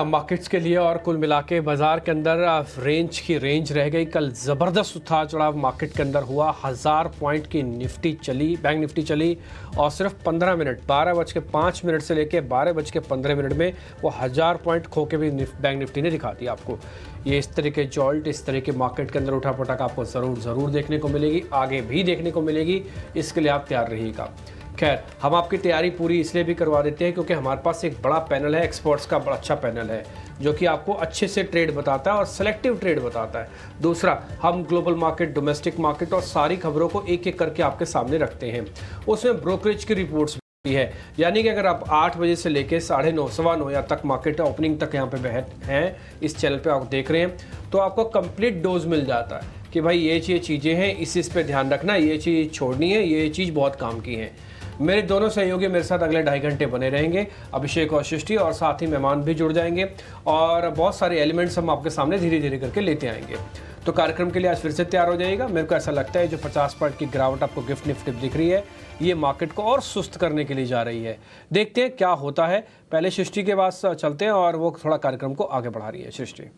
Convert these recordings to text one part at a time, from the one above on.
Markets के लिए और कुल मिला के बाजार के अंदर रेंज रह गई। कल ज़बरदस्त उतार चढ़ाव मार्केट के अंदर हुआ। 1000 पॉइंट की निफ्टी चली, बैंक निफ्टी चली और सिर्फ 15 मिनट 12:05 से लेके 12:15 में वो 1000 पॉइंट खो के भी बैंक निफ्टी ने दिखा दिया आपको। ये इस तरह के जॉल्ट, इस तरह के मार्केट के अंदर उठा पटक आपको ज़रूर देखने को मिलेगी, आगे भी देखने को मिलेगी। इसके लिए आप तैयार रहिएगा। खैर, हम आपकी तैयारी पूरी इसलिए भी करवा देते हैं क्योंकि हमारे पास एक बड़ा पैनल है, एक्सपर्ट्स का बड़ा अच्छा पैनल है जो कि आपको अच्छे से ट्रेड बताता है और सेलेक्टिव ट्रेड बताता है। दूसरा, हम ग्लोबल मार्केट, डोमेस्टिक मार्केट और सारी खबरों को एक एक करके आपके सामने रखते हैं। उसमें ब्रोकरेज की रिपोर्ट्स भी है, यानी कि अगर आप 8 बजे से लेकर 9:30, 9:15 या तक मार्केट ओपनिंग तक यहाँ पे हैं, इस चैनल पे आप देख रहे हैं, तो आपको कंप्लीट डोज मिल जाता है कि भाई ये चीज़ें हैं, इस पे ध्यान रखना, ये चीज़ छोड़नी है, ये चीज़ बहुत काम की है। मेरे दोनों सहयोगी मेरे साथ अगले 2.5 घंटे बने रहेंगे, अभिषेक और सृष्टि, और साथ ही मेहमान भी जुड़ जाएंगे और बहुत सारे एलिमेंट्स हम आपके सामने धीरे धीरे करके लेते आएंगे। तो कार्यक्रम के लिए आज फिर से तैयार हो जाइएगा। मेरे को ऐसा लगता है जो 50 पॉइंट की गिरावट आपको गिफ्ट निफ्टी दिख रही है, ये मार्केट को और सुस्त करने के लिए जा रही है। देखते हैं क्या होता है। पहले सृष्टि के पास चलते हैं और वो थोड़ा कार्यक्रम को आगे बढ़ा रही है। सृष्टि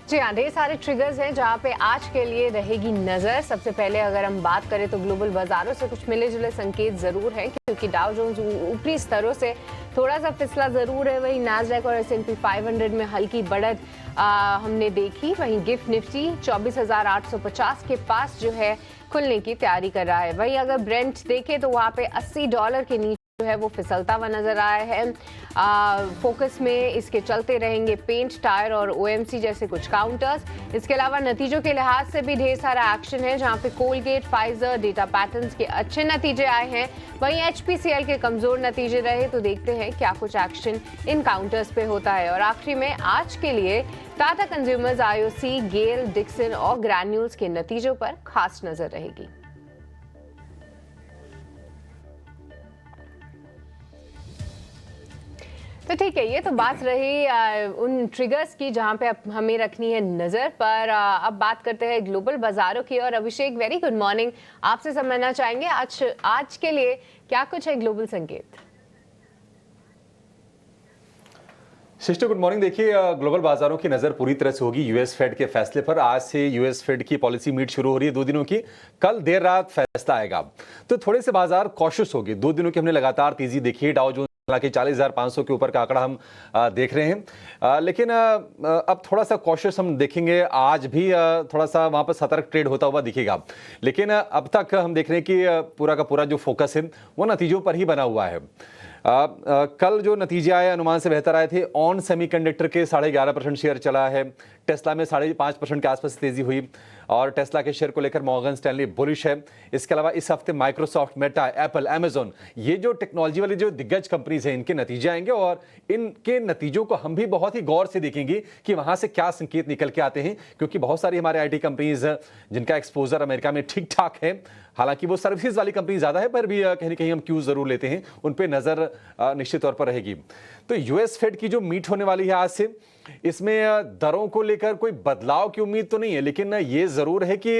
जी हाँ, ढेर सारे ट्रिगर्स हैं जहाँ पे आज के लिए रहेगी नजर। सबसे पहले अगर हम बात करें तो ग्लोबल बाजारों से कुछ मिले जुले संकेत जरूर हैं, क्योंकि डाउ जोन्स ऊपरी स्तरों से थोड़ा सा फिसला जरूर है। वहीं नास्डैक और S&P 500 में हल्की बढ़त हमने देखी। वहीं गिफ्ट निफ्टी 24,850 के पास जो है खुलने की तैयारी कर रहा है। वहीं अगर ब्रेंट देखें तो वहाँ पे $80 के नीचे जो है वो फिसलता हुआ नजर आया है। फोकस में इसके चलते रहेंगे पेंट, टायर और OMC जैसे कुछ काउंटर्स। इसके अलावा नतीजों के लिहाज से भी ढेर सारा एक्शन है, जहां पे कोलगेट, फाइजर, डेटा पैटर्न्स के अच्छे नतीजे आए हैं। वहीं HPCL के कमजोर नतीजे रहे, तो देखते हैं क्या कुछ एक्शन इन काउंटर्स पे होता है। और आखिरी में आज के लिए टाटा कंज्यूमर्स, IOC, गेल, डिक्सन और ग्रैन्यूल्स के नतीजों पर खास नजर रहेगी। तो ठीक है, ये तो बात रही उन ट्रिगर्स की जहां पे अब हमें रखनी है नजर पर। अब बात करते हैं ग्लोबल बाजारों की। और अभिषेक, वेरी गुड मॉर्निंग, आपसे समझना चाहेंगे आज के लिए क्या कुछ है ग्लोबल संकेत। Sister good morning. देखिए, ग्लोबल बाजारों की नजर पूरी तरह से होगी यूएस फेड के फैसले पर। आज से यूएस फेड की पॉलिसी मीट शुरू हो रही है 2 दिनों की। कल देर रात फैसला आएगा, तो थोड़े से बाजार कॉशियस होगी। 2 दिनों की हमने लगातार तेजी देखी है। डाउ जोन्स हालांकि 40,500 के ऊपर का आंकड़ा हम देख रहे हैं, लेकिन अब थोड़ा सा कॉशियस हम देखेंगे। आज भी थोड़ा सा वहां पर सतर्क ट्रेड होता हुआ दिखेगा, लेकिन अब तक हम देख रहे हैं कि पूरा का पूरा जो फोकस है वो नतीजों पर ही बना हुआ है। कल जो नतीजे आए अनुमान से बेहतर आए थे। ऑन सेमीकंडक्टर के 11.5% शेयर चला है। टेस्ला में 5.5% के आसपास तेजी हुई और टेस्ला के शेयर को लेकर मॉर्गन स्टैनली बुलिश है। इसके अलावा इस हफ्ते माइक्रोसॉफ्ट, मेटा, एप्पल, अमेजॉन, ये जो टेक्नोलॉजी वाली जो दिग्गज कंपनीज हैं, इनके नतीजे आएंगे और इनके नतीजों को हम भी बहुत ही गौर से देखेंगे कि वहां से क्या संकेत निकल के आते हैं, क्योंकि बहुत सारी हमारे IT कंपनीज जिनका एक्सपोजर अमेरिका में ठीक ठाक है, हालांकि वो सर्विसेज वाली कंपनी ज्यादा है, पर भी कहीं ना कहीं हम क्यूज जरूर लेते हैं, उन पे नजर निश्चित तौर पर रहेगी। तो यूएस फेड की जो मीट होने वाली है आज से, इसमें दरों को लेकर कोई बदलाव की उम्मीद तो नहीं है, लेकिन ये जरूर है कि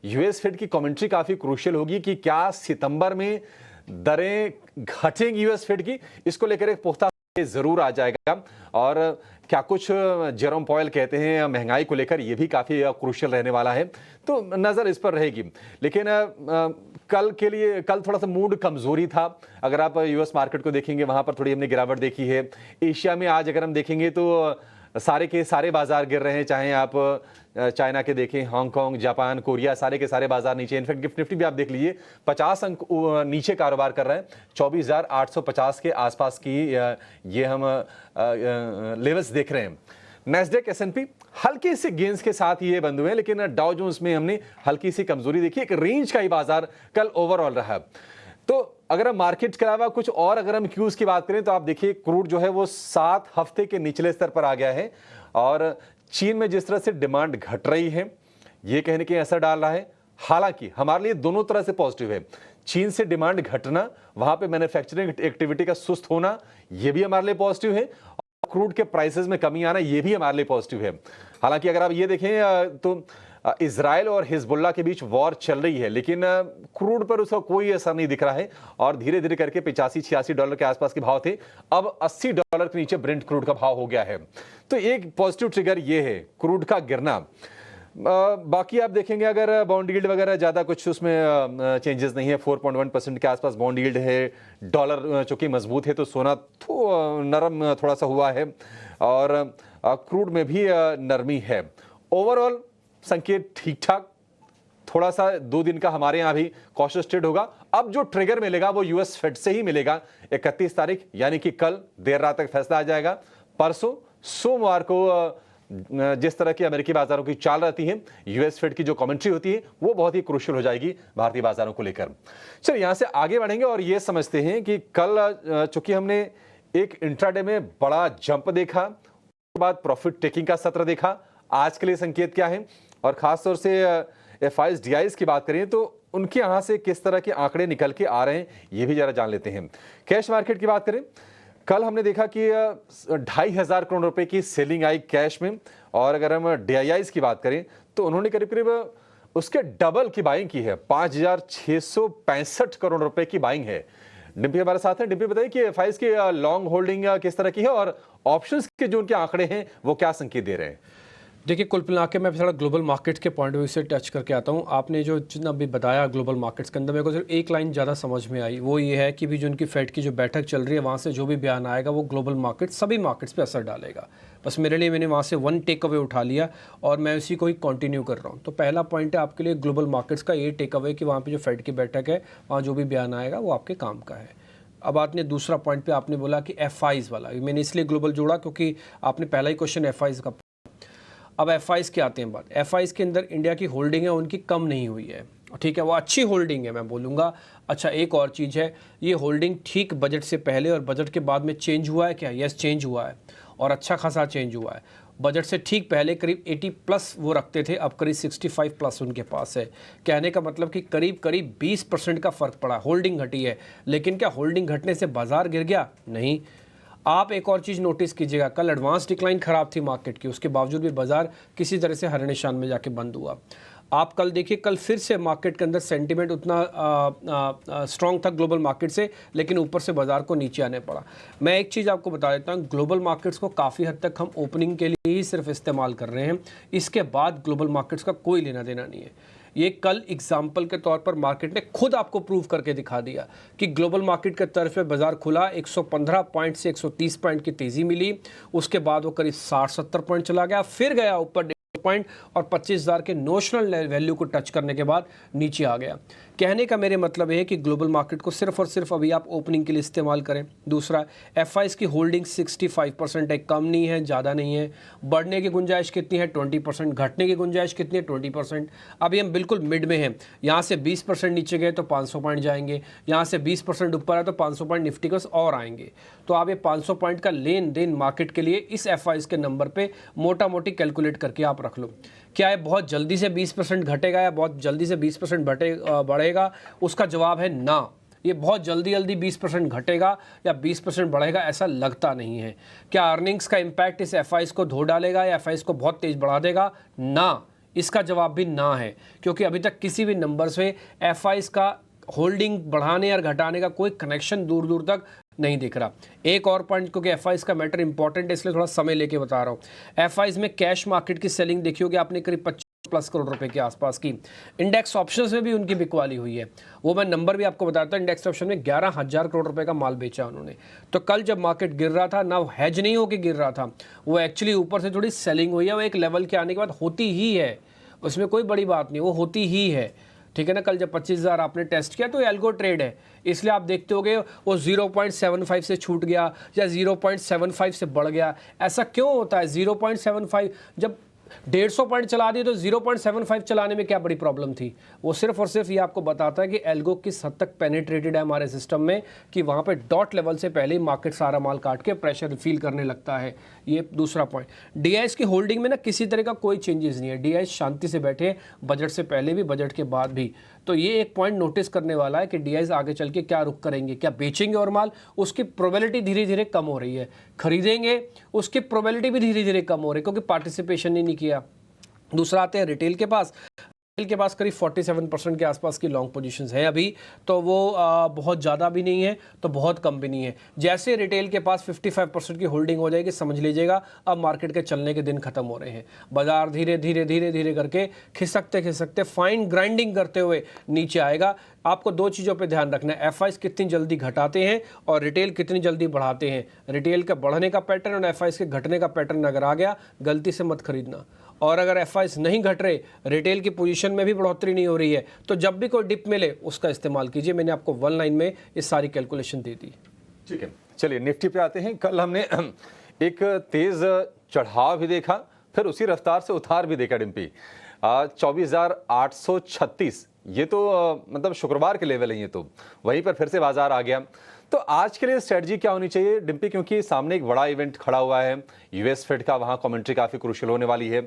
यूएस फेड की कमेंट्री काफी क्रूशियल होगी कि क्या सितंबर में दरें घटेंगी यूएस फेड की, इसको लेकर एक पुख्ता जरूर आ जाएगा। और क्या कुछ जेरोम पॉयल कहते हैं महंगाई को लेकर, ये भी काफी क्रूशियल रहने वाला है, तो नजर इस पर रहेगी। लेकिन कल थोड़ा सा मूड कमजोरी था। अगर आप यूएस मार्केट को देखेंगे, वहां पर थोड़ी हमने गिरावट देखी है। एशिया में आज अगर हम देखेंगे तो सारे के सारे बाजार गिर रहे हैं, चाहे आप चाइना के देखें, हांगकांग, जापान, कोरिया, सारे के सारे बाजार नीचे। इनफैक्ट गिफ्ट निफ्टी भी आप देख लीजिए 50 अंक नीचे कारोबार कर रहे हैं। 24,850 के आसपास की ये हम लेवल्स देख रहे हैं। नैस्डैक, S&P हल्के से गेंस के साथ ये बंद हुए हैं, लेकिन डाउ जोन्स में हमने हल्की सी कमजोरी देखी। एक रेंज का ही बाजार कल ओवरऑल रहा। तो अगर हम मार्केट के अलावा कुछ और अगर हम क्यूज की बात करें तो आप देखिए क्रूड जो है वो 7 हफ्ते के निचले स्तर पर आ गया है और चीन में जिस तरह से डिमांड घट रही है, ये कहने के असर डाल रहा है। हालांकि हमारे लिए दोनों तरह से पॉजिटिव है। चीन से डिमांड घटना, वहां पे मैन्युफैक्चरिंग एक्टिविटी का सुस्त होना, ये भी हमारे लिए पॉजिटिव है। क्रूड के प्राइसेस में कमी आना, ये भी हमारे लिए पॉजिटिव है। हालांकि अगर आप ये देखें तो इजराइल और हिजबुल्ला के बीच वॉर चल रही है, लेकिन क्रूड पर उसका कोई असर नहीं दिख रहा है और धीरे धीरे करके $85-86 के आसपास के भाव थे, अब $80 के नीचे ब्रेंट क्रूड का भाव हो गया है। तो एक पॉजिटिव ट्रिगर ये है क्रूड का गिरना। बाकी आप देखेंगे अगर बॉन्ड यील्ड वगैरह ज़्यादा कुछ उसमें चेंजेस नहीं है, 4.1% के आसपास बॉन्ड यील्ड है। डॉलर चूंकि मजबूत है तो सोना नरम थोड़ा सा हुआ है और क्रूड में भी नरमी है। ओवरऑल संकेत ठीक ठाक, थोड़ा सा 2 दिन का हमारे यहाँ भी कॉशियस ट्रेड होगा। अब जो ट्रिगर मिलेगा वो यूएस फेड से ही मिलेगा 31 तारीख, यानी कि कल देर रात तक फैसला आ जाएगा। परसों सोमवार को जिस तरह की अमेरिकी बाजारों की चाल रहती है, यूएस फेड की जो कमेंट्री होती है वो बहुत ही क्रूशियल हो जाएगी भारतीय बाजारों को लेकर। चलिए यहां से आगे बढ़ेंगे और ये समझते हैं कि कल चूंकि हमने एक इंट्राडे में बड़ा जंप देखा, उसके बाद प्रॉफिट टेकिंग का सत्र देखा, आज के लिए संकेत क्या है और खासतौर से एफआईज डीआईज की बात करें तो उनके यहां से किस तरह के आंकड़े निकल के आ रहे हैं ये भी जरा जान लेते हैं। कैश मार्केट की बात करें, कल हमने देखा कि 2,500 करोड़ रुपए की सेलिंग आई कैश में, और अगर हम डीआईआईज की बात करें तो उन्होंने करीब करीब उसके डबल की बाइंग की है, 5,665 करोड़ रुपए की बाइंग है। डिम्पी हमारे साथ हैं। डिम्पी बताइए कि एफआईज की लॉन्ग होल्डिंग किस तरह की है और ऑप्शंस के जो उनके आंकड़े हैं वो क्या संकेत दे रहे हैं? देखिए, कुल मिला के मैं थोड़ा ग्लोबल मार्केट्स के पॉइंट ऑफ व्यू से टच करके आता हूँ। आपने जो जितना भी बताया ग्लोबल मार्केट्स के अंदर, मेरे को सिर्फ एक लाइन ज़्यादा समझ में आई, वो ये है कि भी जो उनकी फेड की जो बैठक चल रही है वहाँ से जो भी बयान आएगा वो ग्लोबल मार्केट सभी मार्केट्स पे असर डालेगा। बस मेरे लिए मैंने वहाँ से वन टेक अवे उठा लिया और मैं उसी को ही कंटिन्यू कर रहा हूँ। तो पहला पॉइंट है आपके लिए ग्लोबल मार्केट्स का ये टेक अवे कि वहाँ पर जो फेड की बैठक है वहाँ जो भी बयान आएगा वो आपके काम का है। अब आपने दूसरा पॉइंट पे आपने बोला कि एफआईज वाला, मैंने इसलिए ग्लोबल जोड़ा क्योंकि आपने पहला ही क्वेश्चन एफआईज का। अब एफआईज के आते हैं बात। एफआईज के अंदर इंडिया की होल्डिंग है उनकी कम नहीं हुई है, ठीक है, वो अच्छी होल्डिंग है मैं बोलूँगा। अच्छा, एक और चीज़ है, ये होल्डिंग ठीक बजट से पहले और बजट के बाद में चेंज हुआ है क्या? यस, चेंज हुआ है और अच्छा खासा चेंज हुआ है। बजट से ठीक पहले करीब 80+ वो रखते थे, अब करीब 65+ उनके पास है। कहने का मतलब कि करीब करीब 20% का फ़र्क पड़ा, होल्डिंग घटी है। लेकिन क्या होल्डिंग घटने से बाजार गिर गया? नहीं। आप एक और चीज़ नोटिस कीजिएगा, कल एडवांस डिक्लाइन ख़राब थी मार्केट की, उसके बावजूद भी बाजार किसी तरह से हरे निशान में जाके बंद हुआ। आप कल देखिए, कल फिर से मार्केट के अंदर सेंटीमेंट उतना स्ट्रॉन्ग था ग्लोबल मार्केट से, लेकिन ऊपर से बाजार को नीचे आने पड़ा। मैं एक चीज़ आपको बता देता हूँ, ग्लोबल मार्केट्स को काफ़ी हद तक हम ओपनिंग के लिए ही सिर्फ इस्तेमाल कर रहे हैं, इसके बाद ग्लोबल मार्केट्स का कोई लेना देना नहीं है। ये कल एग्जाम्पल के तौर पर मार्केट ने खुद आपको प्रूव करके दिखा दिया कि ग्लोबल मार्केट के तरफ पे बाजार खुला, 115 पॉइंट से 130 पॉइंट की तेज़ी मिली, उसके बाद वो करीब 60-70 पॉइंट चला गया, फिर गया ऊपर पॉइंट और 25,000 के नोशनल वैल्यू को टच करने के बाद नीचे आ गया। कहने का मेरे मतलब है कि ग्लोबल मार्केट को सिर्फ और सिर्फ अभी आप ओपनिंग के लिए इस्तेमाल करें। दूसरा, एफआईज की होल्डिंग 65% है, कम नहीं है, ज़्यादा नहीं है। बढ़ने की गुंजाइश कितनी है? 20%। घटने की गुंजाइश कितनी है? 20%। अभी हम बिल्कुल मिड में हैं। यहाँ से 20% नीचे गए तो 500 पॉइंट जाएंगे, यहाँ से 20% ऊपर है तो 500 पॉइंट निफ्टी को और आएंगे। तो आप ये 500 पॉइंट का लेन देन मार्केट के लिए इस एफआईज के नंबर पर मोटा मोटी कैलकुलेट करके आप रख लो। क्या है बहुत जल्दी से 20% घटेगा या बहुत जल्दी से 20% बढ़ेगा? उसका जवाब है ना। ये बहुत जल्दी 20% घटेगा या 20% बढ़ेगा ऐसा लगता नहीं है। क्या अर्निंग्स का इम्पैक्ट इस एफआईज को धो डालेगा या एफआईज को बहुत तेज बढ़ा देगा? ना, इसका जवाब भी ना है, क्योंकि अभी तक किसी भी नंबर से एफआईज का होल्डिंग बढ़ाने और घटाने का कोई कनेक्शन दूर दूर तक नहीं दिख रहा। एक और पॉइंट, क्योंकि एफआईज का मैटर इंपॉर्टेंट है इसलिए थोड़ा समय लेके बता रहा हूँ। एफआईज में कैश मार्केट की सेलिंग देखियोगे आपने करीब 25+ करोड़ रुपए के आसपास की। इंडेक्स ऑप्शंस में भी उनकी बिकवाली हुई है, वो मैं नंबर भी आपको बताता हूँ। इंडेक्स ऑप्शन में 11,000 करोड़ रुपए का माल बेचा उन्होंने। तो कल जब मार्केट गिर रहा था ना, वो हैज नहीं होकर गिर रहा था, वो एक्चुअली ऊपर से थोड़ी सेलिंग हुई है। वो एक लेवल के आने के बाद होती ही है, उसमें कोई बड़ी बात नहीं, वो होती ही है, ठीक है ना। कल जब 25,000 आपने टेस्ट किया तो एल्गो ट्रेड है, इसलिए आप देखते होगे वो 0.75 से छूट गया या 0.75 से बढ़ गया। ऐसा क्यों होता है? 0.75 जब 150 पॉइंट चला दिए तो 0.75 चलाने में क्या बड़ी प्रॉब्लम थी? वो सिर्फ और सिर्फ ये आपको बताता है कि एल्गो किस हद तक पेनिट्रेटेड है हमारे सिस्टम में, कि वहाँ पे डॉट लेवल से पहले ही मार्केट सारा माल काट के प्रेशर फील करने लगता है। ये दूसरा पॉइंट। डीआईएस की होल्डिंग में ना किसी तरह का कोई चेंजेस नहीं है। डीआईएस शांति से बैठे, बजट से पहले भी, बजट के बाद भी। तो ये एक पॉइंट नोटिस करने वाला है कि डीआईएस आगे चल के क्या रुख करेंगे, क्या बेचेंगे और माल, उसकी प्रोबेबिलिटी धीरे धीरे कम हो रही है। खरीदेंगे, उसकी प्रोबेबिलिटी भी धीरे धीरे कम हो रही है, क्योंकि पार्टिसिपेशन ही नहीं किया। दूसरा आते हैं रिटेल के पास। रिटेल के पास करीब 47% के आसपास की लॉन्ग पोजीशंस है अभी, तो वो बहुत ज़्यादा भी नहीं है तो बहुत कम भी नहीं है। जैसे रिटेल के पास 55% की होल्डिंग हो जाएगी, समझ लीजिएगा अब मार्केट के चलने के दिन खत्म हो रहे हैं। बाजार धीरे धीरे धीरे धीरे करके खिसकते खिसकते फाइन ग्राइंडिंग करते हुए नीचे आएगा। आपको दो चीज़ों पे ध्यान रखना है, एफआईज कितनी जल्दी घटाते हैं और रिटेल कितनी जल्दी बढ़ाते हैं। रिटेल का बढ़ने का पैटर्न और एफआईज के घटने का पैटर्न अगर आ गया, गलती से मत खरीदना। और अगर एफआईज नहीं घट रहे, रिटेल की पोजीशन में भी बढ़ोतरी नहीं हो रही है, तो जब भी कोई डिप मिले उसका इस्तेमाल कीजिए। मैंने आपको वन लाइन में ये सारी कैलकुलेशन दे दी। ठीक है, चलिए निफ्टी पे आते हैं। कल हमने एक तेज चढ़ाव भी देखा, फिर उसी रफ्तार से उतार भी देखा। डिम्पी 24,836, ये तो मतलब शुक्रवार के लेवल है, ये तो वहीं पर फिर से बाजार आ गया। तो आज के लिए स्ट्रेटजी क्या होनी चाहिए डिम्पी, क्योंकि सामने एक बड़ा इवेंट खड़ा हुआ है यूएस फेड का, वहां कमेंट्री काफी क्रूशियल होने वाली है।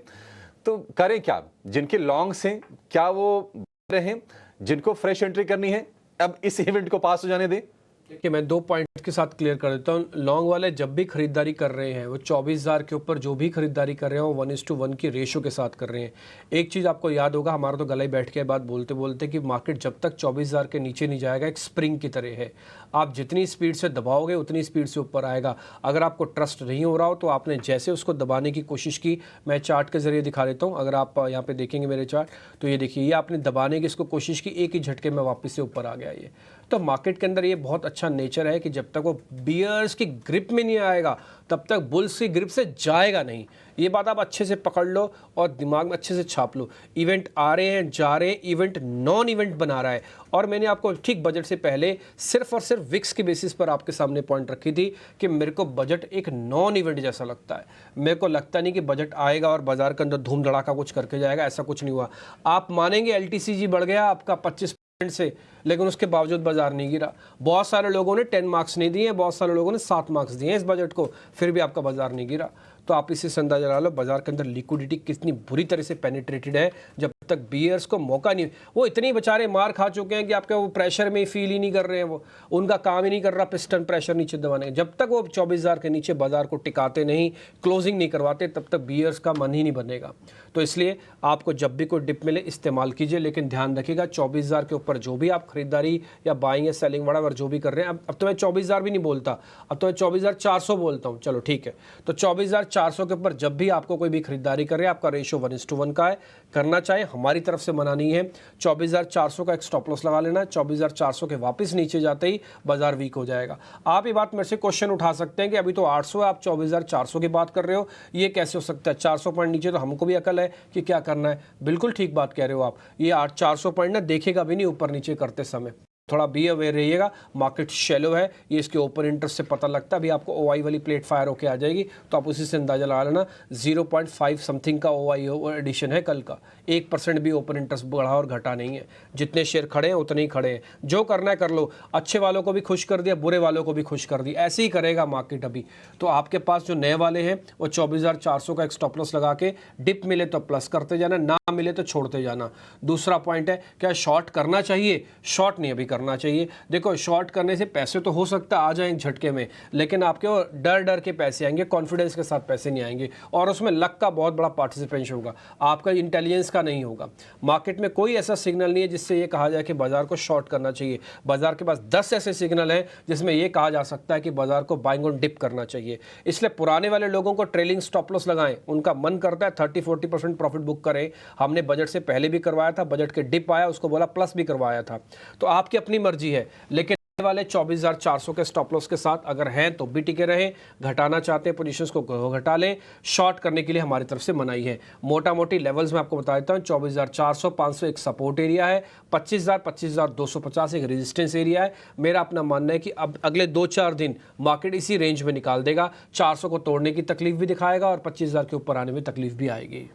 तो करें क्या? जिनके लॉन्ग्स हैं क्या वो रहें, जिनको फ्रेश एंट्री करनी है अब इस इवेंट को पास हो जाने दें? देखिए, मैं 2 पॉइंट के साथ क्लियर कर देता हूँ। लॉन्ग वाले जब भी खरीदारी कर रहे हैं, वो 24,000 के ऊपर जो भी खरीदारी कर रहे हैं वो 1:1 की रेशो के साथ कर रहे हैं। एक चीज़ आपको याद होगा, हमारा तो गला ही बैठ के बात बोलते बोलते, कि मार्केट जब तक 24,000 के नीचे नहीं जाएगा एक स्प्रिंग की तरह है। आप जितनी स्पीड से दबाओगे उतनी स्पीड से ऊपर आएगा। अगर आपको ट्रस्ट नहीं हो रहा हो तो आपने जैसे उसको दबाने की कोशिश की, मैं चार्ट के जरिए दिखा देता हूँ। अगर आप यहाँ पे देखेंगे मेरे चार्ट, तो ये देखिए, ये आपने दबाने की इसको कोशिश की, एक ही झटके में वापस से ऊपर आ गया ये। तो मार्केट के अंदर ये बहुत अच्छा नेचर है कि जब तक वो बियर्स की ग्रिप में नहीं आएगा तब तक बुल्स की ग्रिप से जाएगा नहीं। ये बात आप अच्छे से पकड़ लो और दिमाग में अच्छे से छाप लो। इवेंट आ रहे हैं, जा रहे हैं, इवेंट नॉन इवेंट बना रहा है। और मैंने आपको ठीक बजट से पहले सिर्फ और सिर्फ विक्स की बेसिस पर आपके सामने पॉइंट रखी थी कि मेरे को बजट एक नॉन इवेंट जैसा लगता है। मेरे को लगता नहीं कि बजट आएगा और बाजार के अंदर धूम धड़ाका कुछ करके जाएगा, ऐसा कुछ नहीं हुआ। आप मानेंगे एलटीसीजी बढ़ गया आपका 25% से, लेकिन उसके बावजूद बाजार नहीं गिरा। बहुत सारे लोगों ने 10 मार्क्स नहीं दिए, बहुत सारे लोगों ने 7 मार्क्स दिए इस बजट को, फिर भी आपका बाजार नहीं गिरा। तो आप इसी से अंदाजा लगा लो बाजार के अंदर लिक्विडिटी कितनी बुरी तरह से पेनिट्रेटेड है। जब तक बियर्स को मौका नहीं, वो इतनी बेचारे मार खा चुके हैं कि आपके वो प्रेशर में फील ही नहीं कर रहे हैं, वो उनका काम ही नहीं कर रहा पिस्टन प्रेशर नीचे दबाने का। जब तक वो 24,000 के नीचे बाजार को टिकाते नहीं, क्लोजिंग नहीं करवाते, तब तक बियर्स का मन ही नहीं बनेगा। तो इसलिए आपको जब भी कोई डिप मिले इस्तेमाल कीजिए, लेकिन ध्यान रखिएगा 24,000 के ऊपर जो भी आप खरीदारी या बाइंग या सेलिंग वड़ा जो भी कर रहे हैं, अब तो मैं 24,000 भी नहीं बोलता, अब तो मैं 24,400 बोलता हूँ। चलो ठीक है, तो 24,400 के ऊपर जब भी आपको कोई भी खरीदारी कर रहे हैं, आपका रेशो 1:1 का है। करना चाहे हमारी तरफ से मना नहीं है, 24,400 का एक स्टॉप लॉस लगा लेना। 24,400 के वापस नीचे जाते ही बाजार वीक हो जाएगा। आप ये बात मेरे से क्वेश्चन उठा सकते हैं कि अभी तो 800 है, आप 24,400 की बात कर रहे हो, ये कैसे हो सकता है? 400 पॉइंट नीचे तो हमको भी अकल है कि क्या करना है। बिल्कुल ठीक बात कह रहे हो आप। ये 400 पॉइंट ना देखेगा भी नहीं ऊपर नीचे करते समय। थोड़ा बी अवेयर रहिएगा, मार्केट शैलो है, ये इसके ओपन इंटरेस्ट से पता लगता है। अभी आपको ओआई वाली प्लेट फायर होके आ जाएगी, तो आप उसी से अंदाजा लगा लेना। 0.5 समथिंग का ओआई एडिशन है कल का, 1% भी ओपन इंटरेस्ट बढ़ा और घटा नहीं है। जितने शेयर खड़े हैं उतने ही खड़े हैं। जो करना है कर लो, अच्छे वालों को भी खुश कर दिया, बुरे वालों को भी खुश कर दिया, ऐसे ही करेगा मार्केट अभी। तो आपके पास जो नए वाले हैं वो 24,400 का एक स्टॉप लॉस लगा के डिप मिले तो प्लस करते जाना, ना मिले तो छोड़ते जाना। दूसरा पॉइंट है, क्या शॉर्ट करना चाहिए? शॉर्ट नहीं अभी करना चाहिए। देखो, शॉर्ट करने से पैसे तो हो सकता है आ जाए झटके में, लेकिन आपके वो डर डर के पैसे आएंगे, कॉन्फिडेंस के साथ पैसे नहीं आएंगे, और उसमें लक का बहुत बड़ा पार्टिसिपेशन होगा, आपका इंटेलिजेंस का नहीं होगा। मार्केट में कोई ऐसा सिग्नल नहीं है जिससे ये कहा जाए कि बाजार को शॉर्ट करना चाहिए। बाजार के पास 10 ऐसे सिग्नल हैं जिसमें यह कहा जा सकता है कि बाजार को बाइंग ऑन डिप करना चाहिए। इसलिए पुराने वाले लोगों को ट्रेलिंग स्टॉप लॉस लगाएं, उनका मन करता है 30-40% प्रॉफिट बुक करें। हमने बजट से पहले भी करवाया था, बजट के डिप आया उसको बोला प्लस भी करवाया था। तो आपकी अपनी मर्जी है, लेकिन वाले 24,400 के स्टॉप लॉस के साथ अगर हैं तो भी टिके रहें। घटाना चाहते हैं पोजीशंस को घटा लें। शॉर्ट करने के लिए हमारी तरफ से मनाही है। मोटा मोटी लेवल्स में आपको बता देता हूं, 24,400 500 एक सपोर्ट एरिया है, 25,000 25,250 एक रेजिस्टेंस एरिया है। मेरा अपना मानना है कि अब अगले 2-4 दिन मार्केट इसी रेंज में निकाल देगा। 400 को तोड़ने की तकलीफ भी दिखाएगा और 25,000 के ऊपर आने में तकलीफ भी आएगी।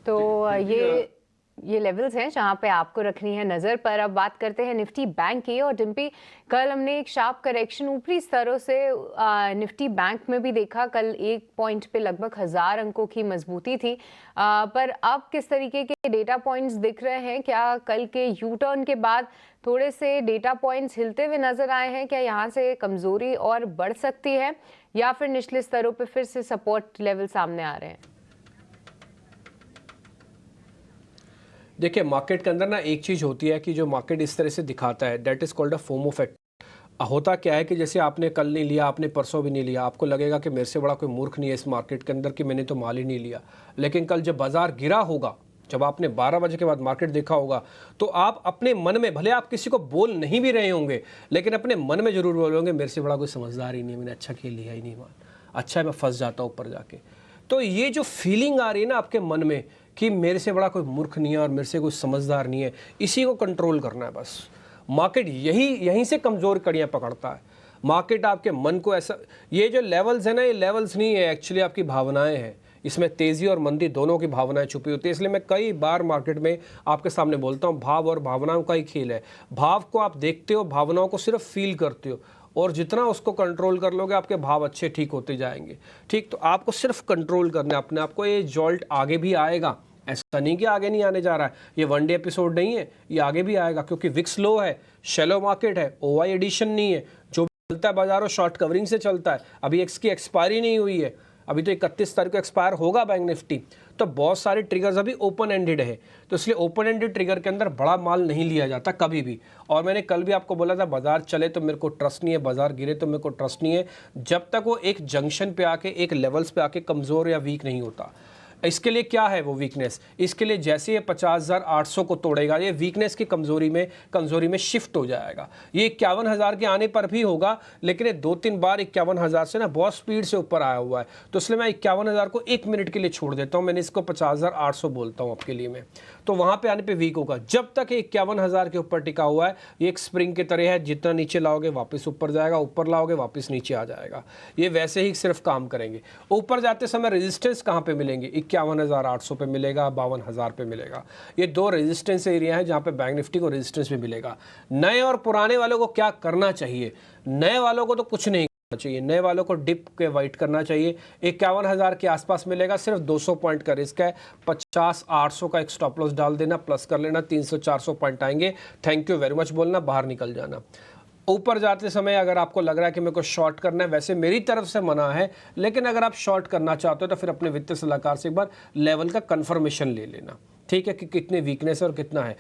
तो ये लेवल्स हैं जहां पे आपको रखनी है नजर पर। अब बात करते हैं निफ्टी बैंक की। और डिम्पी, कल हमने एक शार्प करेक्शन ऊपरी स्तरों से निफ्टी बैंक में भी देखा। कल एक पॉइंट पे लगभग 1000 अंकों की मजबूती थी, पर अब किस तरीके के डेटा पॉइंट्स दिख रहे हैं? क्या कल के यू टर्न के बाद थोड़े से डेटा पॉइंट्स हिलते हुए नजर आए हैं? क्या यहाँ से कमजोरी और बढ़ सकती है, या फिर निचले स्तरों पर फिर से सपोर्ट लेवल सामने आ रहे हैं? देखिए मार्केट के अंदर ना एक चीज़ होती है कि जो मार्केट इस तरह से दिखाता है, that is called a FOMO fact. होता क्या है कि जैसे आपने कल नहीं लिया, आपने परसों भी नहीं लिया, आपको लगेगा कि मेरे से बड़ा कोई मूर्ख नहीं है इस मार्केट के अंदर कि मैंने तो माल ही नहीं लिया। लेकिन कल जब बाजार गिरा होगा, जब आपने 12 बजे के बाद मार्केट देखा होगा, तो आप अपने मन में, भले आप किसी को बोल नहीं भी रहे होंगे, लेकिन अपने मन में जरूर बोलोगे मेरे से बड़ा कोई समझदार ही नहीं है, मैंने अच्छा खेल लिया ही नहीं माल, अच्छा है मैं फंस जाता हूँ ऊपर जाके। तो ये जो फीलिंग आ रही है ना आपके मन में कि मेरे से बड़ा कोई मूर्ख नहीं है और मेरे से कोई समझदार नहीं है, इसी को कंट्रोल करना है बस। मार्केट यहीं से कमज़ोर कड़ियाँ पकड़ता है। मार्केट आपके मन को ऐसा, ये जो लेवल्स है ना, ये लेवल्स नहीं है, एक्चुअली आपकी भावनाएं हैं। इसमें तेज़ी और मंदी दोनों की भावनाएं छुपी होती है। इसलिए मैं कई बार मार्केट में आपके सामने बोलता हूँ, भाव और भावनाओं का ही खेल है। भाव को आप देखते हो, भावनाओं को सिर्फ फील करते हो, और जितना उसको कंट्रोल कर लोगे आपके भाव अच्छे ठीक होते जाएंगे। ठीक, तो आपको सिर्फ कंट्रोल करना है अपने आप को। ये जॉल्ट आगे भी आएगा, ऐसा नहीं कि आगे नहीं आने जा रहा है। ये वन डे एपिसोड नहीं है, ये आगे भी आएगा, क्योंकि विक्स लो है, शेलो मार्केट है, ओवाई एडिशन नहीं है। जो चलता है बाजारों शॉर्ट कवरिंग से चलता है। अभी एक्स की एक्सपायरी नहीं हुई है, अभी तो 31 तारीख को एक्सपायर होगा बैंक निफ्टी। तो बहुत सारे ट्रिगर्स अभी ओपन एंडेड है, तो इसलिए ओपन एंडेड ट्रिगर के अंदर बड़ा माल नहीं लिया जाता कभी भी। और मैंने कल भी आपको बोला था, बाजार चले तो मेरे को ट्रस्ट नहीं है, बाजार गिरे तो मेरे को ट्रस्ट नहीं है, जब तक वो एक जंक्शन पे आके, एक लेवल्स पे आके कमज़ोर या वीक नहीं होता। इसके लिए क्या है वो वीकनेस, इसके लिए जैसे ये 50,800 को तोड़ेगा, ये वीकनेस की कमज़ोरी में शिफ्ट हो जाएगा। ये 51,000 के आने पर भी होगा, लेकिन ये 2-3 बार 51,000 से ना बहुत स्पीड से ऊपर आया हुआ है। तो इसलिए मैं 51,000 को 1 मिनट के लिए छोड़ देता हूँ, मैंने इसको 50,800 बोलता हूँ आपके लिए मैं। तो वहाँ पे आने पे वीक होगा। जब तक ये 51,000 के ऊपर टिका हुआ है, ये एक स्प्रिंग की तरह है, जितना नीचे लाओगे वापस ऊपर जाएगा, ऊपर लाओगे वापस नीचे आ जाएगा। ये वैसे ही सिर्फ काम करेंगे। ऊपर जाते समय रेजिस्टेंस कहाँ पे मिलेंगे, 51,800 पे मिलेगा, 52,000 पे मिलेगा। ये दो रेजिस्टेंस एरिया है जहाँ पे बैंक निफ्टी को रेजिस्टेंस भी मिलेगा। नए और पुराने वालों को क्या करना चाहिए, नए वालों को तो कुछ नहीं चाहिए, नए वालों को डिप के वाइट करना चाहिए। 51,000 के आसपास मिलेगा, सिर्फ 200 पॉइंट का रिस्क है। 50,800 का एक स्टॉप लॉस डाल देना, प्लस कर लेना, 300-400 पॉइंट आएंगे, थैंक यू वेरी मच बोलना, बाहर निकल जाना। ऊपर जाते समय अगर आपको लग रहा है कि मेरे को शॉर्ट करना है, वैसे मेरी तरफ से मना है, लेकिन अगर आप शॉर्ट करना चाहते हो तो फिर अपने वित्तीय सलाहकार से एक बार लेवल का कंफर्मेशन ले लेना, ठीक है, कि कितने वीकनेस है और कितना है।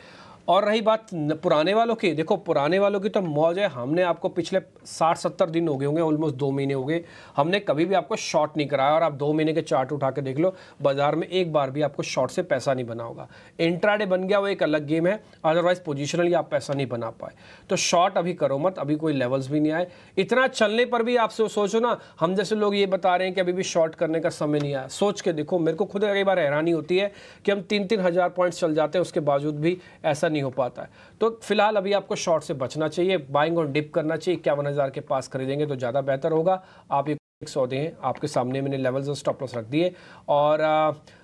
और रही बात पुराने वालों की, देखो पुराने वालों की तो मौज है। हमने आपको पिछले 60-70 दिन हो गए होंगे, ऑलमोस्ट 2 महीने हो गए, हमने कभी भी आपको शॉर्ट नहीं कराया। और आप 2 महीने के चार्ट उठा के देख लो, बाजार में एक बार भी आपको शॉर्ट से पैसा नहीं बना होगा। इंट्राडे बन गया वो एक अलग गेम है, अदरवाइज पोजिशनली आप पैसा नहीं बना पाए। तो शॉर्ट अभी करो मत, अभी कोई लेवल्स भी नहीं आए। इतना चलने पर भी आप सोचो ना, हम जैसे लोग ये बता रहे हैं कि अभी भी शॉर्ट करने का समय नहीं आया। सोच के देखो, मेरे को खुद कई बार हैरानी होती है कि हम 3-3 हज़ार पॉइंट्स चल जाते हैं, उसके बावजूद भी ऐसा नहीं हो पाता है। तो फिलहाल अभी आपको शॉर्ट से बचना चाहिए, बाइंग और डिप करना चाहिए। 51,000 के पास खरीदेंगे तो ज़्यादा बेहतर होगा। आप ये सौदे हैं आपके सामने, मैंने लेवल्स और स्टॉप लॉस रख दिए। और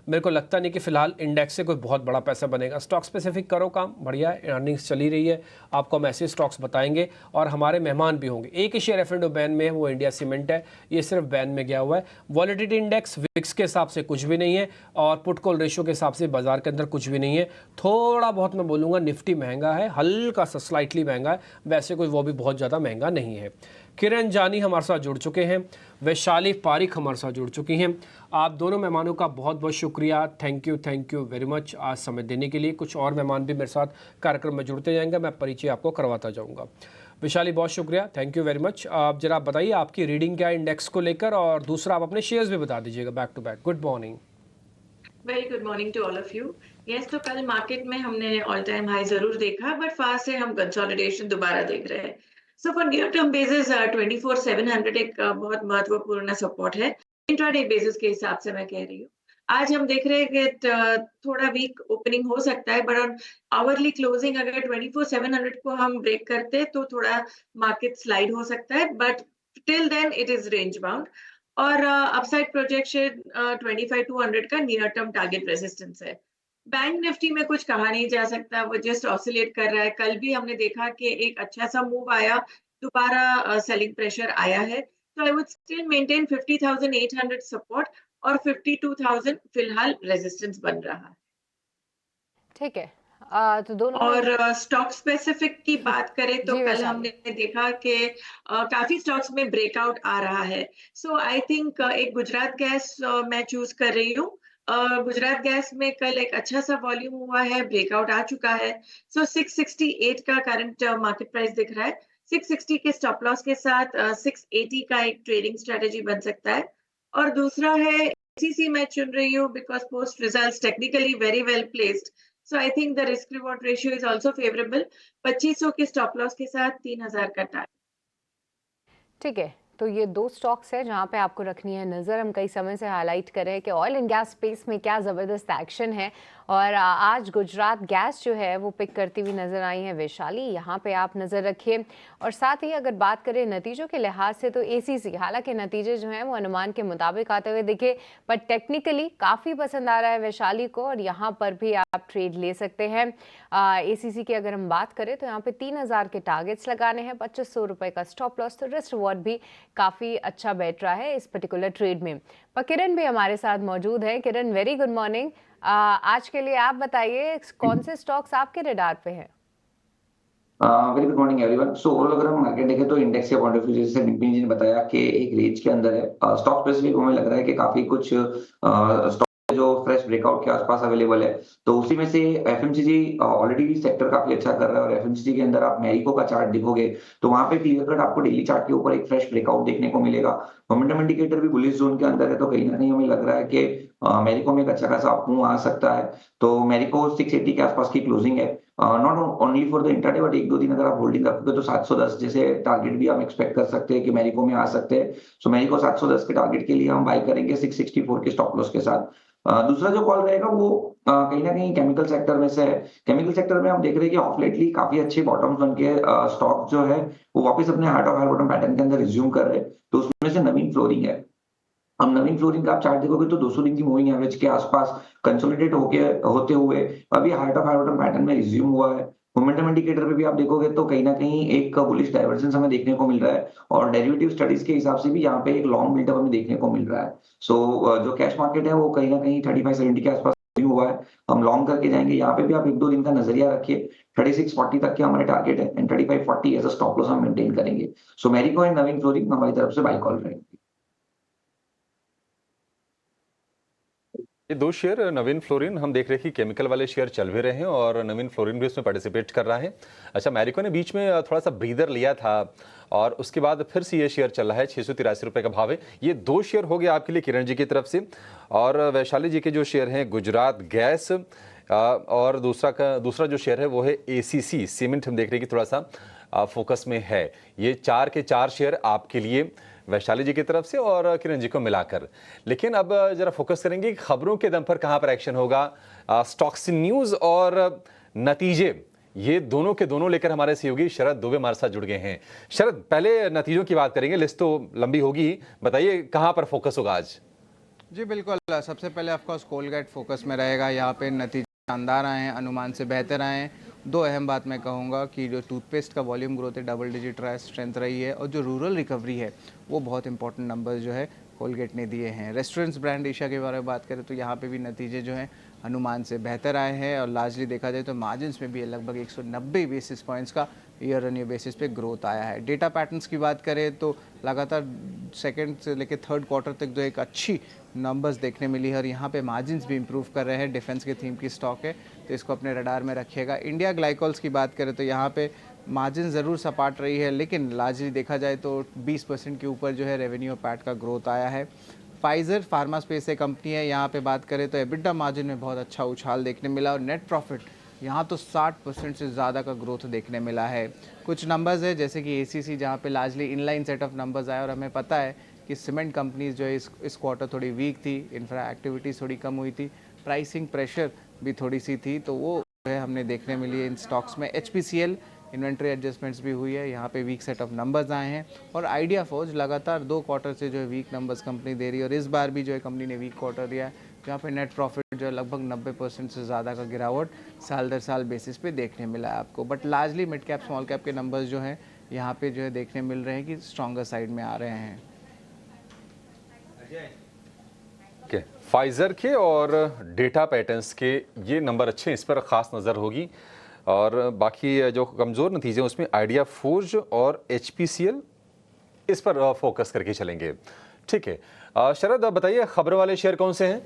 मेरे को लगता नहीं कि फिलहाल इंडेक्स से कोई बहुत बड़ा पैसा बनेगा। स्टॉक स्पेसिफिक करो काम, बढ़िया है, अर्निंग्स चली रही है, आपको हम ऐसे स्टॉक्स बताएंगे और हमारे मेहमान भी होंगे। एक ही शेयर एफ&ओ बैन में है, वो इंडिया सीमेंट है, ये सिर्फ बैन में गया हुआ है। वॉलेटिलिटी इंडेक्स विक्स के हिसाब से कुछ भी नहीं है, और पुट कॉल रेशियो के हिसाब से बाजार के अंदर कुछ भी नहीं है। थोड़ा बहुत मैं बोलूँगा निफ्टी महंगा है, हल्का सा स्लाइटली महंगा है, वैसे कोई वो भी बहुत ज़्यादा महंगा नहीं है। किरण जानी हमारे साथ जुड़ चुके हैं, वैशाली पारिक हमारे साथ जुड़ चुकी हैं। आप दोनों मेहमानों का बहुत बहुत शुक्रिया, थैंक यू वेरी मच आज समय देने के लिए। कुछ और मेहमान भी मेरे साथ कार्यक्रम में जुड़ते जाएंगे, मैं परिचय आपको करवाता जाऊंगा। वैशाली बहुत शुक्रिया, थैंक यू वेरी मच। आप जरा बताइए आपकी रीडिंग क्या है इंडेक्स को लेकर, और दूसरा आप अपने शेयर्स भी बता दीजिएगा back to back. Good morning. Very good morning to all of you. Yes, तो कल मार्केट में हमने ऑल टाइम हाई जरूर देखा, बट फास्ट से हम कंसोलिडेशन दोबारा देख रहे हैं। So for near term basis 24,700 एक बहुत महत्वपूर्ण सपोर्ट है। इंट्राडे बेसिस के हिसाब से मैं कह रही हूँ। आज हम देख रहे हैं कि थोड़ा वीक ओपनिंग हो सकता है, बट ऑन आवरली क्लोजिंग अगर 24,700 को हम ब्रेक करते तो थोड़ा मार्केट स्लाइड हो सकता है, but till then it is range bound. और अपसाइड प्रोजेक्शन 25,200 का नियर टर्म टारगेट रेजिस्टेंस है। बैंक निफ्टी में कुछ कहा नहीं जा सकता, वो जस्ट ऑसिलेट कर रहा है। कल भी हमने देखा कि एक अच्छा सा मूव आया, दोबारा सेलिंग प्रेशर आया है। तो I would still maintain 50,800 support और 52,000 फिलहाल रेजिस्टेंस बन रहा है। ठीक है, तो दोनों और स्टॉक स्पेसिफिक की बात करें तो जी कल वैशाली। हमने देखा कि काफी स्टॉक्स में ब्रेकआउट आ रहा है। सो आई थिंक एक गुजरात गैस मैं चूज कर रही हूँ, गुजरात गैस में कल एक अच्छा सा वॉल्यूम हुआ है, ब्रेकआउट आ चुका है। सो 668 का करंट मार्केट प्राइस दिख रहा है। 660 के स्टॉप लॉस के साथ 680 का एक ट्रेडिंग स्ट्रेटेजी बन सकता है। और दूसरा है एसीसी मैं चुन रही हूँ because post results technically very well placed. So I think the risk reward ratio is also favourable. 2500 के स्टॉप लॉस के साथ 3000 का टारगेट। ठीक है, तो ये दो स्टॉक्स है जहां पे आपको रखनी है नज़र। हम कई समय से हाईलाइट कर रहे हैं कि ऑयल एंड गैस स्पेस में क्या ज़बरदस्त एक्शन है और आज गुजरात गैस जो है वो पिक करती हुई नज़र आई है वैशाली, यहाँ पे आप नज़र रखिए। और साथ ही अगर बात करें नतीजों के लिहाज से तो एसीसी, हालांकि नतीजे जो हैं वो अनुमान के मुताबिक आते हुए दिखे, पर टेक्निकली काफ़ी पसंद आ रहा है वैशाली को और यहाँ पर भी आप ट्रेड ले सकते हैं। एसीसी की अगर हम बात करें तो यहाँ पे 3000 के टारगेट्स लगाने हैं, 2500 रुपये का स्टॉप लॉस, तो रिस्क रिवॉर्ड भी काफ़ी अच्छा बैठ रहा है इस पर्टिकुलर ट्रेड में। पर किरण भी हमारे साथ मौजूद है। किरण, वेरी गुड मॉर्निंग। आज के लिए आप बताइए कौन से स्टॉक्स आपके रडार पे हैं? Very good morning everyone. So overall अगर हम मार्केट देखें तो इंडेक्स के पॉइंट ऑफ व्यू जैसे नितिन जी ने बताया कि एक रेंज के अंदर है। स्टॉक स्पेसिफिक हमें लग रहा है कि काफी कुछ स्टॉक जो फ्रेश ब्रेकआउट के आसपास अवेलेबल है, तो उसी में से एफएमसीजी ऑलरेडी सेक्टर काफी अच्छा कर रहा है और एफएमसीजी के अंदर आप मैरिको का चार्ट देखोगे तो वहां पे क्लियर कट आपको डेली चार्ट के ऊपर एक फ्रेश ब्रेकआउट देखने को मिलेगा। मोमेंटम इंडिकेटर भी बुलिश जोन के अंदर है, तो कहीं ना कहीं हमें लग रहा है कि मैरिको में एक अच्छा खासा अपमूव आ सकता है। तो मैरिको 680 के आसपास की क्लोजिंग है। Not only for the intraday but एक दो दिन अगर आप होल्डिंग रखोगे तो 710 जैसे टारगेट भी हम एक्सपेक्ट कर सकते हैं कि मैरिको में आ सकते हैं। सो मैरिको 710 के टारगेट के लिए हम बाय करेंगे 664 के स्टॉप लॉस के साथ। दूसरा जो कॉल रहेगा वो कहीं ना कहीं केमिकल सेक्टर में से है। केमिकल सेक्टर में हम देख रहे हैं कि ऑफ लेटली काफी अच्छे बॉटम्स बन के स्टॉक जो है वो वापस अपने height of higher bottom pattern के अंदर रिज्यूम कर रहे हैं। तो उसमें से नवीन फ्लोरिंग है। हम नवीन फ्लोरिंग का आप चार्ट देखोगे तो 200 दिन की मूविंग एवरेज के आसपास कंसोलिडेट होते हुए अभी height of higher bottom pattern में रिज्यूम हुआ है। मोमेंटम इंडिकेटर पे भी आप देखोगे तो कहीं ना कहीं एक बुलिश डाइवर्जेंस हमें देखने को मिल रहा है और डेरिवेटिव स्टडीज के हिसाब से भी यहाँ पे एक लॉन्ग बिल्डअप हमें देखने को मिल रहा है। सो जो कैश मार्केट है वो कहीं ना कहीं 3570 के आसपास हुआ है। हम लॉन्ग करके जाएंगे। यहाँ पे भी आप एक दो दिन का नजरिया रखिए। 3640 तक के हमारे टारगेट है and 3540 as a stop loss हम मेंटेन करेंगे। सो मैरिको एंड नवीन फ्लोरिंग हमारी तरफ से बाय कॉल रहेंगे। ये दो शेयर नवीन फ्लोरिन हम देख रहे हैं कि केमिकल वाले शेयर चल भी रहे हैं और नवीन फ्लोरिन भी उसमें पार्टिसिपेट कर रहा है। अच्छा, मैरिको ने बीच में थोड़ा सा ब्रीदर लिया था और उसके बाद फिर से ये शेयर चल रहा है। 683 रुपये का भाव है। ये दो शेयर हो गए आपके लिए किरण जी की तरफ से। और वैशाली जी के जो शेयर हैं गुजरात गैस और दूसरा जो शेयर है वो है एसीसी सीमेंट। हम देख रहे हैं कि थोड़ा सा फोकस में है। ये 4 के 4 शेयर आपके लिए वैशाली जी की तरफ से और किरण जी को मिलाकर। लेकिन अब जरा फोकस करेंगे खबरों के दम पर कहां पर एक्शन होगा। स्टॉक्स न्यूज और नतीजे, ये दोनों के दोनों लेकर हमारे सहयोगी शरद दुबे हमारे साथ जुड़ गए हैं। शरद, पहले नतीजों की बात करेंगे, लिस्ट तो लंबी होगी, बताइए कहां पर फोकस होगा आज। जी बिल्कुल, सबसे पहले ऑफकोर्स कोलगेट फोकस में रहेगा। यहाँ पे नतीजे शानदार आए हैं, अनुमान से बेहतर आए हैं। दो अहम बात मैं कहूँगा कि जो टूथपेस्ट का वॉल्यूम ग्रोथ है डबल डिजिट रहा है, स्ट्रेंथ रही है और जो रूरल रिकवरी है वो बहुत इंपॉर्टेंट नंबर्स जो है कोलगेट ने दिए हैं। रेस्टोरेंट्स ब्रांड एशिया के बारे में बात करें तो यहाँ पे भी नतीजे जो हैं अनुमान से बेहतर आए हैं और लार्जली देखा जाए तो मार्जिन्स में भी लगभग 190 बेसिस पॉइंट्स का ईयर ऑन ईयर बेसिस पे ग्रोथ आया है। डेटा पैटर्न्स की बात करें तो लगातार सेकेंड से लेकर थर्ड क्वार्टर तक जो एक अच्छी नंबर्स देखने मिली है और यहाँ पे मार्जिन्स भी इंप्रूव कर रहे हैं। डिफेंस के थीम की स्टॉक है तो इसको अपने रडार में रखिएगा। इंडिया ग्लाइकोल्स की बात करें तो यहाँ पे मार्जिन ज़रूर सपाट रही है लेकिन लार्जली देखा जाए तो 20% के ऊपर जो है रेवेन्यू पैट का ग्रोथ आया है। फाइजर फार्मा स्पेस एक कंपनी है, यहाँ पे बात करें तो एबिटा मार्जिन में बहुत अच्छा उछाल देखने मिला और नेट प्रॉफिट यहाँ तो 60% से ज़्यादा का ग्रोथ देखने मिला है। कुछ नंबर्स है जैसे कि एसीसी जहाँ पे largely inline set of numbers आए और हमें पता है कि सीमेंट कंपनीज जो है इस क्वार्टर थोड़ी वीक थी, इंफ्रा एक्टिविटीज़ थोड़ी कम हुई थी, प्राइसिंग प्रेशर भी थोड़ी सी थी, तो वो जो है हमने देखने मिली है इन स्टॉक्स में। HPCL इन्वेंट्री एडजस्टमेंट्स भी हुई है, यहाँ पे वीक सेट ऑफ नंबर्स आए हैं और आइडिया फॉर्ज लगातार 2 क्वार्टर से जो है वीक नंबर्स कंपनी दे रही है और इस बार भी जो है कंपनी ने वीक क्वार्टर दिया है जहाँ पे नेट प्रॉफिट जो है लगभग 90% से ज़्यादा का गिरावट साल दर साल बेसिस पे देखने मिला है आपको। But largely mid cap small cap के नंबर्स जो हैं यहाँ पे जो है देखने मिल रहे हैं कि स्ट्रॉन्गर साइड में आ रहे हैं। फाइजर के और डेटा पैटर्न्स के ये नंबर अच्छे हैं, इस पर खास नज़र होगी। और बाकी जो कमज़ोर नतीजे हैं उसमें आइडिया फोर्ज और HPCL, इस पर फोकस करके चलेंगे। ठीक है शरद, बताइए खबर वाले शेयर कौन से हैं?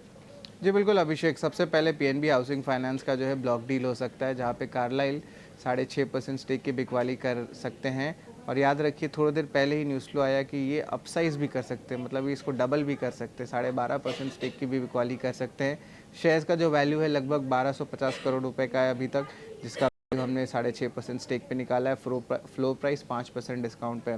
जी बिल्कुल अभिषेक, सबसे पहले पीएनबी हाउसिंग फाइनेंस का जो है ब्लॉक डील हो सकता है, जहाँ पे कार्लाइल 6.5% स्टेक की बिकवाली कर सकते हैं। और याद रखिए थोड़ी देर पहले ही न्यूज़ फ्लो आया कि ये अपसाइज भी कर सकते हैं, मतलब इसको डबल भी कर सकते हैं, 12.5% स्टेक की भी बिकवाली कर सकते हैं। शेयर्स का जो वैल्यू है लगभग 1250 करोड़ रुपए का है अभी तक, जिसका वैल्यू हमने 6.5% स्टेक पे निकाला है। फ्लो प्राइस 5% डिस्काउंट पे।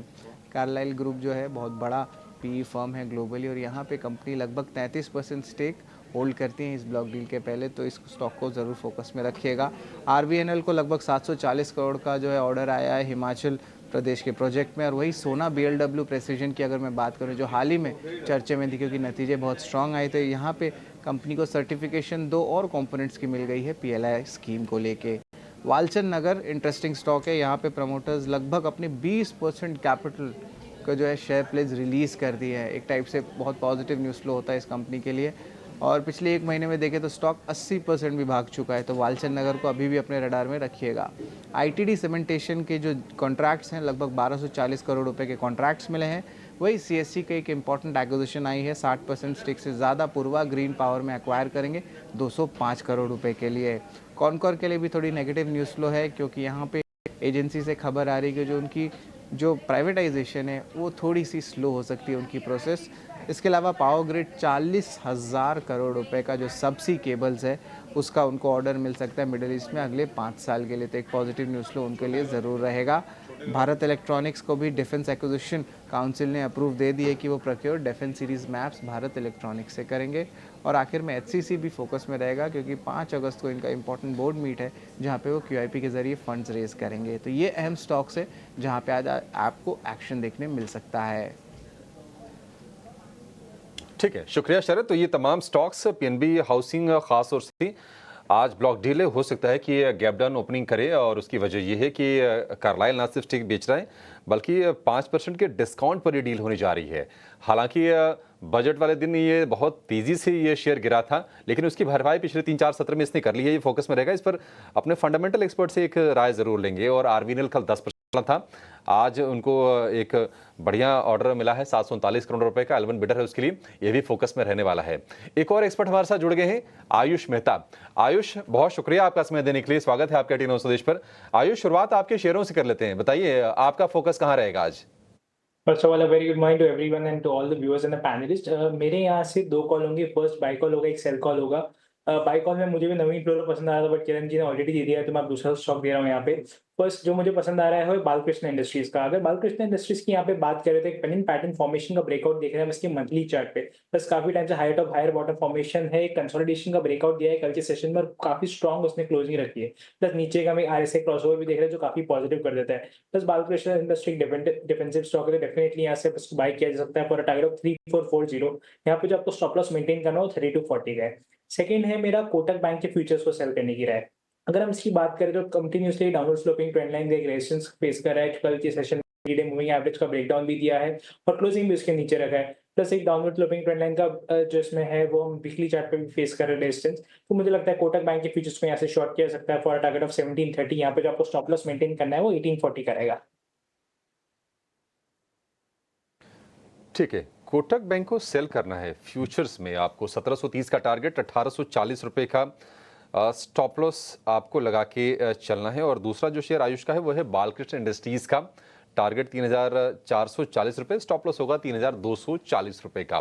कार्लाइल ग्रुप जो है बहुत बड़ा पीई फर्म है ग्लोबली, और यहाँ पे कंपनी लगभग 33% स्टेक होल्ड करती हैं इस ब्लॉक डील के पहले, तो इस स्टॉक को ज़रूर फोकस में रखिएगा। आरवीएनएल को लगभग 740 करोड़ का जो है ऑर्डर आया है हिमाचल प्रदेश के प्रोजेक्ट में। और वही सोना बीएलडब्ल्यू प्रेसिजन की अगर मैं बात करूं, जो हाल ही में चर्चे में थी क्योंकि नतीजे बहुत स्ट्रांग आए थे, यहाँ पे कंपनी को सर्टिफिकेशन 2 और कंपोनेंट्स की मिल गई है पीएलआई स्कीम को लेके। वालचंद नगर इंटरेस्टिंग स्टॉक है, यहाँ पे प्रमोटर्स लगभग अपने 20% कैपिटल का जो है शेयर प्लेज रिलीज़ कर दिए हैं। एक टाइप से बहुत पॉजिटिव न्यूज़ फ्लो होता है इस कंपनी के लिए। और पिछले 1 महीने में देखें तो स्टॉक 80% भी भाग चुका है, तो वालचंद नगर को अभी भी अपने रडार में रखिएगा। आईटीडी सीमेंटेशन के जो कॉन्ट्रैक्ट्स हैं लगभग 1240 करोड़ रुपए के कॉन्ट्रैक्ट्स मिले हैं। वही सीएससी का एक इंपॉर्टेंट एक्विजिशन आई है, 60% स्टेक से ज़्यादा पूर्वा ग्रीन पावर में एक्वायर करेंगे 205 करोड़ रुपए के लिए। कॉनकॉर के लिए भी थोड़ी नेगेटिव न्यूज़ फ्लो है, क्योंकि यहाँ पे एजेंसी से खबर आ रही है कि जो उनकी जो प्राइवेटाइजेशन है वो थोड़ी सी स्लो हो सकती है उनकी प्रोसेस। इसके अलावा पावर ग्रिड 40,000 करोड़ रुपए का जो सबसी केबल्स है उसका उनको ऑर्डर मिल सकता है मिडिल ईस्ट में अगले 5 साल के लिए, तो एक पॉजिटिव न्यूज़ फ्लो उनके लिए ज़रूर रहेगा। भारत इलेक्ट्रॉनिक्स को भी डिफेंस एक्विजिशन काउंसिल ने अप्रूव दे दिए कि वो procure defence series maps Bharat electronics से करेंगे। और आखिर में एचसीसी भी फोकस में रहेगा, क्योंकि 5 अगस्त को इनका इंपॉर्टेंट बोर्ड मीट है जहाँ पे वो क्यूआईपी के जरिए फंड्स रेज करेंगे। तो ये अहम स्टॉक्स है जहाँ पे आज आपको एक्शन देखने मिल सकता है। ठीक है, शुक्रिया शरद। तो ये तमाम स्टॉक्स पीएनबी हाउसिंग खास तौर से आज ब्लॉक डील हो सकता है कि गैप डाउन ओपनिंग करे, और उसकी वजह यह है कि कार्लाइल ना सिर्फ स्टेक बेच रहा है बल्कि 5% के डिस्काउंट पर ये डील होने जा रही है। हालांकि बजट वाले दिन ये बहुत तेजी से ये शेयर गिरा था, लेकिन उसकी भरपाई पिछले 3-4 सत्र में इसने कर ली है। ये फोकस में रहेगा, इस पर अपने फंडामेंटल एक्सपर्ट से एक राय जरूर लेंगे। और आरवीएनएल कल 10% था, आज उनको एक बढ़िया ऑर्डर मिला है 739 करोड़ रुपए का, एल1 बिडर है उसके लिए, ये भी फोकस में रहने वाला है। एक और एक्सपर्ट हमारे साथ जुड़ गए हैं, आयुष मेहता। आयुष, बहुत शुक्रिया आपका समय देने के लिए, स्वागत है आपका टी9 स्वदेश पर। आयुष, शुरुआत आपके शेयरों से कर लेते हैं, बताइए आपका फोकस कहाँ रहेगा आज? First of all very good morning to everyone and to all the viewers and the panelist. मेरे यहाँ से 2 कॉल होंगे, फर्स्ट बाय कॉल होगा, एक सेल कॉल होगा। बाय कॉल में मुझे भी नवीन फ्लोर पसंद आ रहा था, बट किरण जी ने ऑलरेडी दे दिया है, तो मैं दूसरा स्टॉक दे रहा हूँ यहाँ पे। फर्स्ट जो मुझे पसंद आ रहा है वो बालकृष्ण इंडस्ट्रीज का। अगर बालकृष्ण इंडस्ट्रीज की यहाँ पे बात करें तो एक पेनिंग पैटर्न फॉर्मेशन का ब्रेकआउट देख रहे हैं इसके मंथली चार्ट पे। बस काफी टाइम से higher top higher bottom formation है, कंसोलिडेशन का ब्रेकआउट दिया है कल के सेशन में, काफी स्ट्रॉन्ग उसने क्लोजिंग रखी है। प्लस नीचे का हमें आरएसआई क्रॉसओवर भी देख रहे हैं जो काफी पॉजिटिव कर देता है। Plus Balkrishna industry defensive stock है, डेफिनेटली यहाँ से बाय किया जा सकता है फॉर अ टारगेट ऑफ 3440। यहाँ पे जो आपको स्टॉप लॉस मेंटेन करना हो 3240 का है। सेकंड है मेरा कोटक बैंक के फ्यूचर्स को सेल करने की राय। अगर हम इसकी बात करें तो continuously downward sloping trend line एक रेजिस्टेंस फेस कर रहा है। कल के सेशन में डे मूविंग एवरेज का ब्रेकडाउन भी दिया है और क्लोजिंग भी उसके नीचे रखा है। प्लस एक डाउनवर्ड स्लोपिंग ट्रेंड लाइन का जो इसमें है वो हम वीकली चार्ट पे भी फेस कर रहे हैं रेजिस्टेंस। तो मुझे लगता है कोटक बैंक के फ्यूचर्स को यहाँ से शॉर्ट किया जा सकता है फॉर अ टारगेट ऑफ 1730। यहाँ पे जो आपको स्टॉप लॉस मेंटेन करना है वो 1840 का रहेगा। ठीक है, कोटक बैंक को सेल करना है फ्यूचर्स में, आपको 1730 का टारगेट, 1840 रुपए का स्टॉप लॉस आपको लगा के चलना है। और दूसरा जो शेयर आयुष का है वो है बालकृष्ण इंडस्ट्रीज का, टारगेट 3440 रुपए, स्टॉप लॉस होगा 3240 रुपए का।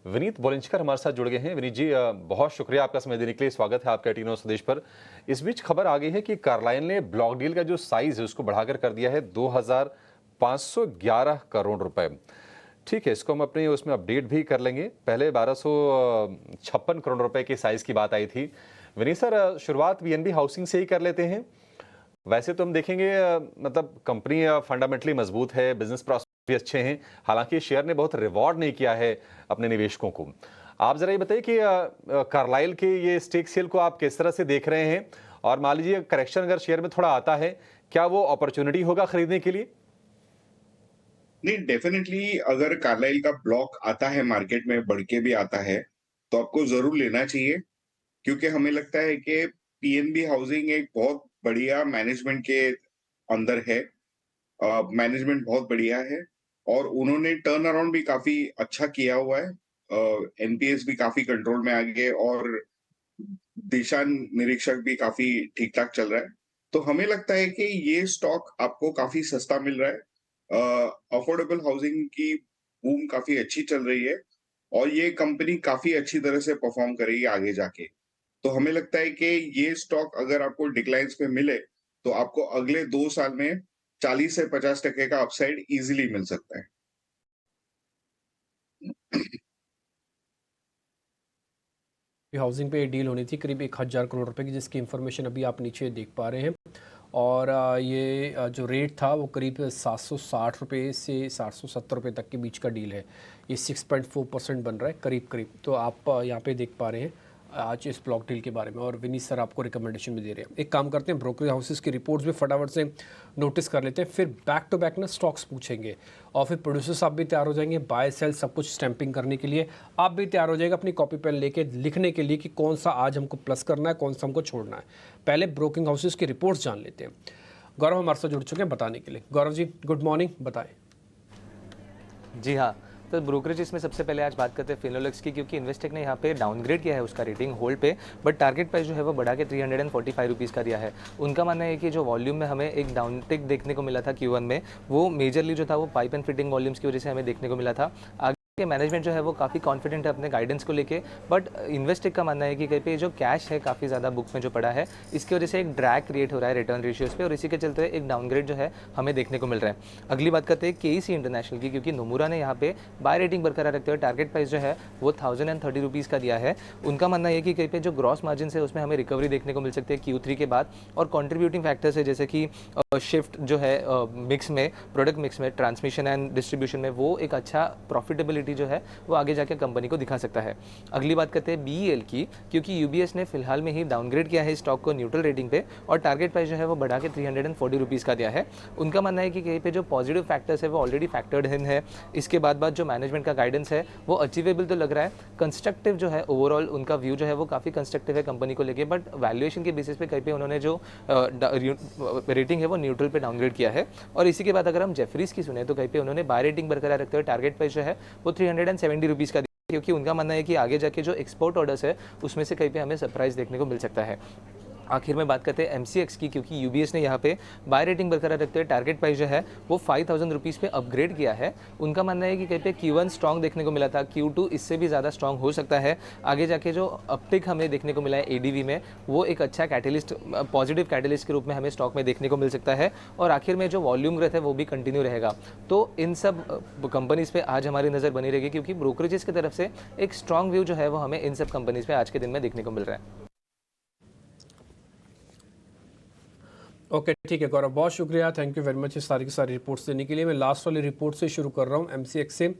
विनीत बोलिंचकर हमारे साथ जुड़ गए हैं। विनीत जी, बहुत शुक्रिया आपका समय देने के लिए, स्वागत है आपका टी9 स्वदेश पर। इस बीच खबर आ गई है कि कार्लाइल ने ब्लॉक डील का जो साइज है उसको बढ़ाकर कर दिया है 2511 करोड़ रुपए। ठीक है, इसको हम अपने उसमें अपडेट भी कर लेंगे। पहले 1256 करोड़ रुपए के साइज की बात आई थी। विनीत सर, शुरुआत बीएनबी हाउसिंग से ही कर लेते हैं। वैसे तो हम देखेंगे मतलब कंपनी फंडामेंटली मजबूत है, बिजनेस प्रॉस्पेक्ट भी अच्छे हैं, हालांकि शेयर ने बहुत रिवॉर्ड नहीं किया है अपने निवेशकों को। आप जरा ये बताइए कि कार्लाइल के ये स्टेक सेल को आप किस तरह से देख रहे हैं, और मान लीजिए करेक्शन अगर शेयर में थोड़ा आता है, क्या वो अपॉर्चुनिटी होगा खरीदने के लिए? नहीं, डेफिनेटली अगर कार्लाइल का ब्लॉक आता है मार्केट में, बढ़ के भी आता है, तो आपको जरूर लेना चाहिए, क्योंकि हमें लगता है कि पीएनबी हाउसिंग एक बहुत बढ़िया मैनेजमेंट के अंदर है। मैनेजमेंट बहुत बढ़िया है और उन्होंने टर्न अराउंड भी काफी अच्छा किया हुआ है। एनपीएस भी काफी कंट्रोल में आ गए और दिशा निरीक्षक भी काफी ठीक ठाक चल रहा है। तो हमें लगता है कि ये स्टॉक आपको काफी सस्ता मिल रहा है। अफोर्डेबल हाउसिंग की बूम काफी अच्छी चल रही है और ये कंपनी काफी अच्छी तरह से परफॉर्म करेगी आगे जाके। तो हमें लगता है कि ये स्टॉक अगर आपको डिक्लाइंस पे मिले तो आपको अगले 2 साल में 40 से 50% का अपसाइड इजीली मिल सकता है। हाउसिंग पे डील होनी थी करीब 1000 करोड़ रुपए की, जिसकी इन्फॉर्मेशन अभी आप नीचे देख पा रहे हैं। और ये जो रेट था वो करीब 760 रुपये से 770 रुपये तक के बीच का डील है। ये 6.4% बन रहा है करीब करीब। तो आप यहाँ पे देख पा रहे हैं आज इस ब्लॉक डील के बारे में, और विनीत सर आपको रिकमेंडेशन भी दे रहे हैं। एक काम करते हैं, ब्रोकरेज हाउसेस की रिपोर्ट्स भी फटाफट से नोटिस कर लेते हैं, फिर बैक टू बैक ना स्टॉक्स पूछेंगे, और फिर प्रोड्यूसर्स आप भी तैयार हो जाएंगे बाय सेल सब कुछ स्टैंपिंग करने के लिए। आप भी तैयार हो जाएगा अपनी कॉपी पेन लेके लिखने के लिए कि कौन सा आज हमको प्लस करना है, कौन सा हमको छोड़ना है। पहले ब्रोकिंग हाउसेस की रिपोर्ट्स जान लेते हैं। गौरव हमारे साथ जुड़ चुके हैं बताने के लिए। गौरव जी गुड मॉर्निंग, बताएं। जी हाँ, तो ब्रोकरेज इसमें सबसे पहले आज बात करते हैं फिनोलेक्स की, क्योंकि इन्वेस्टेक ने यहाँ पे डाउनग्रेड किया है उसका रेटिंग होल्ड पे, बट टारगेट प्राइस जो है वो बढ़ा के 345 रुपीज़ का दिया है। उनका मानना है कि जो वॉल्यूम में हमें एक डाउनटिक देखने को मिला था Q1 में, वो मेजरली जो था वो पाइप एंड फिटिंग वॉल्यूम्स की वजह से हमें देखने को मिला था। मैनेजमेंट जो है वो काफ़ी कॉन्फिडेंट है अपने गाइडेंस को लेके, बट इन्वेस्टेक का मानना है कि कहीं पे जो कैश है काफ़ी ज़्यादा बुक में जो पड़ा है, इसकी वजह से एक ड्रैग क्रिएट हो रहा है रिटर्न रेशियोज़ पे, और इसी के चलते एक डाउनग्रेड जो है हमें देखने को मिल रहा है। अगली बात करते हैं केईसी इंटरनेशनल की, क्योंकि नोमुरा ने यहाँ पे बाय रेटिंग बरकरार रखते हुए टारगेट प्राइस जो है वो 1030 रुपीज़ का दिया है। उनका मानना है कि कहीं पे जो ग्रॉस मार्जिन है उसमें हमें रिकवरी देखने को मिल सकती है Q3 के बाद, और कॉन्ट्रीब्यूटिंग फैक्टर्स है जैसे कि शिफ्ट जो है मिक्स में, प्रोडक्ट मिक्स में, ट्रांसमिशन एंड डिस्ट्रीब्यूशन में, वो एक अच्छा प्रॉफिटेबिलिटी जो है वो आगे जाके कंपनी को दिखा सकता है। अगली बात करते हैं BEL की, क्योंकि UBS ने फिलहाल में ही डाउनग्रेड किया है स्टॉक को न्यूट्रल रेटिंग पे, और टारगेट प्राइस जो है वो बढ़ा के 340 रुपीज़ का दिया है। उनका मानना है कि कहीं पे जो पॉजिटिव फैक्टर्स है वो ऑलरेडी फैक्टर्ड इन है। इसके बाद जो मैनेजमेंट का गाइडेंस है वो अचीवेबल तो लग रहा है, कंस्ट्रक्टिव जो है ओवरऑल उनका व्यू जो है वो काफ़ी कंस्ट्रक्टिव है कंपनी को लेके, बट वैल्यूएशन के बेसिस पे कहीं पे उन्होंने जो रेटिंग है वो न्यूट्रल पे डाउनग्रेड किया है। और इसी के बाद अगर हम जेफरीज की सुने तो कहीं पे उन्होंने बाय रेटिंग बरकरार रखते हुए टारगेट प्राइस जो है वो 370 रुपीज़ का, क्योंकि उनका मानना है कि आगे जाके जो एक्सपोर्ट ऑर्डर्स है उसमें से कहीं पे हमें सरप्राइज देखने को मिल सकता है। आखिर में बात करते हैं MCX की, क्योंकि UBS ने यहाँ पे बाय रेटिंग बरकरार रखते हुए टारगेट प्राइस जो है वो 5000 रुपीज़ पे अपग्रेड किया है। उनका मानना है कि कहीं पे Q1 स्ट्रॉन्ग देखने को मिला था, Q2 इससे भी ज़्यादा स्ट्रॉन्ग हो सकता है। आगे जाके जो अपटिक हमें देखने को मिला है ADV में, वो एक अच्छा कैटलिस्ट, पॉजिटिव कैटलिस्ट के रूप में हमें स्टॉक में देखने को मिल सकता है। और आखिर में जो वॉल्यूम ग्रोथ है वो भी कंटिन्यू रहेगा। तो इन सब कंपनीज़ पे आज हमारी नज़र बनी रहेगी, क्योंकि ब्रोकरेजेस की तरफ से एक स्ट्रॉन्ग व्यू जो है वो हमें इन सब कंपनीज़ पे आज के दिन में देखने को मिल रहा है। ओके ठीक है गौरव, बहुत शुक्रिया, थैंक यू वेरी मच इस सारी की सारी रिपोर्ट्स देने के लिए। मैं लास्ट वाली रिपोर्ट से शुरू कर रहा हूँ MCX से।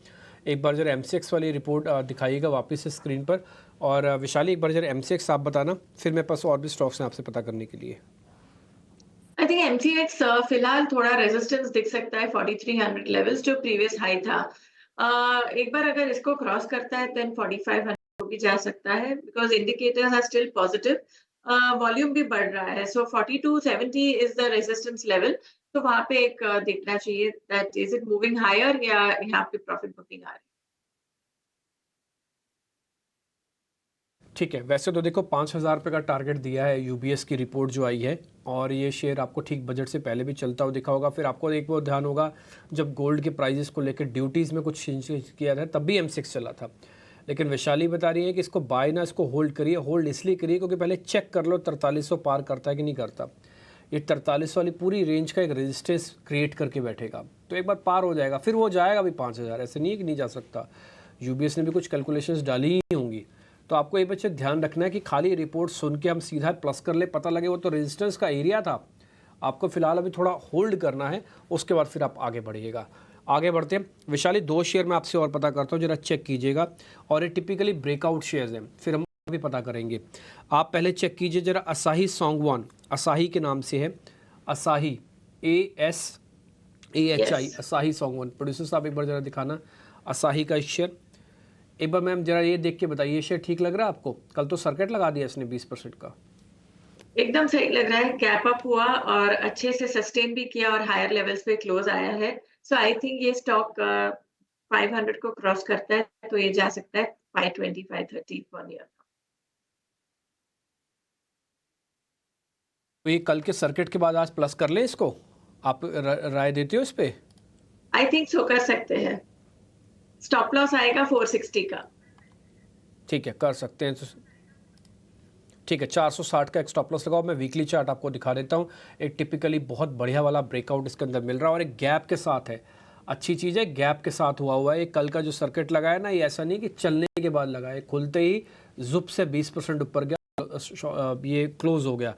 एक बार जरा MCX वाली रिपोर्ट दिखाइएगा वापस से स्क्रीन पर, और विशाली एक बार जरा MCX आप बताना, फिर मेरे पास और भी स्टॉक्स हैं आपसे पता करने के लिए। आई थिंक MCX फिलहाल थोड़ा रेजिस्टेंस दिख सकता है 4300 लेवल्स जो प्रीवियस हाई था। एक बार अगर इसको क्रॉस करता है देन 4500 को भी जा सकता है, because indicators are still positive, volume भी बढ़ रहा है। So 4270 is the resistance level, तो वहां पे एक देखना चाहिए that is it moving higher या यहाँ पे प्रॉफिट बुकिंग आ रही है। ठीक है, वैसे तो देखो 5000 रुपये का टारगेट दिया है UBS की रिपोर्ट जो आई है, और ये शेयर आपको ठीक बजट से पहले भी चलता हुआ दिखा होगा। फिर आपको एक वो ध्यान होगा जब गोल्ड के प्राइजेस को लेकर ड्यूटीज़ में कुछ चेंज किया था तब भी MCX चला था। लेकिन वैशाली बता रही है कि इसको बाय ना, इसको होल्ड करिए। होल्ड इसलिए करिए क्योंकि पहले चेक कर लो 4300 पार करता है कि नहीं करता। ये 43 वाली पूरी रेंज का एक रेजिस्टेंस क्रिएट करके बैठेगा, तो एक बार पार हो जाएगा फिर वो जाएगा भी 5000, ऐसे नहीं है कि नहीं जा सकता। UBS ने भी कुछ कैलकुलेशंस डाली ही होंगी। तो आपको ये बच्चे ध्यान रखना है कि खाली रिपोर्ट सुन के हम सीधा प्लस कर ले, पता लगे वो तो रेजिस्टेंस का एरिया था। आपको फिलहाल अभी थोड़ा होल्ड करना है, उसके बाद फिर आप आगे बढ़िएगा। आगे बढ़ते हैं विशाली, 2 शेयर मैं आपसे और पता करता हूँ, जरा चेक कीजिएगा। और ये टिपिकली ब्रेकआउट शेयर्स हैं, फिर हम भी पता करेंगे। आप पहले चेक कीजिए जरा, असाही सोंगवान, असाही के नाम से है, असाही ASAHI, असाही सोंगवान। प्रोड्यूसर साहब एक बार जरा दिखाना असाही का शेयर। एक बार मैम जरा ये देख के बताइए, ये शेयर ठीक लग रहा है आपको? कल तो सर्किट लगा दिया इसने 20% का। एकदम सही लग रहा है, गैप अप हुआ और अच्छे से सस्टेन भी किया और हायर लेवल्स पे क्लोज आया है। सो आई थिंक ये स्टॉक 500 को क्रॉस करता है तो ये जा सकता है 520, 530 1 year. तो ये कल के सर्किट के बाद आज प्लस कर लें इसको, आप राय देते हो इस पे? आई थिंक सो कर सकते हैं। स्टॉप लॉस आएगा 460 का। ठीक है, कर सकते हैं। ठीक है, 460 का एक स्टॉप लॉस लगाओ। मैं वीकली चार्ट आपको दिखा देता हूँ। एक टिपिकली बहुत बढ़िया वाला ब्रेकआउट इसके अंदर मिल रहा है और एक गैप के साथ है। अच्छी चीज़ है, गैप के साथ हुआ है। ये कल का जो सर्किट लगाया ना, ये ऐसा नहीं कि चलने के बाद लगाया, खुलते ही जुप से 20% ऊपर गया, ये क्लोज हो गया।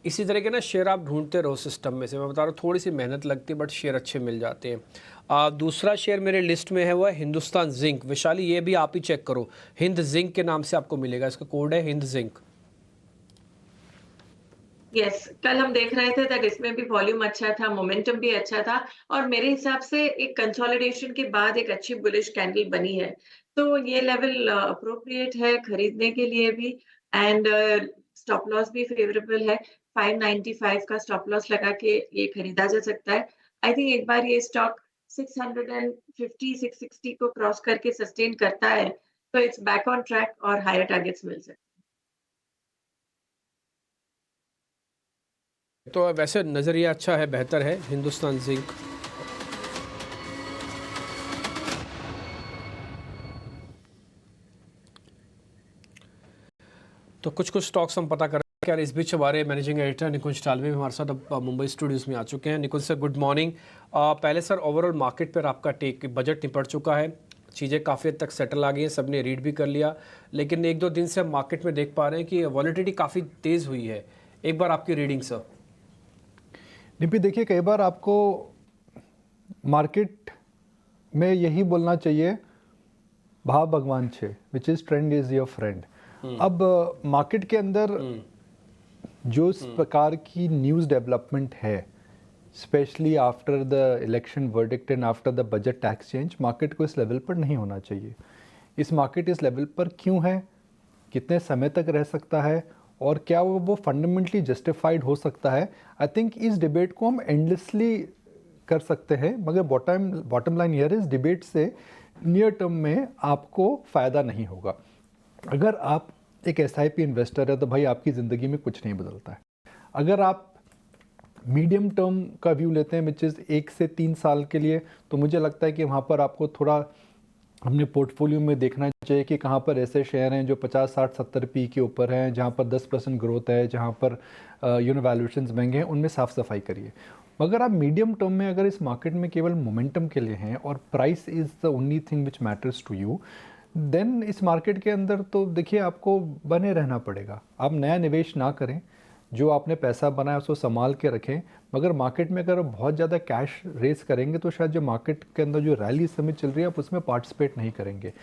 इसी तरह के ना शेयर आप ढूंढते रहो सिस्टम में से। मैं बता रहा हूँ थोड़ी सी मेहनत लगती है बट शेयर अच्छे मिल जाते हैं। दूसरा शेयर मेरे लिस्ट में है वो है हिंदुस्तान जिंक। विशाली ये भी आप ही चेक करो, हिंद जिंक के नाम से आपको मिलेगा, इसका कोड है हिंद जिंक। यस, कल हम देख रहे थे दैट इसमें भी वॉल्यूम अच्छा था, मोमेंटम भी अच्छा था और मेरे हिसाब से एक कंसोलिडेशन के बाद एक अच्छी बुलिश कैंडल बनी है। तो ये लेवल अप्रोप्रिएट है खरीदने के लिए भी एंड स्टॉप लॉस भी फेवरेबल है। 595 का स्टॉप लॉस लगा के ये खरीदा जा सकता है। आई थिंक एक बार ये स्टॉक 650 660 को क्रॉस करके सस्टेन करता है तो इट्स बैक ऑन ट्रैक और हायर टारगेट्स मिल सकते हैं। तो वैसे नज़रिया अच्छा है, बेहतर है हिंदुस्तान जिंक। तो कुछ स्टॉक्स हम पता कर रहे हैं। इस बीच हमारे मैनेजिंग एडिटर निकुंज टालवे भी हमारे साथ अब मुंबई स्टूडियोज में आ चुके हैं। निकुंज सर गुड मॉर्निंग। पहले सर ओवरऑल मार्केट पर आपका टेक, बजट निपट चुका है, चीज़ें काफ़ी हद तक सेटल आ गई हैं, सबने रीड भी कर लिया, लेकिन एक दो दिन से हम मार्केट में देख पा रहे हैं कि वॉलेटिलिटी काफ़ी तेज़ हुई है। एक बार आपकी रीडिंग सर। निपी देखिए, कई बार आपको मार्केट में यही बोलना चाहिए, भाव भगवान छे, which is trend is your friend. अब मार्केट के अंदर जो इस प्रकार की न्यूज़ डेवलपमेंट है, specially after the election verdict and after the budget tax change, market को इस लेवल पर नहीं होना चाहिए। इस मार्केट इस लेवल पर क्यों है, कितने समय तक रह सकता है और क्या वो फंडामेंटली जस्टिफाइड हो सकता है। आई थिंक इस डिबेट को हम एंडलेसली कर सकते हैं, मगर bottom line here is, debate से नियर टर्म में आपको फ़ायदा नहीं होगा। अगर आप एक SIP इन्वेस्टर है तो भाई आपकी ज़िंदगी में कुछ नहीं बदलता है। अगर आप मीडियम टर्म का व्यू लेते हैं विच इज़ 1 से 3 साल के लिए, तो मुझे लगता है कि वहाँ पर आपको थोड़ा हमने पोर्टफोलियो में देखना चाहिए कि कहाँ पर ऐसे शेयर हैं जो 50, 60, 70 पी के ऊपर हैं, जहाँ पर 10% ग्रोथ है, जहाँ पर वैल्यूएशंस महंगे हैं, उनमें साफ़ सफाई करिए। मगर आप मीडियम टर्म में अगर इस मार्केट में केवल मोमेंटम के लिए हैं और price is the only thing which matters to you, then इस मार्केट के अंदर तो देखिए आपको बने रहना पड़ेगा। आप नया निवेश ना करें, जो आपने पैसा बनाया उसको संभाल के रखें, मगर मार्केट में अगर बहुत ज़्यादा कैश रेस करेंगे तो शायद जो मार्केट के अंदर जो रैली इस समय चल रही है आप उसमें पार्टिसिपेट नहीं करेंगे।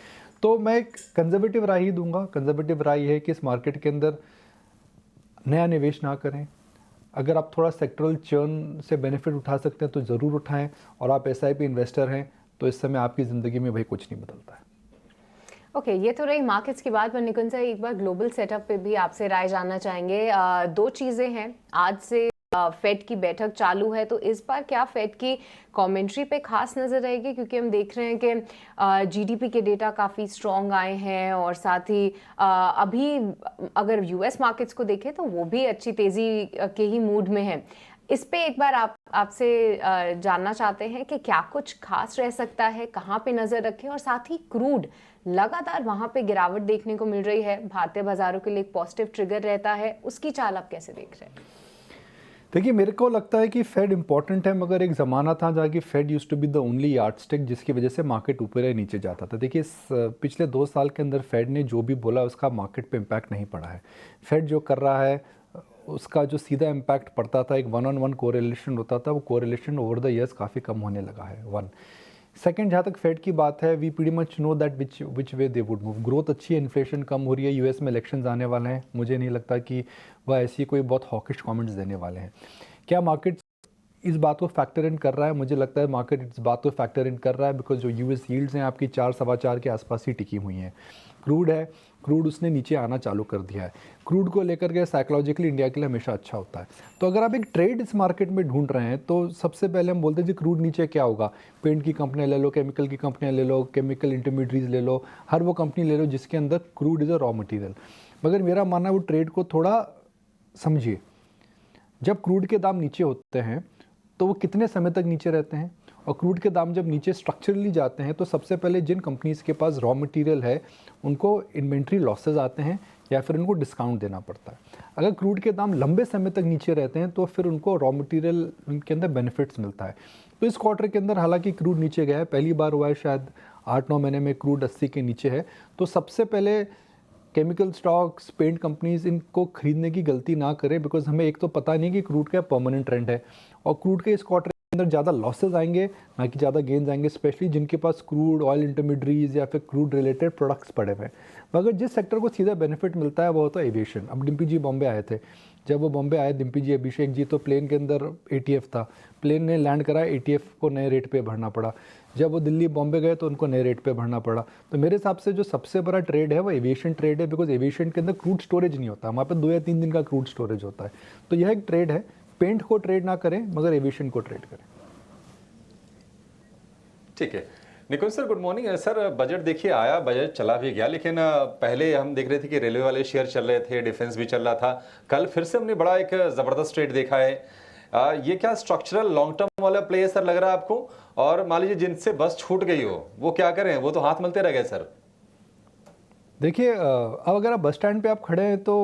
तो मैं एक कंजर्वेटिव राय ही दूंगा। कंजर्वेटिव राय है कि इस मार्केट के अंदर नया निवेश ना करें। अगर आप थोड़ा सेक्टरल चर्न से बेनिफिट उठा सकते हैं तो ज़रूर उठाएं, और आप SIP इन्वेस्टर हैं तो इस समय आपकी ज़िंदगी में भाई कुछ नहीं बदलता है। ओके, ये तो रही मार्केट्स की बात, पर निकुंज सर एक बार ग्लोबल सेटअप पे भी आपसे राय जानना चाहेंगे। दो चीज़ें हैं, आज से फेड की बैठक चालू है, तो इस बार क्या फेड की कमेंट्री पे खास नज़र रहेगी, क्योंकि हम देख रहे हैं कि GDP के डेटा काफ़ी स्ट्रॉन्ग आए हैं और साथ ही अभी अगर US मार्केट्स को देखें तो वो भी अच्छी तेज़ी के ही मूड में है। इस पे एक बार आपसे जानना चाहते हैं कि क्या कुछ खास रह सकता है, कहाँ पे नज़र रखें, और साथ ही क्रूड लगातार वहाँ पे गिरावट देखने को मिल रही है, भारतीय बाजारों के लिए एक पॉजिटिव ट्रिगर रहता है, उसकी चाल आप कैसे देख रहे हैं? देखिए, मेरे को लगता है कि फेड इंपॉर्टेंट है, मगर एक ज़माना था जहाँ की Fed used to be the only yardstick जिसकी वजह से मार्केट ऊपर या नीचे जाता था। देखिए, पिछले 2 साल के अंदर फेड ने जो भी बोला उसका मार्केट पे इम्पैक्ट नहीं पड़ा है। फेड जो कर रहा है उसका जो सीधा इम्पैक्ट पड़ता था, एक 1-on-1 कोरिलेशन होता था, वो कोरिलेशन ओवर द ईयर्स काफ़ी कम होने लगा है। 1 सेकेंड, जहाँ तक फेड की बात है, we pretty much know that which way they would move. Growth अच्छी है, इन्फ्लेशन कम हो रही है, US में इलेक्शंस आने वाले हैं, मुझे नहीं लगता कि वह ऐसी कोई बहुत हॉकिश कमेंट्स देने वाले हैं। क्या मार्केट इस बात को फैक्टर इन कर रहा है? मुझे लगता है मार्केट इस बात को फैक्टर इन कर रहा है बिकॉज जो US यील्ड्स हैं आपकी 4-4.25 के आसपास ही टिकी हुई हैं। क्रूड है, क्रूड उसने नीचे आना चालू कर दिया है। क्रूड को लेकर के साइकोलॉजिकली इंडिया के लिए हमेशा अच्छा होता है। तो अगर आप एक ट्रेड इस मार्केट में ढूंढ रहे हैं तो सबसे पहले हम बोलते हैं जी क्रूड नीचे क्या होगा, पेंट की कंपनियाँ ले लो, केमिकल की कंपनियाँ ले लो, केमिकल इंटरमीडिएट्स ले लो, हर वो कंपनी ले लो जिसके अंदर crude is a raw material. मगर मेरा मानना है वो ट्रेड को थोड़ा समझिए। जब क्रूड के दाम नीचे होते हैं तो वो कितने समय तक नीचे रहते हैं, और क्रूड के दाम जब नीचे स्ट्रक्चरली जाते हैं तो सबसे पहले जिन कंपनीज़ के पास रॉ मटेरियल है उनको इन्वेंट्री लॉसेज आते हैं या फिर उनको डिस्काउंट देना पड़ता है। अगर क्रूड के दाम लंबे समय तक नीचे रहते हैं तो फिर उनको रॉ मटेरियल उनके अंदर बेनिफिट्स मिलता है। तो इस क्वार्टर के अंदर हालांकि क्रूड नीचे गया है, पहली बार हुआ है शायद 8-9 महीने में क्रूड 80 के नीचे है। तो सबसे पहले केमिकल स्टॉक्स, पेंट कंपनीज, इनको खरीदने की गलती ना करें, बिकॉज हमें एक तो पता नहीं कि क्रूड का परमानेंट ट्रेंड है, और क्रूड के इस क्वार्टर के अंदर ज़्यादा लॉसेज आएंगे ना कि ज़्यादा गेन्स आएंगे, स्पेशली जिनके पास क्रूड ऑयल इंटरमीडिएट्स या फिर क्रूड रिलेटेड प्रोडक्ट्स पड़े हुए हैं। मगर जिस सेक्टर को सीधा बेनिफिट मिलता है वो होता है एविएशन। अब डिम्पी जी बॉम्बे आए थे, जब वो बॉम्बे आए डिम्पी जी, अभिषेक जी, तो प्लेन के अंदर ATF था, प्लेन ने लैंड करा, ATF को नए रेट पे भरना पड़ा। जब वो दिल्ली बॉम्बे गए तो उनको नए रेट पे भरना पड़ा। तो मेरे हिसाब से जो सबसे बड़ा ट्रेड है वो एविएशन ट्रेड है, बिकॉज एविएशन के अंदर क्रूड स्टोरेज नहीं होता, वहाँ पे 2 या 3 दिन का क्रूड स्टोरेज होता है। तो यह एक ट्रेड है। पेंट को ट्रेड ना करें मगर एविएशन को ट्रेड करें। ठीक है Nikunj sir, good morning sir. Budget देखिए आया, बजट चला भी गया, लेकिन पहले हम देख रहे थे कि रेलवे वाले शेयर चल रहे थे, डिफेंस भी चल रहा था। कल फिर से हमने बड़ा एक जबरदस्त ट्रेड देखा है। ये क्या स्ट्रक्चरल लॉन्ग टर्म वाला प्ले है सर, लग रहा है आपको? और मान लीजिए जिनसे बस छूट गई हो वो क्या करें, वो तो हाथ मलते रह गए सर। देखिए अब अगर आप बस स्टैंड पे आप खड़े हैं तो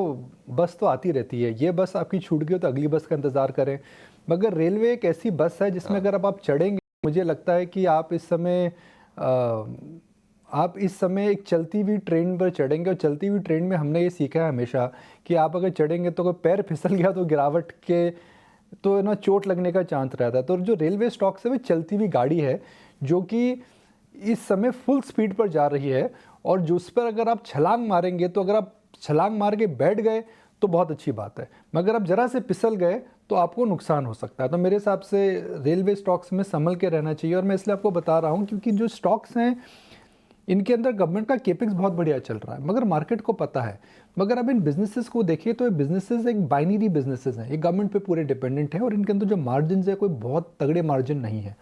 बस तो आती रहती है, ये बस आपकी छूट गई हो तो अगली बस का इंतज़ार करें। मगर रेलवे एक ऐसी बस है जिसमें अगर अब आप चढ़ेंगे, मुझे लगता है कि आप इस समय एक चलती हुई ट्रेन पर चढ़ेंगे, और चलती हुई ट्रेन में हमने ये सीखा है हमेशा कि आप अगर चढ़ेंगे तो कोई पैर फिसल गया तो गिरावट के तो ना चोट लगने का चांस रहता है। तो जो रेलवे स्टॉक्स है वो चलती हुई गाड़ी है जो कि इस समय फुल स्पीड पर जा रही है, और जो उस पर अगर आप छलांग मारेंगे तो अगर आप छलांग मार के बैठ गए तो बहुत अच्छी बात है, मगर आप ज़रा से फिसल गए तो आपको नुकसान हो सकता है। तो मेरे हिसाब से रेलवे स्टॉक्स में संभल के रहना चाहिए। और मैं इसलिए आपको बता रहा हूँ क्योंकि जो स्टॉक्स हैं इनके अंदर गवर्नमेंट का केपिक्स बहुत बढ़िया चल रहा है, मगर मार्केट को पता है। मगर अब इन बिजनेसेस को देखिए तो ये बिजनेसेस एक बाइनरी बिजनेसेस हैं, ये गवर्नमेंट पे पूरे डिपेंडेंट है, और इनके अंदर जो मार्जिन है कोई बहुत तगड़े मार्जिन नहीं है।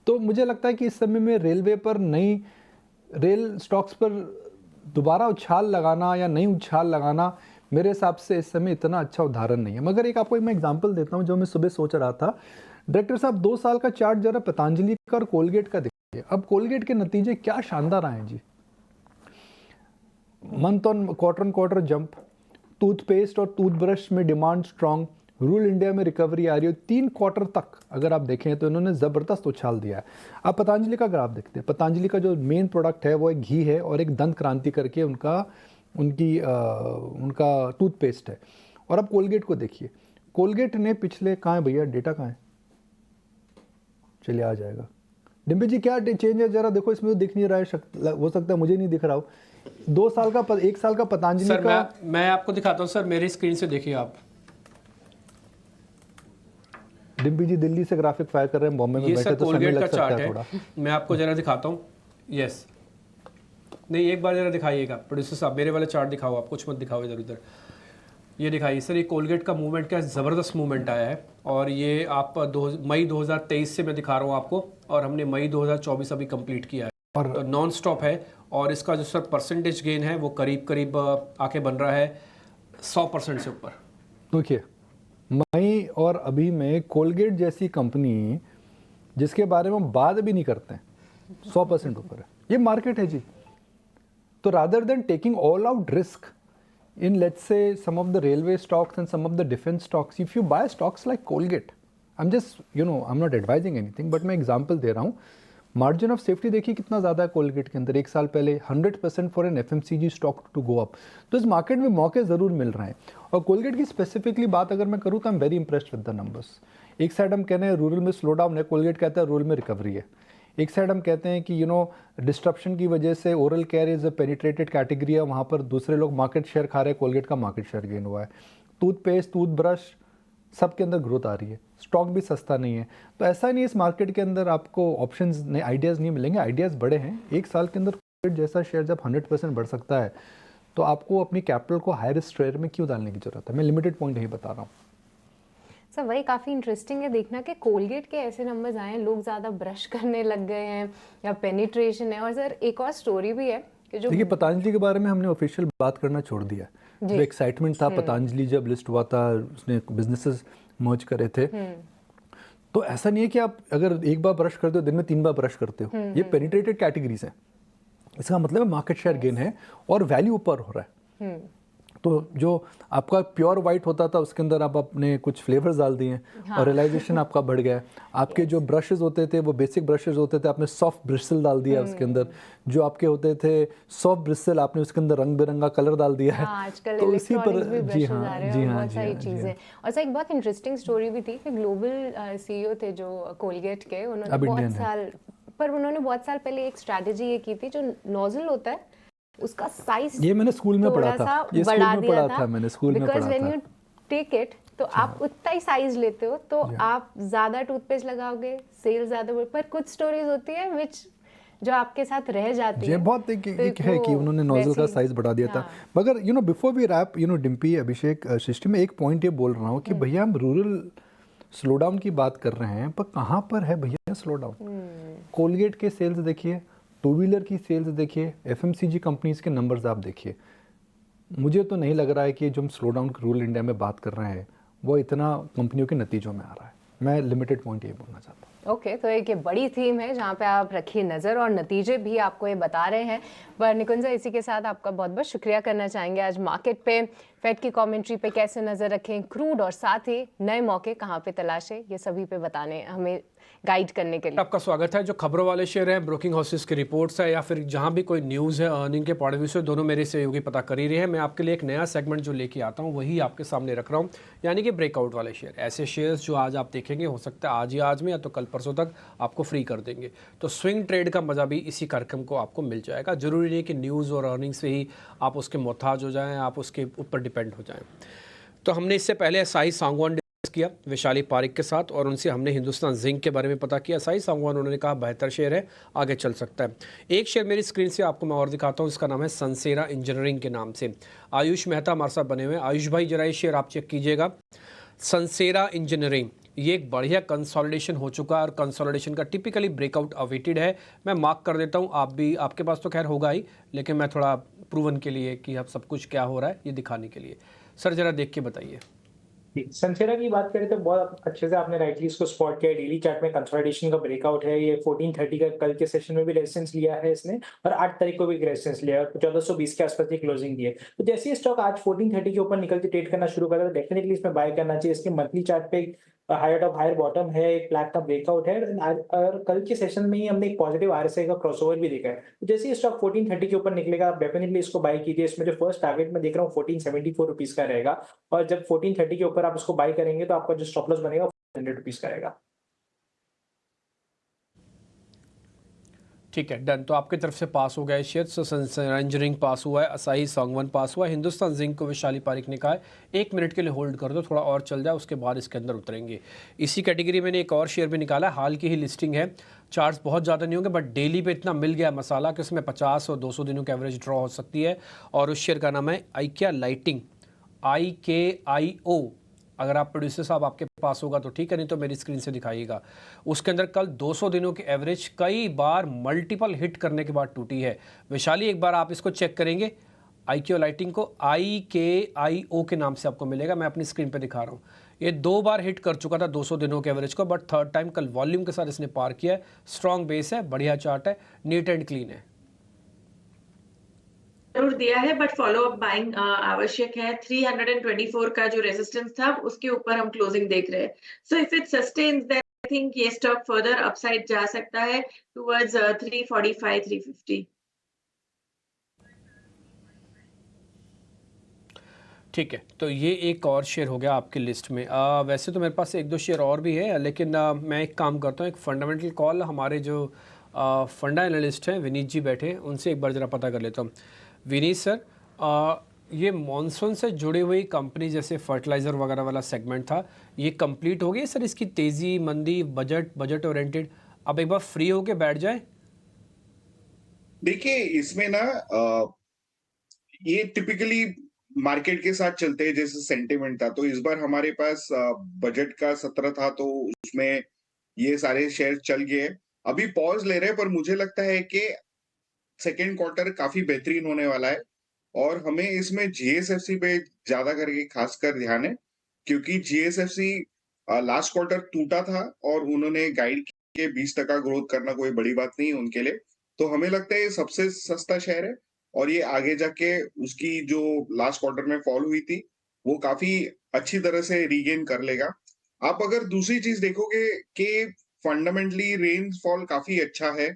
तो मुझे लगता है कि इस समय में रेलवे पर रेल स्टॉक्स पर दोबारा उछाल लगाना या नई उछाल लगाना मेरे हिसाब से इस समय इतना अच्छा उदाहरण नहीं है। मगर एक आपको मैं एग्जांपल देता हूं जो मैं सुबह सोच रहा था। डायरेक्टर साहब 2 साल का चार्ट जरा पतंजलि का और कोलगेट का देखिए। अब कोलगेट के नतीजे क्या शानदार आए जी, month on quarter jump, toothpaste और टूथब्रश में डिमांड स्ट्रांग, रूरल इंडिया में रिकवरी आ रही है। 3 क्वार्टर तक अगर आप देखें तो इन्होंने ज़बरदस्त उछाल दिया है। आप पतंजलि का ग्राफ देखते हैं, पतंजलि का जो मेन प्रोडक्ट है वो एक घी है और एक दंत क्रांति करके उनका टूथपेस्ट है। और अब कोलगेट को देखिए, कोलगेट ने पिछले कहाँ है भैया, डेटा कहाँ है, चलिए आ जाएगा। डिम्पी जी क्या चेंज है जरा देखो, इसमें तो दिख नहीं रहा है, हो सकता है मुझे नहीं दिख रहा हो। 2 साल का 1 साल का पतंजलि का मैं आपको दिखाता हूँ सर, मेरी स्क्रीन से देखिए आप। डिम्पी जी दिल्ली से ग्राफिक फायर कर रहे हैं, बॉम्बे में ये बैठे सर तो समय कोलगेट लग का सकता चार्ट है थोड़ा। है, मैं आपको जरा दिखाता हूँ। यस, नहीं एक बार जरा दिखाइएगा प्रोड्यूसर साहब, मेरे वाला चार्ट दिखाओ आप, कुछ मत दिखाओ इधर उधर। ये दिखाइए सर, ये कोलगेट का मूवमेंट क्या ज़बरदस्त मूवमेंट आया है। और ये आप मई 2023 से मैं दिखा रहा हूँ आपको, और हमने मई 2024 अभी कंप्लीट किया है, और तो नॉन स्टॉप है। और इसका जो सर परसेंटेज गेन है वो करीब आके बन रहा है 100% से ऊपर। देखिए मई और अभी में कोलगेट जैसी कंपनी जिसके बारे में हम बात भी नहीं करते हैं 100% ऊपर है, ये मार्केट है जी। तो rather than taking all out risk in let's say some of the railway stocks and some of the defense stocks, if you buy stocks like Colgate, I'm just I'm not advising anything, but मैं example दे रहा हूँ। Margin of safety देखिए कितना ज़्यादा है Colgate के अंदर। 1 साल पहले 100% for an FMCG stock to go up. तो इस मार्केट में मौके ज़रूर मिल रहे हैं। और कोलगेट की स्पेसिफिकली बात अगर मैं करूँ तो I am very impressed with the numbers. एक साइड हम कह रहे हैं रूरल में स्लो डाउन है, कोलगेट कहता है रूरल में रिकवरी है। एक साइड हम कहते हैं कि डिस्ट्रप्शन की वजह से oral care is a penetrated category है, वहाँ पर दूसरे लोग मार्केट शेयर खा रहे हैं, कोलगेट का मार्केट शेयर गेन हुआ है। टूथपेस्ट, टूथब्रश सब के अंदर ग्रोथ आ रही है, स्टॉक भी सस्ता नहीं है। तो ऐसा नहीं, इस मार्केट के अंदर आपको ऑप्शंस नहीं, आइडियाज़ नहीं मिलेंगे, आइडियाज़ बड़े हैं। 1 साल के अंदर जैसा शेयर जब 100% बढ़ सकता है तो आपको अपनी कैपिटल को हाई रिस्क शेयर में क्यों डालने की जरूरत है? मैं लिमिटेड पॉइंट यही बता रहा हूँ। सर वही काफ़ी इंटरेस्टिंग है देखना कि कोलगेट के ऐसे नंबर्स आए हैं, लोग ज़्यादा ब्रश करने लग गए हैं या पेनिट्रेशन है। और सर एक और स्टोरी भी है कि जो देखिए, पतंजलि के बारे में हमने ऑफिशियल बात करना छोड़ दिया। जी। जो एक्साइटमेंट था पतंजलि जब लिस्ट हुआ था, उसने बिजनेसेस मर्ज करे थे, तो ऐसा नहीं है कि आप अगर एक बार ब्रश करते हो दिन में 3 बार ब्रश करते हो। ये पेनिट्रेटेड कैटेगरीज हैं। इसका मतलब है मार्केट शेयर गेन है और वैल्यू ऊपर हो रहा है। तो जो आपका प्योर वाइट होता था उसके अंदर आप अपने कुछ फ्लेवर्स डाल दिए और रियलाइजेशन आपका बढ़ गया है। आपके जो ब्रशेस होते थे वो बेसिक ब्रशेस होते थे, आपने सॉफ्ट ब्रिस्टल डाल दिया उसके अंदर। जो आपके होते थे सॉफ्ट ब्रिस्टल, आपने उसके अंदर रंग बिरंगा कलर डाल दिया है। आजकल तो इसी पर इलेक्ट्रॉनिक्स भी ब्रशेस आ रहे हैं और बहुत सारी चीज़ें। और सर एक बहुत इंटरेस्टिंग स्टोरी भी थी कि ग्लोबल सीईओ थे जो कोलगेट के, उन्होंने बहुत साल पहले एक स्ट्रैटेजी ये की थी, जो नोजल होता है उसका साइज ये मैंने स्कूल में पढ़ा था, ये स्कूल में पढ़ा था, मैंने स्कूल में पढ़ा था। व्हेन यू टेक इट तो आप उतना ही साइज लेते हो तो आप ज्यादा टूथपेस्ट लगाओगे, सेल ज्यादा, पर कुछ स्टोरीज होती है विच जो आपके साथ रह जाती है। ये बहुत एक है कि उन्होंने नोजल का साइज बढ़ा दिया था। मगर बिफोर वी रैप, डिम्पी, अभिषेक, सृष्टि, में एक पॉइंट ये बोल रहा हूँ कि भैया हम रूरल स्लो डाउन की बात कर रहे हैं, पर कहाँ पर है भैया स्लो डाउन? कोलगेट के सेल्स देखिए, टू व्हीलर की सेल्स देखिए, एफएमसीजी कंपनीज के नंबर्स आप देखिए। मुझे तो नहीं लग रहा है कि जो हम स्लो डाउन रूरल इंडिया में बात कर रहे हैं वो इतना कंपनियों के नतीजों में आ रहा है। मैं लिमिटेड पॉइंट ये बोलना चाहता हूँ। ओके, तो एक ये बड़ी थीम है जहाँ पे आप रखिए नज़र और नतीजे भी आपको ये बता रहे हैं। पर निकुंजा, इसी के साथ आपका बहुत बहुत शुक्रिया करना चाहेंगे। आज मार्केट पे फेड की कमेंट्री पे कैसे नज़र रखें, क्रूड और साथ ही नए मौके कहाँ पे तलाशें, ये सभी पे बताने, हमें गाइड करने के लिए आपका स्वागत है। जो खबरों वाले शेयर हैं, ब्रोकिंग हाउसेस की रिपोर्ट्स है या फिर जहां भी कोई न्यूज़ है अर्निंग के पॉइंट ऑफ व्यू से, दोनों मेरे सहयोगी पता कर ही रहे हैं। मैं आपके लिए एक नया सेगमेंट जो लेके आता हूं वही आपके सामने रख रहा हूं, यानी कि ब्रेकआउट वाले शेयर। ऐसे शेयर्स जो आज आप देखेंगे, हो सकता है आज ही आज में या तो कल परसों तक आपको फ्री कर देंगे। तो स्विंग ट्रेड का मज़ा भी इसी कार्यक्रम को आपको मिल जाएगा। ज़रूरी नहीं कि न्यूज़ और अर्निंग से ही आप उसके मोहताज हो जाएँ, आप उसके ऊपर डिपेंड हो जाएँ। तो हमने इससे पहले साई सांगवान किया वैशाली पारिक के साथ और उनसे हमने हिंदुस्तान जिंक के बारे में पता किया। साई सांगवान उन्होंने कहा बेहतर शेयर है, आगे चल सकता है। एक शेयर मेरी स्क्रीन से आपको मैं और दिखाता हूं, इसका नाम है सनसेरा इंजीनियरिंग के नाम से। आयुष मेहता हमारे साथ बने हुए हैं। आयुष भाई जरा ये शेयर आप चेक कीजिएगा, सनसेरा इंजीनियरिंग। ये एक बढ़िया कंसोलिडेशन हो चुका है और कंसोलिडेशन का टिपिकली ब्रेकआउट अवेटेड है। मैं मार्क कर देता हूँ, आप भी, आपके पास तो खैर होगा ही, लेकिन मैं थोड़ा प्रूवन के लिए कि अब सब कुछ क्या हो रहा है ये दिखाने के लिए। सर जरा देख के बताइए। सनसेरा की बात करें तो बहुत अच्छे से आपने राइटली इसको स्पॉट किया। डेली चार्ट में कंसोलिडेशन का ब्रेकआउट है। ये 1430 का कल के सेशन में भी रेजिस्टेंस लिया है इसने और 8 तारीख को भी रेजिस्टेंस लिया है और 1420 के आसपास की क्लोजिंग दी है। तो जैसे ये स्टॉक आज 1430 के ऊपर निकल के ट्रेड करना शुरू करा तो डेफिनेटली इसमें बाय करना चाहिए। इसके मंथली चार्ट पे हायर टॉप हायर बॉटम है, एक फ्लैट का ब्रेकआउट है और कल के सेशन में ही हमने एक पॉजिटिव आरएसआई का क्रॉसओवर भी देखा है। तो जैसे ये स्टॉक 1430 के ऊपर निकलेगा आप डेफिनेटली इसको बाय कीजिए। इसमें जो फर्स्ट टारगेट मैं देख रहा हूँ 1474 रुपीज का रहेगा और जब 1430 के ऊपर आप इसको बाय करेंगे तो आपका जो स्टॉप लॉस बनेगा 100 रुपीज का रहेगा। ठीक है, डन। तो आपकी तरफ से पास हो गया है शेयर। सनसेरा इंजीनियरिंग पास हुआ है, असाही सांगवान पास हुआ है, हिंदुस्तान जिंक को वैशाली पारिक ने कहा है 1 मिनट के लिए होल्ड कर दो, थोड़ा और चल जाए उसके बाद इसके अंदर उतरेंगे। इसी कैटेगरी में एक और शेयर भी निकाला है, हाल की ही लिस्टिंग है। चार्ट्स बहुत ज़्यादा नहीं होंगे बट डेली पे इतना मिल गया मसाला कि उसमें 50 और 200 दिनों की एवरेज ड्रॉ हो सकती है। और उस शेयर का नाम है आइकिया लाइटिंग, IKIO। अगर आप प्रोड्यूसर साहब आपके पास होगा तो ठीक है, नहीं तो मेरी स्क्रीन से दिखाइएगा। उसके अंदर कल 200 दिनों की एवरेज कई बार मल्टीपल हिट करने के बाद टूटी है। वैशाली एक बार आप इसको चेक करेंगे, IKIO लाइटिंग को IKIO के नाम से आपको मिलेगा। मैं अपनी स्क्रीन पे दिखा रहा हूँ। ये 2 बार हिट कर चुका था 200 दिनों के एवरेज को, बट थर्ड टाइम कल वॉल्यूम के साथ इसने पार किया है। स्ट्रॉन्ग बेस है, बढ़िया चार्ट है, नीट एंड क्लीन है। जरूर दिया है बट फॉलो अप बाइंग आवश्यक है। 324 का जो रेजिस्टेंस था उसके ऊपर हम क्लोजिंग देख रहे हैं। So if it sustains then I think ये स्टॉक फर्दर अपसाइड जा सकता है टुवर्ड्स 345 350। ठीक है, तो ये एक और शेयर हो गया आपकी लिस्ट में। वैसे तो मेरे पास 1-2 शेयर और भी है, लेकिन मैं एक काम करता हूँ, एक फंडामेंटल कॉल हमारे जो फंडा एनालिस्ट हैं विनीत जी बैठे हैं, उनसे एक बार ज़रा पता कर लेता हूँ। विनीत सर, ये मॉनसून से जुड़ी हुई कंपनी जैसे फर्टिलाइज़र वगैरह वाला सेगमेंट था, ये कंप्लीट हो गई सर? इसकी तेज़ी मंदी, बजट ओरिएंटेड, अब एक बार फ्री होके बैठ जाए। देखिए इसमें ना ये टिपिकली मार्केट के साथ चलते हैं, जैसे सेंटिमेंट था, तो इस बार हमारे पास बजट का सत्र था, तो उसमें ये सारे शेयर चल गए। अभी पॉज ले रहे हैं, पर मुझे लगता है कि सेकेंड क्वार्टर काफी बेहतरीन होने वाला है और हमें इसमें जीएसएफसी पे ज्यादा करके खासकर ध्यान है, क्योंकि जीएसएफसी लास्ट क्वार्टर टूटा था और उन्होंने गाइड के 20% ग्रोथ करना कोई बड़ी बात नहीं है उनके लिए। तो हमें लगता है ये सबसे सस्ता शेयर है और ये आगे जाके उसकी जो लास्ट क्वार्टर में फॉल हुई थी, वो काफी अच्छी तरह से रीगेन कर लेगा। आप अगर दूसरी चीज देखोगे कि फंडामेंटली रेनफॉल काफी अच्छा है,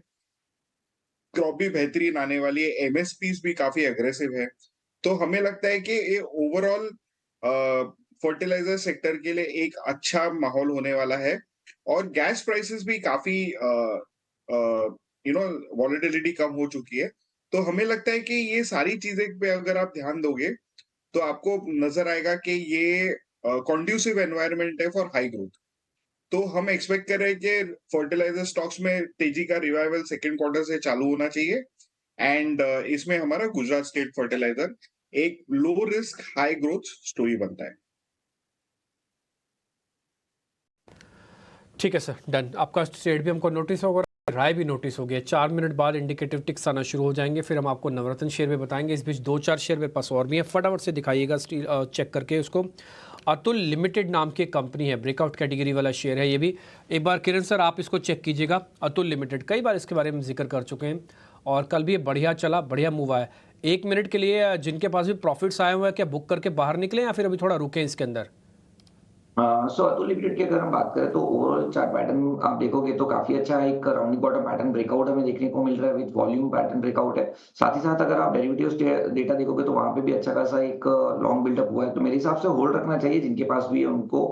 क्रॉप भी बेहतरीन आने वाली है, एमएसपीज भी काफी अग्रेसिव है, तो हमें लगता है कि ये ओवरऑल फर्टिलाइजर सेक्टर के लिए एक अच्छा माहौल होने वाला है और गैस प्राइसेस भी काफी वॉलेटिलिटी कम हो चुकी है। तो हमें लगता है कि ये सारी चीजें पे अगर आप ध्यान दोगे तो आपको नजर आएगा कि ये कॉन्ड्यूसिव एनवायरनमेंट है फॉर हाई ग्रोथ। तो हम एक्सपेक्ट कर रहे हैं कि फर्टिलाइजर स्टॉक्स में तेजी का रिवाइवल सेकेंड क्वार्टर से चालू होना चाहिए एंड इसमें हमारा गुजरात स्टेट फर्टिलाइजर एक low risk high growth story बनता है। ठीक है सर, डन। आपका स्टेट भी हमको नोटिस होगा, राय भी नोटिस हो गया। 4 मिनट बाद इंडिकेटिव टिक्स आना शुरू हो जाएंगे, फिर हम आपको नवरत्न शेयर में बताएंगे। इस बीच 2-4 शेयर मेरे पास और भी हैं, फटाफट से दिखाइएगा चेक करके उसको। अतुल लिमिटेड नाम की कंपनी है, ब्रेकआउट कैटेगरी वाला शेयर है ये भी। एक बार किरण सर आप इसको चेक कीजिएगा। अतुल लिमिटेड, कई बार इसके बारे में जिक्र कर चुके हैं और कल भी ये बढ़िया चला, बढ़िया मूव आया। 1 मिनट के लिए जिनके पास भी प्रॉफिट्स आए हुए हैं, क्या बुक करके बाहर निकले या फिर अभी थोड़ा रुके इसके अंदर? सो अतुल लिमिटेड की अगर हम बात करें तो ओवरऑल चार्ट पैटर्न आप देखोगे तो काफी अच्छा एक राउंडिंग बॉटम पैटर्न ब्रेकआउट हमें देखने को मिल रहा है, विद वॉल्यूम पैटर्न ब्रेकआउट है। साथ ही साथ अगर आप डेरिवेटिव्स डेटा देखोगे तो वहां पे भी अच्छा खासा एक लॉन्ग बिल्डअप हुआ है, तो मेरे हिसाब से होल्ड रखना चाहिए जिनके पास भी है उनको।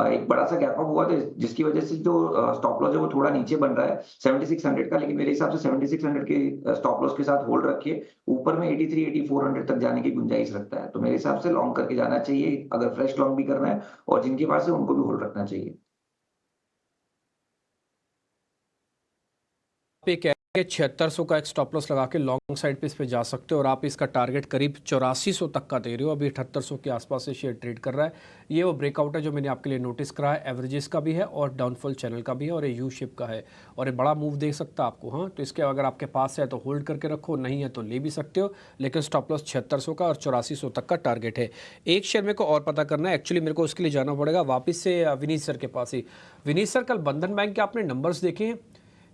एक बड़ा सा गैप अप हुआ था जिसकी वजह से जो स्टॉप लॉस है वो थोड़ा नीचे बन रहा है 7600 का, लेकिन मेरे हिसाब से 7600 के स्टॉप लॉस के साथ होल्ड रखिए। ऊपर में 83-8400 तक जाने की गुंजाइश रखता है, तो मेरे हिसाब से लॉन्ग करके जाना चाहिए अगर फ्रेश लॉन्ग भी करना है, और जिनके पास है उनको भी होल्ड रखना चाहिए। पे कह के 7600 का एक स्टॉप लॉस लगा के लॉन्ग साइड पे इस पे जा सकते हो और आप इसका टारगेट करीब 8400 तक का दे रहे हो। अभी 7800 के आसपास से शेयर ट्रेड कर रहा है। ये वो ब्रेकआउट है जो मैंने आपके लिए नोटिस करा है, एवरेजेस का भी है और डाउनफॉल चैनल का भी है और ये यू शेप का है और ये बड़ा मूव दे सकता है आपको। हाँ, तो इसके अगर आपके पास है तो होल्ड करके रखो, नहीं है तो ले भी सकते हो, लेकिन स्टॉप लॉस 7600 का और 8400 तक का टारगेट है। एक शेयर मेरे को और पता करना है, एक्चुअली मेरे को उसके लिए जाना पड़ेगा वापस से विनीत सर के पास ही। विनीत सर, कल बंधन बैंक के आपने नंबर्स देखे हैं?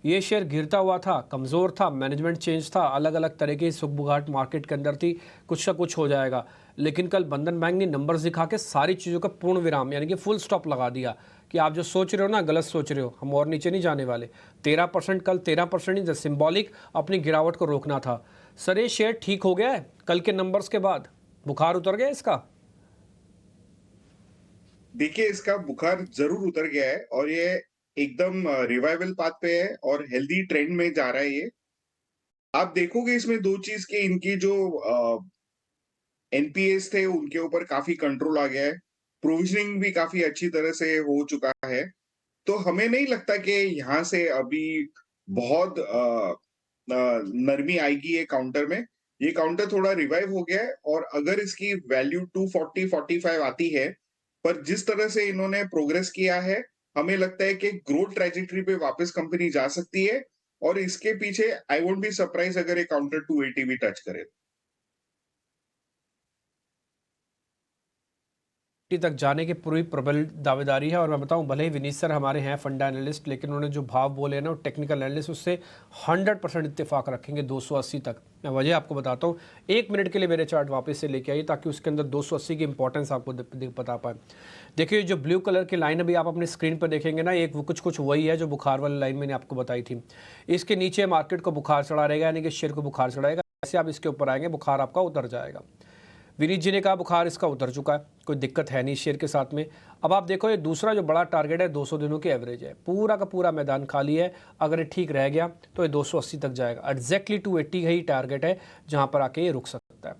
ये शेयर गिरता हुआ था, कमज़ोर था, मैनेजमेंट चेंज था, अलग अलग तरह की सुगबुगाहट मार्केट के अंदर थी, कुछ ना कुछ हो जाएगा। लेकिन कल बंधन बैंक ने नंबर्स दिखा के सारी चीज़ों का पूर्ण विराम यानी कि फुल स्टॉप लगा दिया कि आप जो सोच रहे हो ना गलत सोच रहे हो, हम और नीचे नहीं जाने वाले। 13% कल 13% ही सिंबॉलिक अपनी गिरावट को रोकना था। सर ये शेयर ठीक हो गया है कल के नंबर्स के बाद? बुखार उतर गया इसका? देखिए इसका बुखार जरूर उतर गया है और ये एकदम रिवाइवल पाथ पे है और हेल्दी ट्रेंड में जा रहा है ये। आप देखोगे इसमें दो चीज के इनकी जो एनपीएस थे उनके ऊपर काफी कंट्रोल आ गया है, प्रोविजनिंग भी काफी अच्छी तरह से हो चुका है, तो हमें नहीं लगता कि यहाँ से अभी बहुत नरमी आएगी ये काउंटर में। ये काउंटर थोड़ा रिवाइव हो गया है और अगर इसकी वैल्यू 240-45 आती है, पर जिस तरह से इन्होंने प्रोग्रेस किया है, हमें लगता है कि ग्रोथ ट्रैजेक्टरी पे वापस कंपनी जा सकती है और इसके पीछे आई वोंट बी सरप्राइज अगर ये काउंटर 280 भी टच करे। तक जाने की पूरी प्रबल दावेदारी है और मैं बताऊं, भले ही विनीत सर हमारे हैं फंडा एनालिस्ट, लेकिन उन्होंने जो भाव बोले हैं ना वो टेक्निकल एनालिस्ट उससे 100% इत्तेफाक रखेंगे 280 तक। मैं वजह आपको बताता हूं, 1 मिनट के लिए मेरे चार्ट वापस से लेके आइए ताकि उसके अंदर 280 की इंपॉर्टेंस आपको बता पाए। देखिए जो ब्लू कलर की लाइन अभी आप अपने स्क्रीन पर देखेंगे ना, एक कुछ वही है जो बुखार वाली लाइन मैंने आपको बताई थी। इसके नीचे मार्केट को बुखार चढ़ा रहेगा, यानी कि शेयर को बुखार चढ़ाएगा। जैसे आप इसके ऊपर आएंगे बुखार आपका उतर जाएगा। विनीत जी ने कहा बुखार इसका उतर चुका है, कोई दिक्कत है नहीं शेयर के साथ में। अब आप देखो ये दूसरा जो बड़ा टारगेट है 200 दिनों की एवरेज है, पूरा का पूरा मैदान खाली है। अगर ये ठीक रह गया तो ये 280 तक जाएगा। एग्जैक्टली 280 ही टारगेट है जहां पर आके ये रुक सकता है।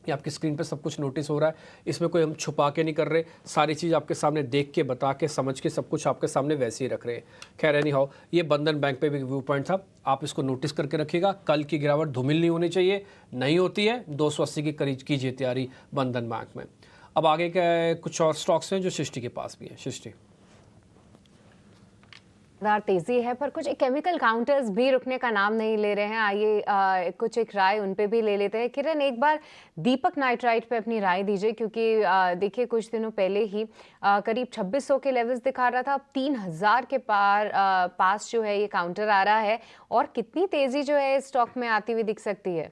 ये आपकी स्क्रीन पे सब कुछ नोटिस हो रहा है, इसमें कोई हम छुपा के नहीं कर रहे, सारी चीज़ आपके सामने देख के, बता के, समझ के सब कुछ आपके सामने वैसे ही रख रहे हैं। खैर एनी हाउ, ये बंधन बैंक पे भी व्यू पॉइंट था, आप इसको नोटिस करके रखिएगा। कल की गिरावट धूमिल नहीं होनी चाहिए, नहीं होती है, 280 के करीब कीजिए तैयारी बंधन बैंक में। अब आगे के कुछ और स्टॉक्स हैं जो सृष्टि के पास भी हैं। सृष्टि, तेजी है पर कुछ केमिकल काउंटर्स भी रुकने का नाम नहीं ले रहे हैं। आइए कुछ एक राय उन पे भी ले लेते हैं। किरण, एक बार दीपक नाइट्राइट पे अपनी राय दीजिए, क्योंकि देखिए कुछ दिनों पहले ही करीब 2600 के लेवल्स दिखा रहा था, अब 3000 के पास जो है ये काउंटर आ रहा है, और कितनी तेजी जो है स्टॉक में आती हुई दिख सकती है?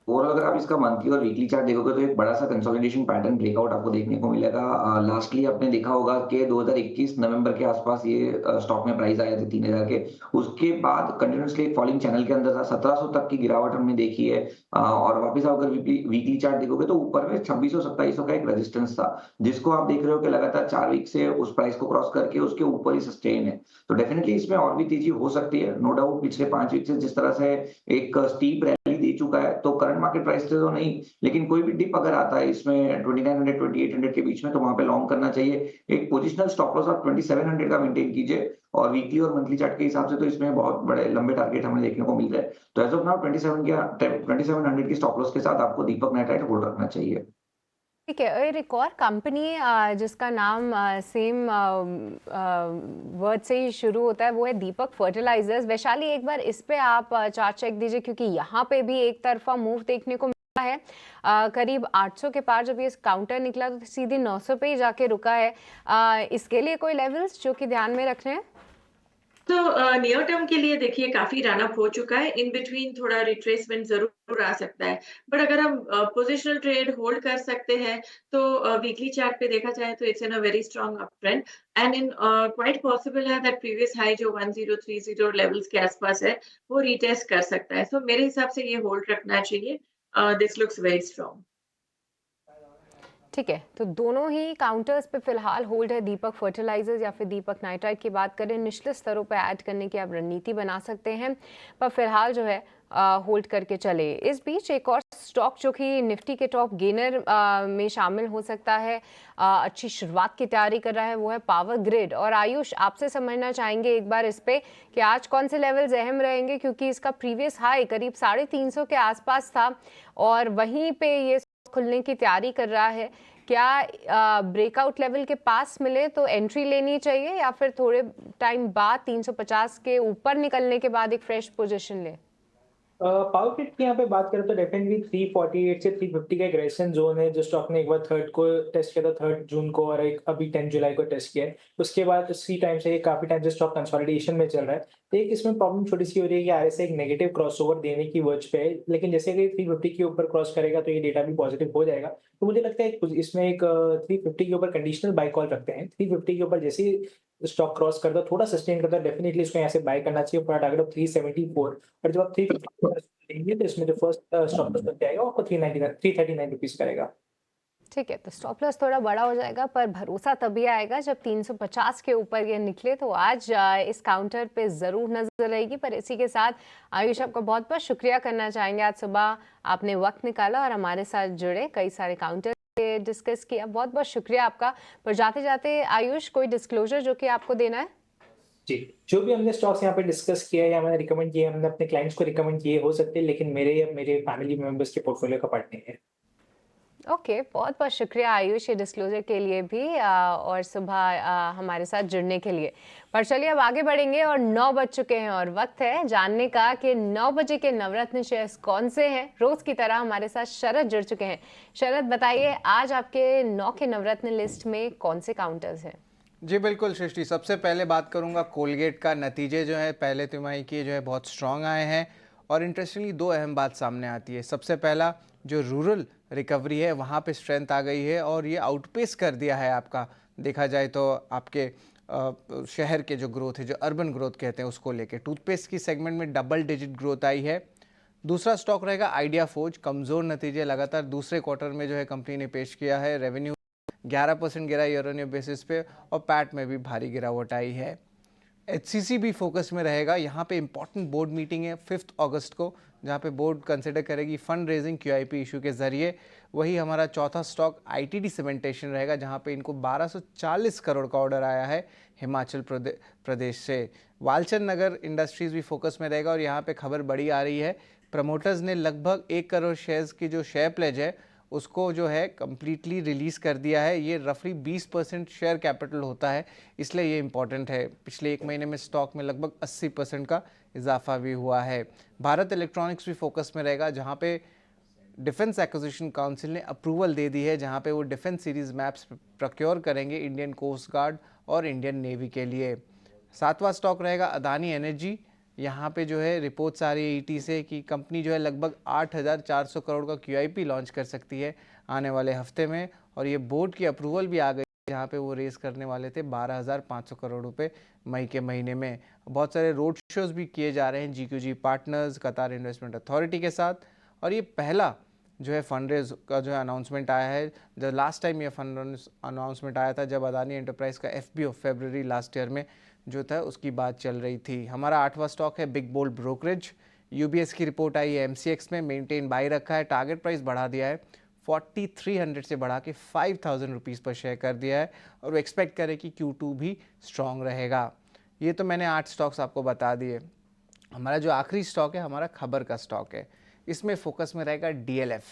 ओवरऑल अगर आप इसका मंथली और वीकली चार्ट देखोगे तो एक बड़ा सा कंसोलिडेशन पैटर्न ब्रेकआउट आपको देखने को मिलेगा। लास्टली आपने देखा होगा कि 2021 नवंबर के आसपास ये स्टॉक में प्राइस आए थे 3000 के। उसके बाद कंटिन्यूसली एक फॉलिंग चैनल के अंदर था, 1700 तक की गिरावट हमने देखी है। और वापस आप अगर वीकली चार्ट देखोगे तो ऊपर में 2600-2700 का एक रेजिस्टेंस था, जिसको आप देख रहे हो कि लगातार 4 वीक से उस प्राइस को क्रॉस करके उसके ऊपर ही सस्टेन है। तो डेफिनेटली इसमें और भी तेजी हो सकती है, नो डाउट। पिछले 5 वीक से जिस तरह से एक स्टीप रैली दे चुका है, तो करंट मार्केट प्राइस से तो नहीं, लेकिन कोई भी डिप अगर आता है इसमें 2900 2800 के बीच में, तो वहां पे लॉन्ग करना चाहिए। एक पोजिशनल स्टॉप लॉस आप 2700 का मेंटेन कीजिए, और वीकली और मंथली चार्ट के हिसाब से तो इसमें बहुत बड़े लंबे टारगेट हमें देखने को मिल रहे हैं। तो एज ऑफ नाउ 2700 की स्टॉप लॉस के साथ आपको दीपक नाइट्राइट होल्ड रखना चाहिए। ठीक है। और एक और कंपनी जिसका नाम सेम वर्ड से ही शुरू होता है, वो है दीपक फर्टिलाइजर्स। वैशाली, एक बार इस पे आप चार्ट चेक दीजिए, क्योंकि यहाँ पे भी एक तरफा मूव देखने को मिला है। करीब 800 के पार जब ये काउंटर निकला तो सीधे 900 पे ही जाके रुका है। इसके लिए कोई लेवल्स जो कि ध्यान में रखने हैं? तो नियर टर्म के लिए देखिए काफी रन अप हो चुका है, इन बिटवीन थोड़ा रिट्रेसमेंट जरूर आ सकता है, बट अगर हम पोजिशनल ट्रेड होल्ड कर सकते हैं तो वीकली चार्ट पे देखा जाए तो it's in a very strong up trend, and in quite possible है दैट प्रीवियस हाई जो 1030 लेवल्स के आसपास है वो रीटेस्ट कर सकता है। तो मेरे हिसाब से ये होल्ड रखना चाहिए, दिस लुक्स वेरी स्ट्रांग। ठीक है, तो दोनों ही काउंटर्स पे फिलहाल होल्ड है। दीपक फर्टिलाइजर्स या फिर दीपक नाइट्राइट की बात करें, निचले स्तरों पे ऐड करने की आप रणनीति बना सकते हैं, पर फिलहाल जो है होल्ड करके चले। इस बीच एक और स्टॉक जो कि निफ्टी के टॉप गेनर में शामिल हो सकता है, अच्छी शुरुआत की तैयारी कर रहा है, वो है पावर ग्रिड। और आयुष, आपसे समझना चाहेंगे एक बार इस पे कि आज कौन से लेवल्स अहम रहेंगे, क्योंकि इसका प्रीवियस हाई करीब 350 के आसपास था और वहीं पे ये खुलने की तैयारी कर रहा है। क्या ब्रेकआउट लेवल के पास मिले तो एंट्री लेनी चाहिए, या फिर थोड़े टाइम बाद 350 के ऊपर निकलने के बाद एक फ्रेश पोजीशन ले? पावर ग्रिड की यहाँ पे बात करें तो डेफिनेटली 348 से 350 का एक रेजिस्टेंस जोन है, जो स्टॉक ने एक बार 3rd को टेस्ट किया था, 3 जून को, और एक अभी 10 जुलाई को टेस्ट किया है। उसके बाद इसी टाइम से काफी टाइम से स्टॉक कंसोलिडेशन में चल रहा है। तो एक इसमें प्रॉब्लम छोटी सी हो रही है कि आरएसआई एक नेगेटिव क्रॉसओवर देने की वर्ज पे है, लेकिन जैसे कि 350 के ऊपर क्रॉस करेगा तो ये डेटा भी पॉजिटिव हो जाएगा। तो मुझे लगता है इसमें एक 350 के ऊपर कंडीशनल बाय कॉल रखते हैं। 350 के ऊपर जैसे ही स्टॉक क्रॉस करता, थोड़ा सस्टेन करता, डेफिनेटली इसको यहाँ से बाय करना चाहिए फॉर टारगेट ऑफ 374। और जब आप 350 लेंगे तो इसमें जो फर्स्ट स्टॉप लॉस बन जाएगा आपको 339 रुपीस करेगा। ठीक है, तो स्टॉप लॉस थोड़ा बड़ा हो जाएगा, पर भरोसा तभी आएगा जब 350 के ऊपर ये निकले। तो आज इस काउंटर पे ज़रूर नजर रहेगी। पर इसी के साथ आयुष, आपका बहुत बहुत शुक्रिया करना चाहेंगे, आज सुबह आपने वक्त निकाला और हमारे साथ जुड़े, कई सारे काउंटर डिस्कस किया, बहुत बहुत शुक्रिया आपका। पर जाते जाते आयुष, कोई डिस्क्लोजर जो कि आपको देना है? जी, जो भी हमने स्टॉक्स यहाँ पे डिस्कस किया या मैंने रिकमेंड किए, हमने अपने क्लाइंट्स को रिकमेंड किए हो सकते हैं, लेकिन मेरे या मेरे फैमिली मेंबर्स के पोर्टफोलियो का पार्ट नहीं है। ओके, बहुत बहुत शुक्रिया आयुष ये डिस्क्लोजर के लिए भी और सुबह हमारे साथ जुड़ने के लिए। पर चलिए अब आगे बढ़ेंगे और 9 बज चुके हैं और वक्त है जानने का कि 9 बजे के नवरत्न शेयर्स कौन से हैं। रोज की तरह हमारे साथ शरद जुड़ चुके हैं। शरद, बताइए आज आपके 9 के नवरत्न लिस्ट में कौन से काउंटर्स हैं? जी बिल्कुल सृष्टि, सबसे पहले बात करूंगा कोलगेट का। नतीजे जो है पहले तिमाही के जो है बहुत स्ट्रांग आए हैं, और इंटरेस्टिंगली 2 अहम बात सामने आती है। सबसे पहला, जो रूरल रिकवरी है वहाँ पे स्ट्रेंथ आ गई है, और ये आउटपेस कर दिया है आपका, देखा जाए तो आपके शहर के जो ग्रोथ है, जो अर्बन ग्रोथ कहते हैं, उसको लेके टूथपेस्ट की सेगमेंट में डबल डिजिट ग्रोथ आई है। दूसरा स्टॉक रहेगा आइडिया फोर्ज। कमज़ोर नतीजे लगातार दूसरे क्वार्टर में जो है कंपनी ने पेश किया है। रेवेन्यू 11% गिरा ईयर ऑन ईयर बेसिस पे, और पैट में भी भारी गिरावट आई है। एचसीसी भी फोकस में रहेगा। यहाँ पे इंपॉर्टेंट बोर्ड मीटिंग है 5 अगस्त को, जहाँ पे बोर्ड कंसिडर करेगी फंड रेजिंग क्यूआईपी इशू के जरिए। वही हमारा चौथा स्टॉक आईटीडी सीमेंटेशन रहेगा, जहाँ पे इनको 1240 करोड़ का ऑर्डर आया है हिमाचल प्रदेश से। वालचंद नगर इंडस्ट्रीज भी फोकस में रहेगा और यहाँ पे खबर बड़ी आ रही है, प्रमोटर्स ने लगभग 1 करोड़ शेयर्स की जो शेयर प्लेज है उसको जो है कम्प्लीटली रिलीज़ कर दिया है। ये रफली 20% शेयर कैपिटल होता है, इसलिए ये इंपॉर्टेंट है। पिछले 1 महीने में स्टॉक में लगभग 80% का इजाफा भी हुआ है। भारत इलेक्ट्रॉनिक्स भी फोकस में रहेगा, जहाँ पे डिफेंस एक्विजिशन काउंसिल ने अप्रूवल दे दी है, जहाँ पे वो डिफेंस सीरीज मैप्स प्रोक्योर करेंगे इंडियन कोस्ट गार्ड और इंडियन नेवी के लिए। 7वां स्टॉक रहेगा अदानी एनर्जी। यहाँ पे जो है रिपोर्ट्स आ रही है ईटी से कि कंपनी जो है लगभग 8,400 करोड़ का क्यूआईपी लॉन्च कर सकती है आने वाले हफ्ते में, और ये बोर्ड की अप्रूवल भी आ गई, जहाँ पे वो रेस करने वाले थे 12,500 करोड़ रुपए मई के महीने में। बहुत सारे रोड शोज भी किए जा रहे हैं जीक्यूजी पार्टनर्स, कतार इन्वेस्टमेंट अथॉरिटी के साथ, और ये पहला जो है फंड रेज का जो है अनाउंसमेंट आया है। द लास्ट टाइम ये फंड अनाउंसमेंट आया था जब अदानी एंटरप्राइज का एफपीओ फरवरी लास्ट ईयर में जो था उसकी बात चल रही थी। हमारा 8वां स्टॉक है बिग बोल्ड ब्रोकरेज। यूबीएस की रिपोर्ट आई है एमसीएक्स में, मेंटेन बाई रखा है, टारगेट प्राइस बढ़ा दिया है 4300 से बढ़ा के 5000 रुपीज़ पर शेयर कर दिया है, और वो एक्सपेक्ट करे कि Q2 भी स्ट्रॉन्ग रहेगा। ये तो मैंने 8 स्टॉक्स आपको बता दिए। हमारा जो आखिरी स्टॉक है हमारा खबर का स्टॉक है, इसमें फोकस में रहेगा डीएलएफ।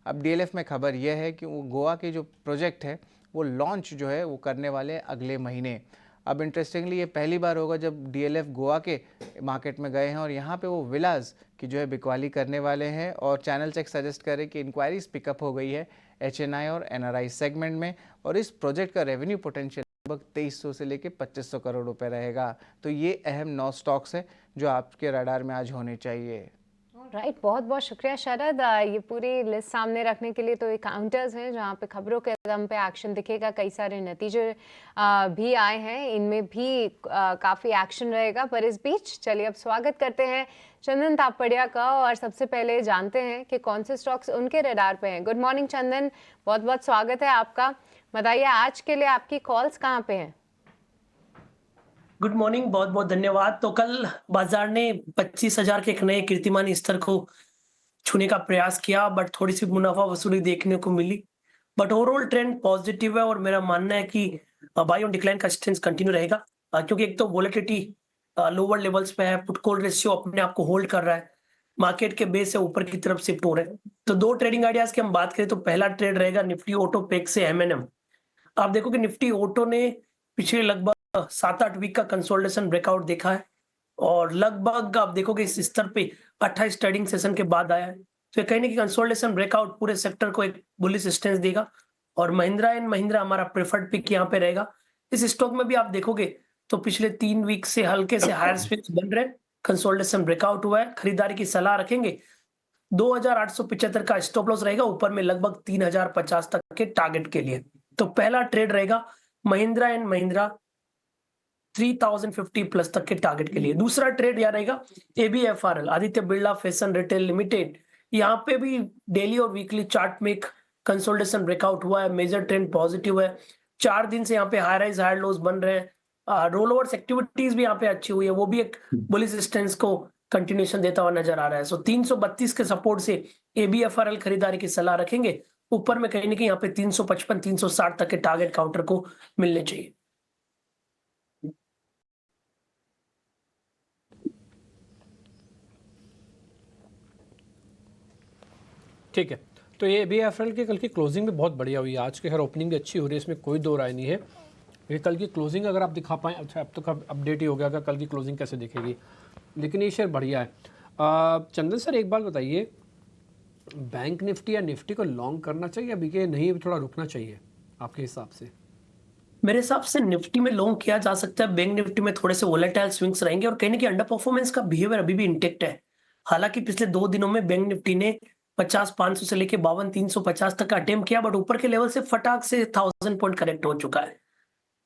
अब डीएलएफ में खबर यह है कि वो गोवा के जो प्रोजेक्ट है वो लॉन्च जो है वो करने वाले हैं अगले महीने। अब इंटरेस्टिंगली ये पहली बार होगा जब डीएलएफ गोवा के मार्केट में गए हैं और यहाँ पे वो विलास की जो है बिकवाली करने वाले हैं, और चैनल चेक सजेस्ट करे कि इंक्वायरीज पिकअप हो गई है एचएनआई और एनआरआई सेगमेंट में, और इस प्रोजेक्ट का रेवेन्यू पोटेंशियल लगभग 2300 से लेकर 2500 करोड़ रुपए रहेगा। तो ये अहम 9 स्टॉक्स है जो आपके रडार में आज होने चाहिए। राइट, बहुत बहुत शुक्रिया शरद, ये पूरी लिस्ट सामने रखने के लिए। तो ये काउंटर्स हैं जहाँ पे खबरों के दम पे एक्शन दिखेगा, कई सारे नतीजे भी आए हैं, इनमें भी काफ़ी एक्शन रहेगा। पर इस बीच चलिए अब स्वागत करते हैं चंदन तापड़िया का, और सबसे पहले जानते हैं कि कौन से स्टॉक्स उनके रडार पे हैं। गुड मॉर्निंग चंदन, बहुत बहुत स्वागत है आपका। बताइए आज के लिए आपकी कॉल्स कहाँ पे हैं? गुड मॉर्निंग, बहुत बहुत धन्यवाद। तो कल बाजार ने 25,000 के एक नए कीर्तिमान स्तर को छूने का प्रयास किया, बट थोड़ी सी मुनाफा वसूली देखने को मिली, बट ओवरऑल ट्रेंड पॉजिटिव है। और मेरा मानना है कि बाय ऑन डिक्लाइन का स्ट्रेंथ कंटिन्यू रहेगा, क्योंकि एक तो वोलेटिलिटी लोअर लेवल्स पे है, पुट कॉल रेशियो अपने आप को होल्ड कर रहा है, मार्केट के बेस से ऊपर की तरफ शिफ्ट हो रहे हैं। तो 2 ट्रेडिंग आइडियाज की हम बात करें तो पहला ट्रेड रहेगा निफ्टी ऑटो पेक से एमएनएम। आप देखो कि निफ्टी ऑटो ने पिछले लगभग 7-8 वीक का कंसोलिडेशन ब्रेकआउट देखा है, और लगभग आप देखोगे इस स्तर पे 28 ट्रेडिंग सेशन के बाद आया है। तो कहीं ना कहीं कंसोलिडेशन ब्रेकआउट पूरे सेक्टर को एक बुलिश स्टेंस देगा, और महिंद्रा एंड महिंद्रा हमारा प्रेफर्ड पिक यहाँ पे रहेगा। इस स्टॉक में भी आप देखोगे तो पिछले 3 वीक से हल्के से हायर स्विंग्स बन रहे हैं, कंसोलिडेशन ब्रेकआउट हुआ है, खरीदारी की सलाह रखेंगे। 2875 का स्टॉप लॉस रहेगा, ऊपर में लगभग 3050 तक के टारगेट के लिए। तो पहला ट्रेड रहेगा महिंद्रा एंड महिंद्रा 3050 प्लस तक के टारगेट के लिए। दूसरा ट्रेड यहाँ रहेगा ABFRL, Aditya Birla fashion retail limited. यहाँ पे भी डेली और वीकली चार्ट में एक कंसोलिडेशन ब्रेकआउट हुआ है, मेजर ट्रेंड पॉजिटिव है। 4 दिन से यहाँ पे हाई राइज हाई लोज बन रहे हैं, रोल ओवर्स एक्टिविटीज भी यहाँ पे अच्छी हुई है, वो भी एक बुलिश स्टेंस को कंटिन्यूएशन देता हुआ नजर आ रहा है। सो 332 के सपोर्ट से एबीएफआरएल खरीदारी की सलाह रखेंगे, ऊपर में कहीं ना कहीं यहाँ पे 355 360 तक के टारगेट काउंटर को मिलने चाहिए। ठीक है, तो ये एबीएफआरएल की कल की क्लोजिंग भी बहुत बढ़िया हुई है, आज की हर ओपनिंग भी अच्छी हो रही है, इसमें कोई दो राय नहीं है। ये कल की क्लोजिंग अगर आप दिखा पाएँ, अच्छा अब तो कब अपडेट ही हो गया कि कल की क्लोजिंग कैसे दिखेगी, लेकिन ये शेयर बढ़िया है। चंदन सर एक बात बताइए, बैंक निफ्टी या निफ्टी को लॉन्ग करना चाहिए अभी के नहीं, अभी थोड़ा रुकना चाहिए आपके हिसाब से? मेरे हिसाब से निफ्टी में लॉन्ग किया जा सकता है, बैंक निफ्टी में थोड़े से वोलेटाइल स्विंग्स रहेंगे, और कहीं ना कहीं अंडर परफॉर्मेंस का बिहेवियर अभी भी इंटेक्ट है। हालांकि पिछले 2 दिनों में बैंक निफ्टी ने 50-500 से लेके 52-350 तक का अटेम्प्ट किया, बट ऊपर के लेवल से फटाक से 1000 पॉइंट करेक्ट हो चुका है।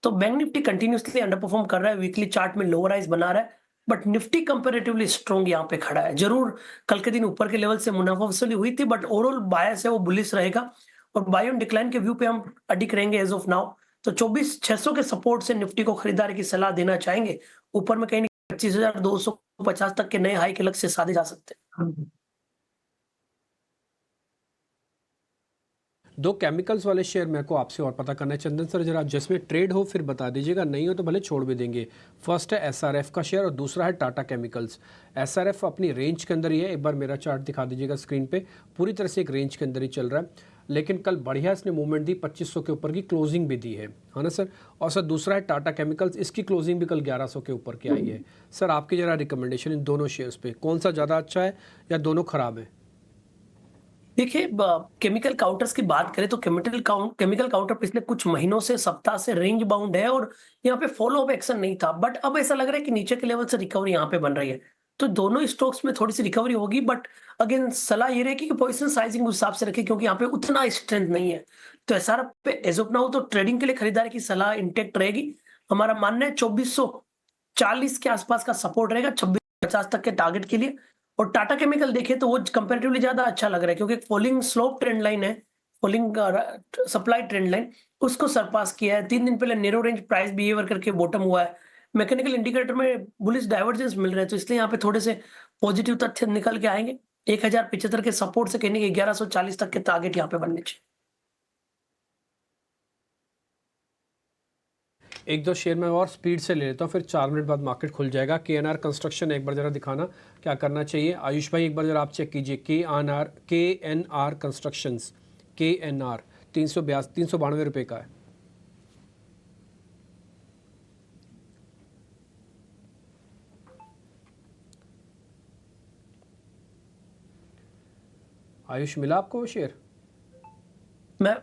तो bank Nifty continuously under perform कर रहा है, वीकली चार्ट में लोअर राइज बना रहा है, बट निफ्टी कंपैरेटिवली स्ट्रॉन्ग यहाँ पे खड़ा है। जरूर कल के दिन ऊपर के लेवल से मुनाफा वसूली हुई थी, बट ओवरऑल बायस है वो बुलिश रहेगा, और बाय ऑन डिक्लाइन के व्यू पे हम अडिक रहेंगे एज ऑफ नाउ। तो 24,600 के सपोर्ट से निफ्टी को खरीदारी की सलाह देना चाहेंगे, ऊपर में कहीं ना 25,250 तक के नए हाई के लक्ष्य साधे जा सकते हैं। दो केमिकल्स वाले शेयर मेरे को आपसे और पता करना है चंदन सर, जरा जिसमें ट्रेड हो फिर बता दीजिएगा, नहीं हो तो भले छोड़ भी देंगे। फर्स्ट है एसआरएफ का शेयर और दूसरा है टाटा केमिकल्स। एसआरएफ अपनी रेंज के अंदर ही है, एक बार मेरा चार्ट दिखा दीजिएगा स्क्रीन पे, पूरी तरह से एक रेंज के अंदर ही चल रहा है, लेकिन कल बढ़िया इसने मूवमेंट दी, 2500 के ऊपर की क्लोजिंग भी दी है ना सर। और सर दूसरा है टाटा केमिकल्स, इसकी क्लोजिंग भी कल 1100 के ऊपर की आई है। सर आपकी जरा रिकमेंडेशन इन दोनों शेयर्स पे, कौन सा ज़्यादा अच्छा है या दोनों खराब है? देखिए, केमिकल काउंटर्स की बात करें तो केमिकल काउंटर पिछले कुछ महीनों से, सप्ताह से रेंज बाउंड है और यहाँ पे फॉलो अप एक्शन नहीं था, बट अब ऐसा लग रहा है कि नीचे के लेवल से रिकवरी यहाँ पे बन रही है, तो दोनों स्टॉक्स में थोड़ी सी रिकवरी होगी। बट अगेन सलाह ये रहेगी कि पोजीशन साइजिंग उस हिसाब से रखें, क्योंकि यहाँ पे उतना स्ट्रेंथ नहीं है। तो एसआरएफ पे एज ऑफ नाउ तो ट्रेडिंग के लिए खरीदारी की सलाह इंटेक्ट रहेगी। हमारा मानना है 2440 के आसपास का सपोर्ट रहेगा, 2650 तक के टारगेट के लिए। और टाटा केमिकल देखें तो वो कंपैरेटिवली ज्यादा अच्छा लग रहा है, क्योंकि फॉलिंग स्लोप ट्रेंड लाइन है, फॉलिंग सप्लाई ट्रेंड लाइन, उसको सरपास किया है। 3 दिन पहले नैरो रेंज प्राइस बिहेवियर करके बॉटम हुआ है, मैकेनिकल इंडिकेटर में बुलिश डाइवर्जेंस मिल रहे हैं, तो इसलिए यहाँ पे थोड़े से पॉजिटिव तथ्य निकल के आएंगे। 1075 के सपोर्ट से कहने के 1140 तक के टारगेट यहाँ पे बनने चाहिए। एक दो शेयर में और स्पीड से ले लेता हूँ, फिर 4 मिनट बाद मार्केट खुल जाएगा। KNR कंस्ट्रक्शन एक बार जरा दिखाना क्या करना चाहिए। आयुष भाई एक बार जरा आप चेक कीजिए, KNR कंस्ट्रक्शंस, KNR 392 रुपये का है। आयुष मिला आपको वो शेयर? मैं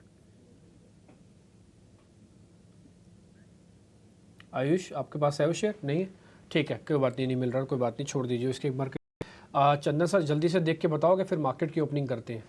आयुष आपके पास है वो शेयर? नहीं है, ठीक है, कोई बात नहीं, नहीं मिल रहा, कोई बात नहीं, छोड़ दीजिए इसके एक बार। चंदन सर जल्दी से देख के बताओगे, फिर मार्केट की ओपनिंग करते हैं।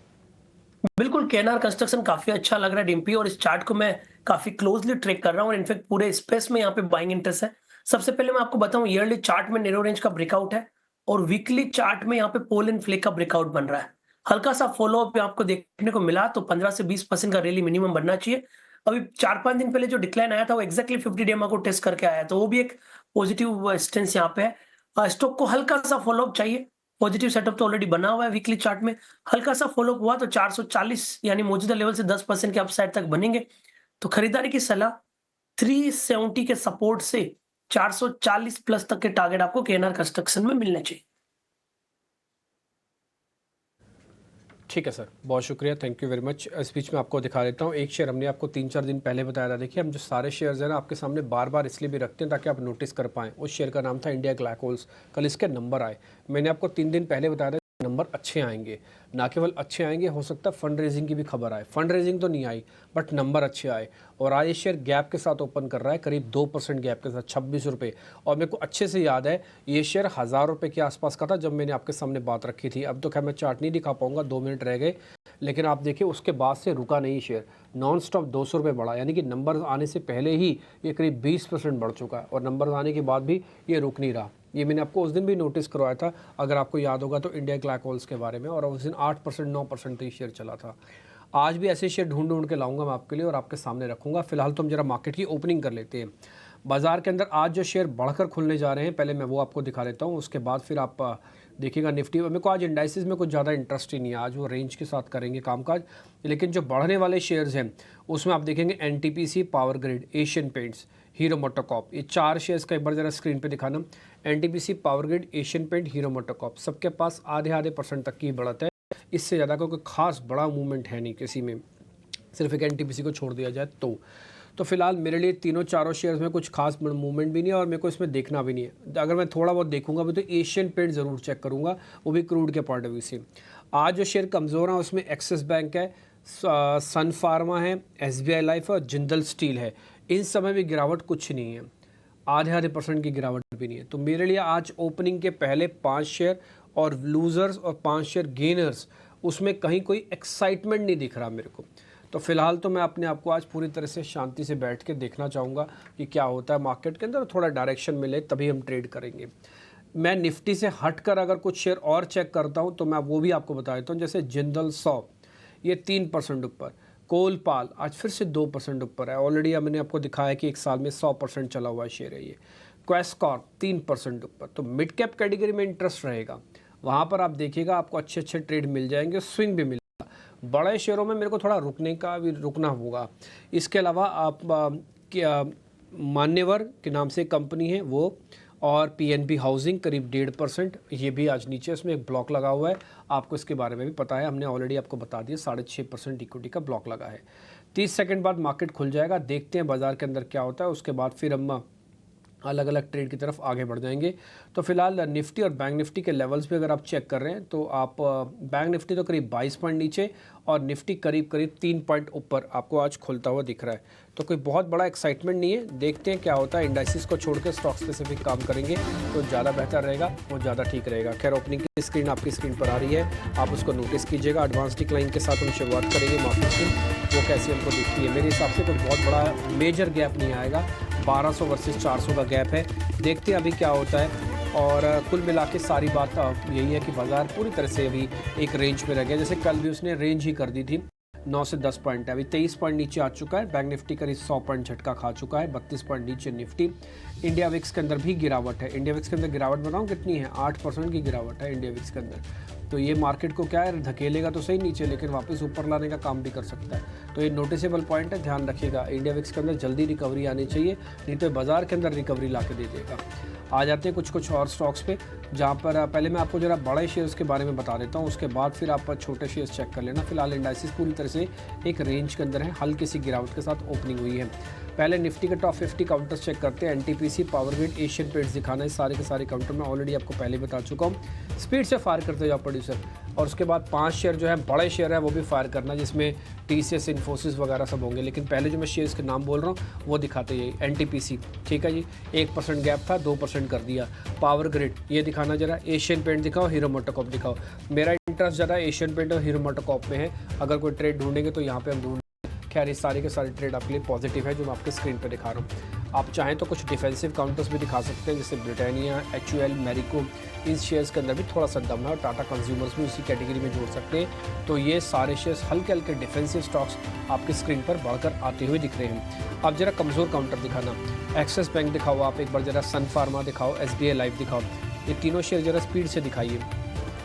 बिल्कुल, केएनआर कंस्ट्रक्शन काफी अच्छा लग रहा है डिम्पी, और इस चार्ट को मैं काफी क्लोजली ट्रैक कर रहा हूँ और इनफैक्ट पूरे स्पेस में यहाँ पे बाइंग इंटरेस्ट है। सबसे पहले मैं आपको बताऊं, ईयरली चार्ट में नैरो रेंज का ब्रेकआउट है और वीकली चार्ट में यहाँ पे पोल एंड फ्लेक का ब्रेकआउट बन रहा है। हल्का सा फॉलोअप आपको देखने को मिला, तो 15 से 20% का रैली मिनिमम बनना चाहिए। अभी 4-5 दिन पहले जो डिक्लाइन आया था वो एक्जैक्टली 50 डेमा को टेस्ट करके आया, तो वो भी एक पॉजिटिव स्टेंस यहाँ पे है। स्टॉक को हल्का सा फॉलोअप चाहिए, पॉजिटिव सेटअप तो ऑलरेडी बना हुआ है वीकली चार्ट में, हल्का सा फॉलोअप हुआ तो 440 यानी मौजूदा लेवल से 10% के अपसाइड तक बनेंगे। तो खरीदारी की सलाह 370 के सपोर्ट से 440 प्लस तक के टारगेट आपको केएनआर कंस्ट्रक्शन में मिलने चाहिए। ठीक है सर, बहुत शुक्रिया, थैंक यू वेरी मच। इस बीच में आपको दिखा देता हूँ एक शेयर हमने आपको 3-4 दिन पहले बताया था। देखिए हम जो सारे शेयर्स हैं ना आपके सामने बार बार इसलिए भी रखते हैं ताकि आप नोटिस कर पाएँ। उस शेयर का नाम था इंडिया ग्लाइकोल्स। कल इसके नंबर आए, मैंने आपको 3 दिन पहले बताया था नंबर अच्छे आएंगे, ना केवल अच्छे आएंगे, हो सकता है फंड रेजिंग की भी खबर आए। फंड रेजिंग तो नहीं आई बट नंबर अच्छे आए, और आज ये शेयर गैप के साथ ओपन कर रहा है, करीब 2% गैप के साथ, 26 रुपये। और मेरे को अच्छे से याद है ये शेयर 1000 रुपये के आसपास का था जब मैंने आपके सामने बात रखी थी। अब तो खैर मैं चार्ट नहीं दिखा पाऊंगा, 2 मिनट रह गए, लेकिन आप देखिए उसके बाद से रुका नहीं शेयर, नॉन स्टॉप 200 रुपये बढ़ा, यानी कि नंबर आने से पहले ही ये करीब 20% बढ़ चुका है, और नंबर आने के बाद भी ये रुक नहीं रहा। ये मैंने आपको उस दिन भी नोटिस करवाया था, अगर आपको याद होगा तो, इंडिया ग्लाइकोल्स के बारे में, और उस दिन 8% 9% तो ये शेयर चला था। आज भी ऐसे शेयर ढूंढ के लाऊंगा मैं आपके लिए और आपके सामने रखूंगा। फिलहाल तो हम जरा मार्केट की ओपनिंग कर लेते हैं। बाजार के अंदर आज जो शेयर बढ़कर खुलने जा रहे हैं, पहले मैं वो आपको दिखा देता हूँ, उसके बाद फिर आप देखिएगा निफ्टी। मेरे को आज इंडाइसिस में कुछ ज़्यादा इंटरेस्ट ही नहीं है, आज वो रेंज के साथ करेंगे कामकाज। लेकिन जो बढ़ने वाले शेयर्स हैं उसमें आप देखेंगे NTPC, Power Grid, Asian paints, hero MotoCorp, ये 4 शेयर्स का एक बार ज़रा स्क्रीन पे दिखाना। NTPC, Power Grid, Asian Paint, Hero MotoCorp, सबके पास आधे % तक की बढ़त है, इससे ज़्यादा कोई खास बड़ा मूवमेंट है नहीं किसी में, सिर्फ एक NTPC को छोड़ दिया जाए तो फिलहाल मेरे लिए तीनों चारों शेयर्स में कुछ खास मूवमेंट भी नहीं है और मेरे को इसमें देखना भी नहीं है। अगर मैं थोड़ा बहुत देखूंगा भी तो एशियन पेंट ज़रूर चेक करूंगा, वो भी क्रूड के पॉइंट ऑफ व्यू से। आज जो शेयर कमज़ोर है उसमें एक्सिस बैंक है, सन फार्मा है, SBI लाइफ और जिंदल स्टील है। इन समय भी गिरावट कुछ नहीं है, आधे % की गिरावट भी नहीं है। तो मेरे लिए आज ओपनिंग के पहले 5 शेयर और लूज़र्स और 5 शेयर गेनर्स, उसमें कहीं कोई एक्साइटमेंट नहीं दिख रहा मेरे को। तो फिलहाल तो मैं अपने आप को आज पूरी तरह से शांति से बैठ के देखना चाहूँगा कि क्या होता है मार्केट के अंदर, थोड़ा डायरेक्शन मिले तभी हम ट्रेड करेंगे। मैं निफ्टी से हटकर अगर कुछ शेयर और चेक करता हूँ तो मैं वो भी आपको बता देता हूँ। जैसे जिंदल 100, ये 3% ऊपर, कोलपाल आज फिर से 2% ऊपर है, ऑलरेडी मैंने आपको दिखाया कि एक साल में 100% चला हुआ शेयर है ये। क्वेस्ट कॉर्प 3% ऊपर। तो मिड कैप कैटेगरी में इंटरेस्ट रहेगा, वहाँ पर आप देखिएगा आपको अच्छे अच्छे ट्रेड मिल जाएंगे, स्विंग भी मिलेगा। बड़े शेयरों में मेरे को थोड़ा रुकना होगा। इसके अलावा आप क्या मान्यवर के नाम से कंपनी है वो, और पीएनबी हाउसिंग करीब 1.5%, ये भी आज नीचे, इसमें एक ब्लॉक लगा हुआ है, आपको इसके बारे में भी पता है, हमने ऑलरेडी आपको बता दिया 6.5% इक्विटी का ब्लॉक लगा है। 30 सेकंड बाद मार्केट खुल जाएगा, देखते हैं बाजार के अंदर क्या होता है, उसके बाद फिर हम अलग अलग ट्रेड की तरफ आगे बढ़ जाएंगे। तो फिलहाल निफ्टी और बैंक निफ्टी के लेवल्स भी अगर आप चेक कर रहे हैं तो आप बैंक निफ्टी तो करीब 22 पॉइंट नीचे और निफ्टी करीब 3 पॉइंट ऊपर आपको आज खुलता हुआ दिख रहा है। तो कोई बहुत बड़ा एक्साइटमेंट नहीं है, देखते हैं क्या होता है। इंडाइसिस को छोड़ के स्टॉक स्पेसिफिक काम करेंगे तो ज़्यादा बेहतर रहेगा, वो ज़्यादा ठीक रहेगा। खैर, ओपनिंग की स्क्रीन आपकी स्क्रीन पर आ रही है, आप उसको नोटिस कीजिएगा। एडवांस डिक्लाइन के साथ हम शुरुआत करेंगे मार्केट की, वो कैसे हमको दिखती है। मेरे हिसाब से कोई बहुत बड़ा मेजर गैप नहीं आएगा, 1200 वर्सेस 400 का गैप है, देखते हैं अभी क्या होता है। और कुल मिला के सारी बात यही है कि बाज़ार पूरी तरह से अभी एक रेंज में रह गया। जैसे कल भी उसने रेंज ही कर दी थी, 9 से 10 पॉइंट है, अभी 23 पॉइंट नीचे आ चुका है। बैंक निफ्टी करीब 100 पॉइंट झटका खा चुका है, 32 पॉइंट नीचे निफ्टी। इंडिया विक्स के अंदर भी गिरावट है, इंडिया विक्स के अंदर गिरावट बताऊँ कितनी है, 8% की गिरावट है इंडिया विक्स के अंदर। तो ये मार्केट को क्या है, धकेलेगा तो सही नीचे, लेकिन वापस ऊपर लाने का काम भी कर सकता है। तो ये नोटिसेबल पॉइंट है, ध्यान रखिएगा। इंडिया विक्स के अंदर जल्दी रिकवरी आनी चाहिए, नहीं तो बाजार के अंदर रिकवरी ला के दे देगा। आ जाते हैं कुछ और स्टॉक्स पे, जहाँ पर पहले मैं आपको जरा बड़े शेयर्स के बारे में बता देता हूँ, उसके बाद फिर आप छोटे शेयर्स चेक कर लेना। फिलहाल इंडाइसिस पूरी तरह से एक रेंज के अंदर है, हल्की सी गिरावट के साथ ओपनिंग हुई है। पहले निफ्टी के टॉप 50 काउंटर्स चेक करते हैं। NTPC, power Grid, Asian paints दिखाना है, सारे के सारे काउंटर मैं ऑलरेडी आपको पहले बता चुका हूँ। स्पीड से फायर करते जाओ प्रोड्यूसर, और उसके बाद 5 शेयर जो है बड़े शेयर है वो भी फायर करना, जिसमें टीसीएस, इन्फोसिस वगैरह सब होंगे। लेकिन पहले जो मैं शेयर्स के नाम बोल रहा हूँ वो दिखाते हैं। एनटीपीसी, ठीक है जी, 1% गैप था, 2% कर दिया। पावर ग्रिड ये दिखाना जरा, एशियन पेंट दिखाओ, हीरो मोटोकॉर्प दिखाओ। मेरा इंटरेस्ट ज़्यादा एशियन पेंट और हीरो मोटोकॉर्प में है, अगर कोई ट्रेड ढूंढेंगे तो यहाँ पे हम ढूंढ। खैर, ये सारे के सारे ट्रेड आपके लिए पॉजिटिव है जो मैं आपके स्क्रीन पे दिखा रहा हूँ। आप चाहें तो कुछ डिफेंसिव काउंटर्स भी दिखा सकते हैं, जैसे ब्रिटानिया, HUL, मैरिको, इन शेयर्स के अंदर भी थोड़ा सा दम है, और टाटा कंज्यूमर्स भी उसी कैटेगरी में जोड़ सकते हैं। तो ये सारे शेयर्स हल्के हल्के डिफेंसिव स्टॉक्स आपकी स्क्रीन पर बढ़कर आते हुए दिख रहे हैं। अब जरा कमज़ोर काउंटर दिखाना, एक्सिस बैंक दिखाओ, आप एक बार जरा सन फार्मा दिखाओ, SBI लाइफ दिखाओ, ये तीनों शेयर जरा स्पीड से दिखाइए।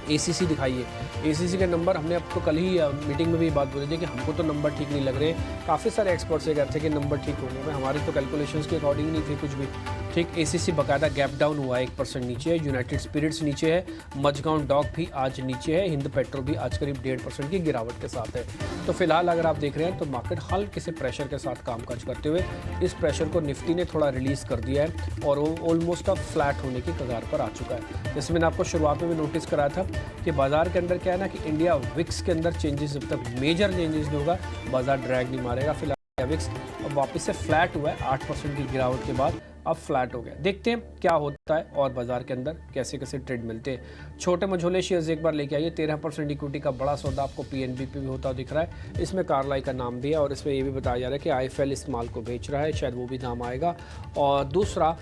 ACC दिखाइए, ACC के नंबर हमने आपको कल ही मीटिंग में भी बात बोली थी कि हमको तो नंबर ठीक नहीं लग रहे। काफ़ी सारे एक्सपर्ट्स ये कहते हैं कि नंबर ठीक होंगे, मैं हमारी तो कैलकुलेशंस के अकॉर्डिंग नहीं थी कुछ भी। ठीक, ACC बाकायदा गैप डाउन हुआ है, 1% नीचे है। यूनाइटेड स्पिरिट्स नीचे है, मजगांव डॉक भी आज नीचे है, हिंद पेट्रोल भी आज करीब 1.5% की गिरावट के साथ है। तो फिलहाल अगर आप देख रहे हैं तो मार्केट हल्के से प्रेशर के साथ कामकाज करते हुए, इस प्रेशर को निफ्टी ने थोड़ा रिलीज़ कर दिया है और वो ऑलमोस्ट अब फ्लैट होने की कगार पर आ चुका है। जैसे मैंने आपको शुरुआत में भी नोटिस कराया था कि बाजार के अंदर क्या है ना कि इंडिया विक्स के अंदर चेंजेस, जब तक मेजर चेंजेस नहीं होगा बाजार ड्रैग नहीं मारेगा। फिलहाल विक्स अब वापस से फ्लैट हुआ है, 8% की गिरावट के बाद अब फ्लैट हो गया। देखते हैं क्या होता है और बाजार के अंदर कैसे कैसे ट्रेड मिलते हैं। छोटे मझोले शेयर्स एक बार लेके आइए, 13% इक्विटी का बड़ा सौदा आपको PNB पे भी होता दिख रहा है। इसमें कार्लाई का नाम भी है और इसमें ये भी बताया जा रहा है कि IFL इस माल को बेच रहा है, शायद वो भी नाम आएगा। और दूसरा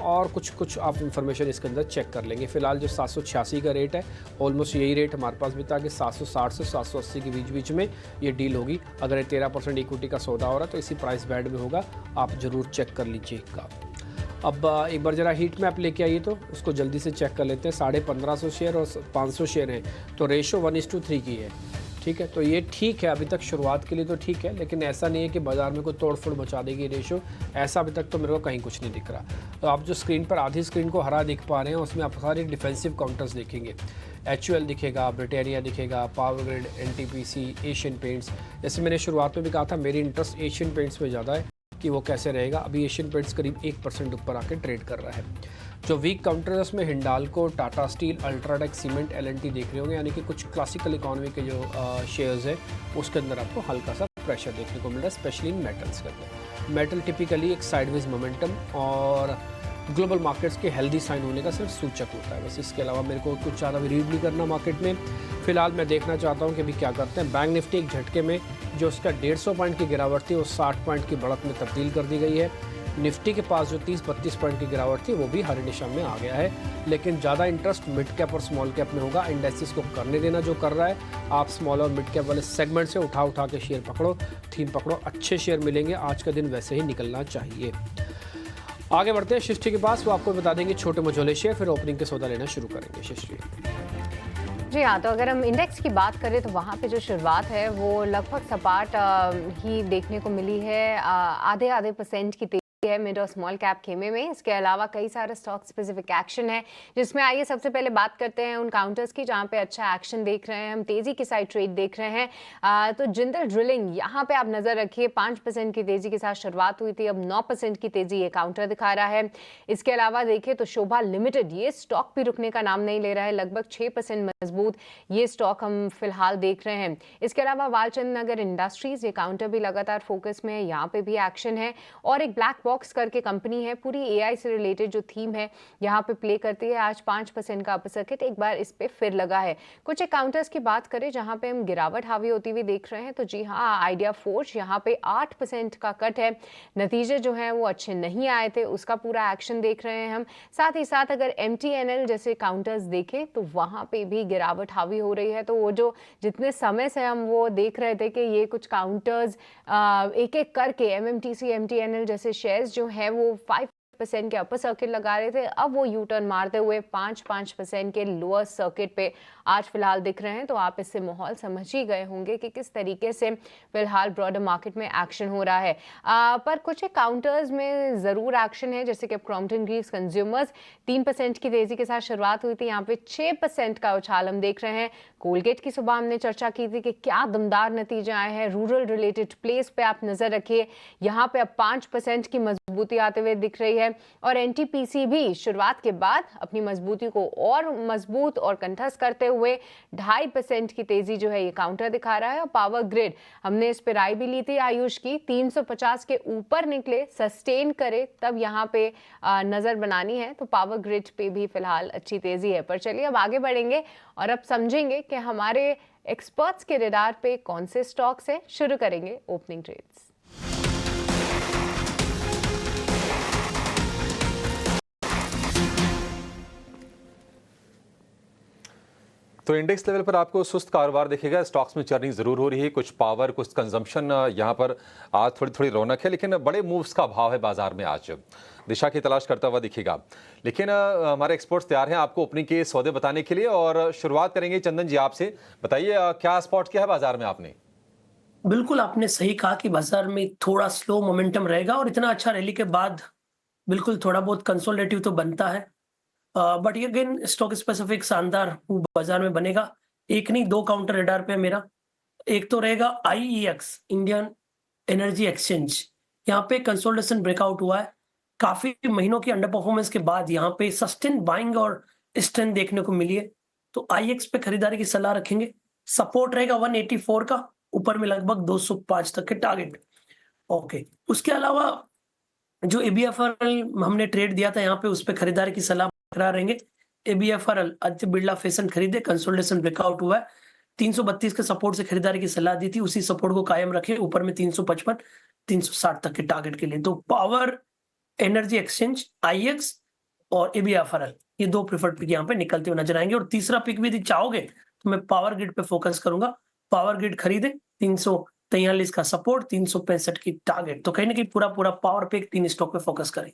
और कुछ आप इन्फॉर्मेशन इसके अंदर चेक कर लेंगे। फिलहाल जो 786 का रेट है, ऑलमोस्ट यही रेट हमारे पास भी था कि 760 से 780 के बीच में ये डील होगी। अगर ये 13% इक्विटी का सौदा हो रहा है तो इसी प्राइस बैंड में होगा, आप ज़रूर चेक कर लीजिएगा। अब एक बार ज़रा हीट मैप लेके आइए तो उसको जल्दी से चेक कर लेते हैं। 1550 शेयर और 500 शेयर हैं, तो रेशो 1:3 की है। ठीक है, तो ये ठीक है, अभी तक शुरुआत के लिए तो ठीक है, लेकिन ऐसा नहीं है कि बाजार में कोई तोड़फोड़ मचा देगी रेशो, ऐसा अभी तक तो मेरे को कहीं कुछ नहीं दिख रहा। तो आप जो स्क्रीन पर आधी स्क्रीन को हरा दिख पा रहे हैं उसमें आप सारे डिफेंसिव काउंटर्स देखेंगे। HUL दिखेगा, ब्रिटानिया दिखेगा, power grid, NTPC, Asian paints. जैसे मैंने शुरुआत में भी कहा था, मेरी इंटरेस्ट एशियन पेंट्स में ज़्यादा है कि वो कैसे रहेगा। अभी एशियन पेंट्स करीब 1% ऊपर आके ट्रेड कर रहा है। जो वीक काउंटर है उसमें Hindalco, Tata steel, UltraTech cement, LNT देख रहे होंगे, यानी कि कुछ क्लासिकल इकोनॉमी के जो शेयर्स है उसके अंदर आपको हल्का सा प्रेशर देखने को मिल रहा है, स्पेशली इन मेटल्स के अंदर। मेटल टिपिकली एक साइडवेज मोमेंटम और ग्लोबल मार्केट्स के हेल्दी साइन होने का सिर्फ सूचक होता है, बस इसके अलावा मेरे को कुछ ज़्यादा भी रीड नहीं करना मार्केट में। फिलहाल मैं देखना चाहता हूँ कि अभी क्या करते हैं। बैंक निफ्टी एक झटके में जो उसका 150 पॉइंट की गिरावट थी वो 60 पॉइंट की बढ़त में तब्दील कर दी गई है। निफ्टी के पास जो 30-32 पॉइंट की गिरावट थी वो भी हरे निशान में आ गया है, लेकिन ज़्यादा इंटरेस्ट मिड कैप और स्मॉल कैप में होगा। इंडेक्सेस को करने देना जो कर रहा है, आप स्मॉल और मिड कैप वाले सेगमेंट से उठा के शेयर पकड़ो, थीम पकड़ो, अच्छे शेयर मिलेंगे। आज का दिन वैसे ही निकलना चाहिए। आगे बढ़ते हैं सृष्टि के पास, वो आपको बता देंगे छोटे मझोले शेयर, फिर ओपनिंग के सौदा लेना शुरू करेंगे। सृष्टि। जी हाँ, तो अगर हम इंडेक्स की बात करें तो वहाँ पे जो शुरुआत है वो लगभग सपाट ही देखने को मिली है। आधे आधे % की है मिड और स्मॉल कैप खेमे में। इसके अलावा कई सारे स्टॉक स्पेसिफिक एक्शन है, जिसमें आइए सबसे पहले बात करते हैं उन काउंटर्स की जहां पे अच्छा एक्शन देख रहे हैं, हम तेजी की साइड ट्रेड देख रहे हैं। तो जिंदल ड्रिलिंग यहां पे आप नजर रखिए, 5% की तेजी के साथ शुरुआत हुई थी, अब 9% की तेजी ये काउंटर दिखा रहा है। इसके अलावा देखिए तो शोभा लिमिटेड, ये स्टॉक भी रुकने का नाम नहीं ले रहा है, लगभग 6% मजबूत ये स्टॉक हम फिलहाल देख रहे हैं। इसके अलावा वालचंद नगर इंडस्ट्रीज, ये काउंटर भी लगातार फोकस में है, यहाँ पे भी एक्शन है। और एक ब्लैक बॉक्स करके कंपनी है, पूरी एआई से रिलेटेड जो थीम है यहाँ पे प्ले करती है। आज 5% का अपर सर्किट एक बार इस पे फिर लगा है। कुछ एक काउंटर्स की बात करें जहाँ पे हम गिरावट हावी होती हुई देख रहे हैं, तो जी हाँ, आइडिया फोर्ज यहाँ पे 8% का कट है। नतीजे जो हैं वो अच्छे नहीं आए थे, उसका पूरा एक्शन देख रहे हैं हम। साथ ही साथ अगर MTNL जैसे काउंटर्स देखें तो वहाँ पे भी गिरावट हावी हो रही है। तो वो जो जितने समय से हम वो देख रहे थे कि ये कुछ काउंटर्स एक एक करके MMTC MTNL जैसे शेयर्स जो है वो 5% के अपर सर्किट लगा रहे थे, अब वो यू टर्न मारते हुए 5% के लोअर सर्किट पे आज फिलहाल दिख रहे हैं। तो आप इससे माहौल समझ ही गए होंगे कि किस तरीके से फिलहाल ब्रॉडर मार्केट में एक्शन हो रहा है। पर कुछ काउंटर्स में जरूर एक्शन है, जैसे कि क्रॉम्पटन ग्रीव्स कंज्यूमर्स 3% की तेजी के साथ शुरुआत हुई थी, यहाँ पे 6% का उछाल हम देख रहे हैं। कोलगेट की सुबह हमने चर्चा की थी कि क्या दमदार नतीजे आए हैं, रूरल रिलेटेड प्लेस पे आप नजर रखिए, यहाँ पे अब 5% की मजबूती आते हुए दिख रही है। और NTPC भी शुरुआत के बाद अपनी मजबूती को और मजबूत और कंठस्थ करते हुए 2.5% की तेजी जो है ये काउंटर दिखा रहा है। और पावर ग्रिड, हमने इस पे राय भी ली थी आयुष की, 350 के ऊपर निकले, सस्टेन करे, तब यहाँ पे नजर बनानी है। तो पावर ग्रिड पे भी फिलहाल अच्छी तेजी है। पर चलिए अब आगे बढ़ेंगे और अब समझेंगे कि हमारे एक्सपर्ट्स के रडार पे कौन से स्टॉक्स हैं। शुरू करेंगे ओपनिंग ट्रेड्स। तो इंडेक्स लेवल पर आपको सुस्त कारोबार दिखेगा, स्टॉक्स में चर्निंग जरूर हो रही है, कुछ पावर कुछ कंजम्पशन, यहाँ पर आज थोड़ी थोड़ी रौनक है, लेकिन बड़े मूव्स का अभाव है बाजार में, आज दिशा की तलाश करता हुआ दिखेगा। लेकिन हमारे एक्सपर्ट्स तैयार हैं आपको ओपनिंग के सौदे बताने के लिए, और शुरुआत करेंगे चंदन जी आपसे। बताइए क्या स्पॉट किया है बाजार में आपने? बिल्कुल आपने सही कहा कि बाजार में थोड़ा स्लो मोमेंटम रहेगा और इतना अच्छा रैली के बाद बिल्कुल थोड़ा बहुत कंसोलिडेटिव तो बनता है। बट ये अगेन स्टॉक स्पेसिफिक शानदार बाजार में बनेगा। एक नहीं, 2 काउंटर रडार पे मेरा। एक तो रहेगा IEX, इंडियन एनर्जी एक्सचेंज। यहाँ पे कंसोलिडेशन ब्रेकआउट हुआ है, काफी महीनों की अंडर परफॉर्मेंस के बाद यहाँ पे सस्टेन बाइंग और स्ट्रेंथ देखने को मिली है। तो IEX पे खरीदारी की सलाह रखेंगे। सपोर्ट रहेगा 184 का, ऊपर में लगभग 205 तक के टारगेट। ओके, उसके अलावा जो ABFRL हमने ट्रेड दिया था यहाँ पे, उस पे खरीदारी की सलाह करा रहेंगे। ABFRL आदित्य बिरला फैशन खरीदे, कंसोलिडेशन ब्रेकआउट हुआ है, 332 के सपोर्ट से खरीदारी की सलाह दी थी, उसी सपोर्ट को कायम रखें, ऊपर में 355 360 तक के टारगेट के लिए। तो पावर एनर्जी एक्सचेंज, IEX और ABFRL, ये 2 प्रेफर्ड पिक यहाँ पे निकलते हुए नजर आएंगे। और तीसरा पिक भी यदि चाहोगे तो मैं पावर ग्रिड पे फोकस करूंगा। पावर ग्रिड खरीदे, 343 का सपोर्ट, 365 की टारगेट। तो कहीं ना कहीं पूरा पावर पे 3 स्टॉक पे फोकस करें।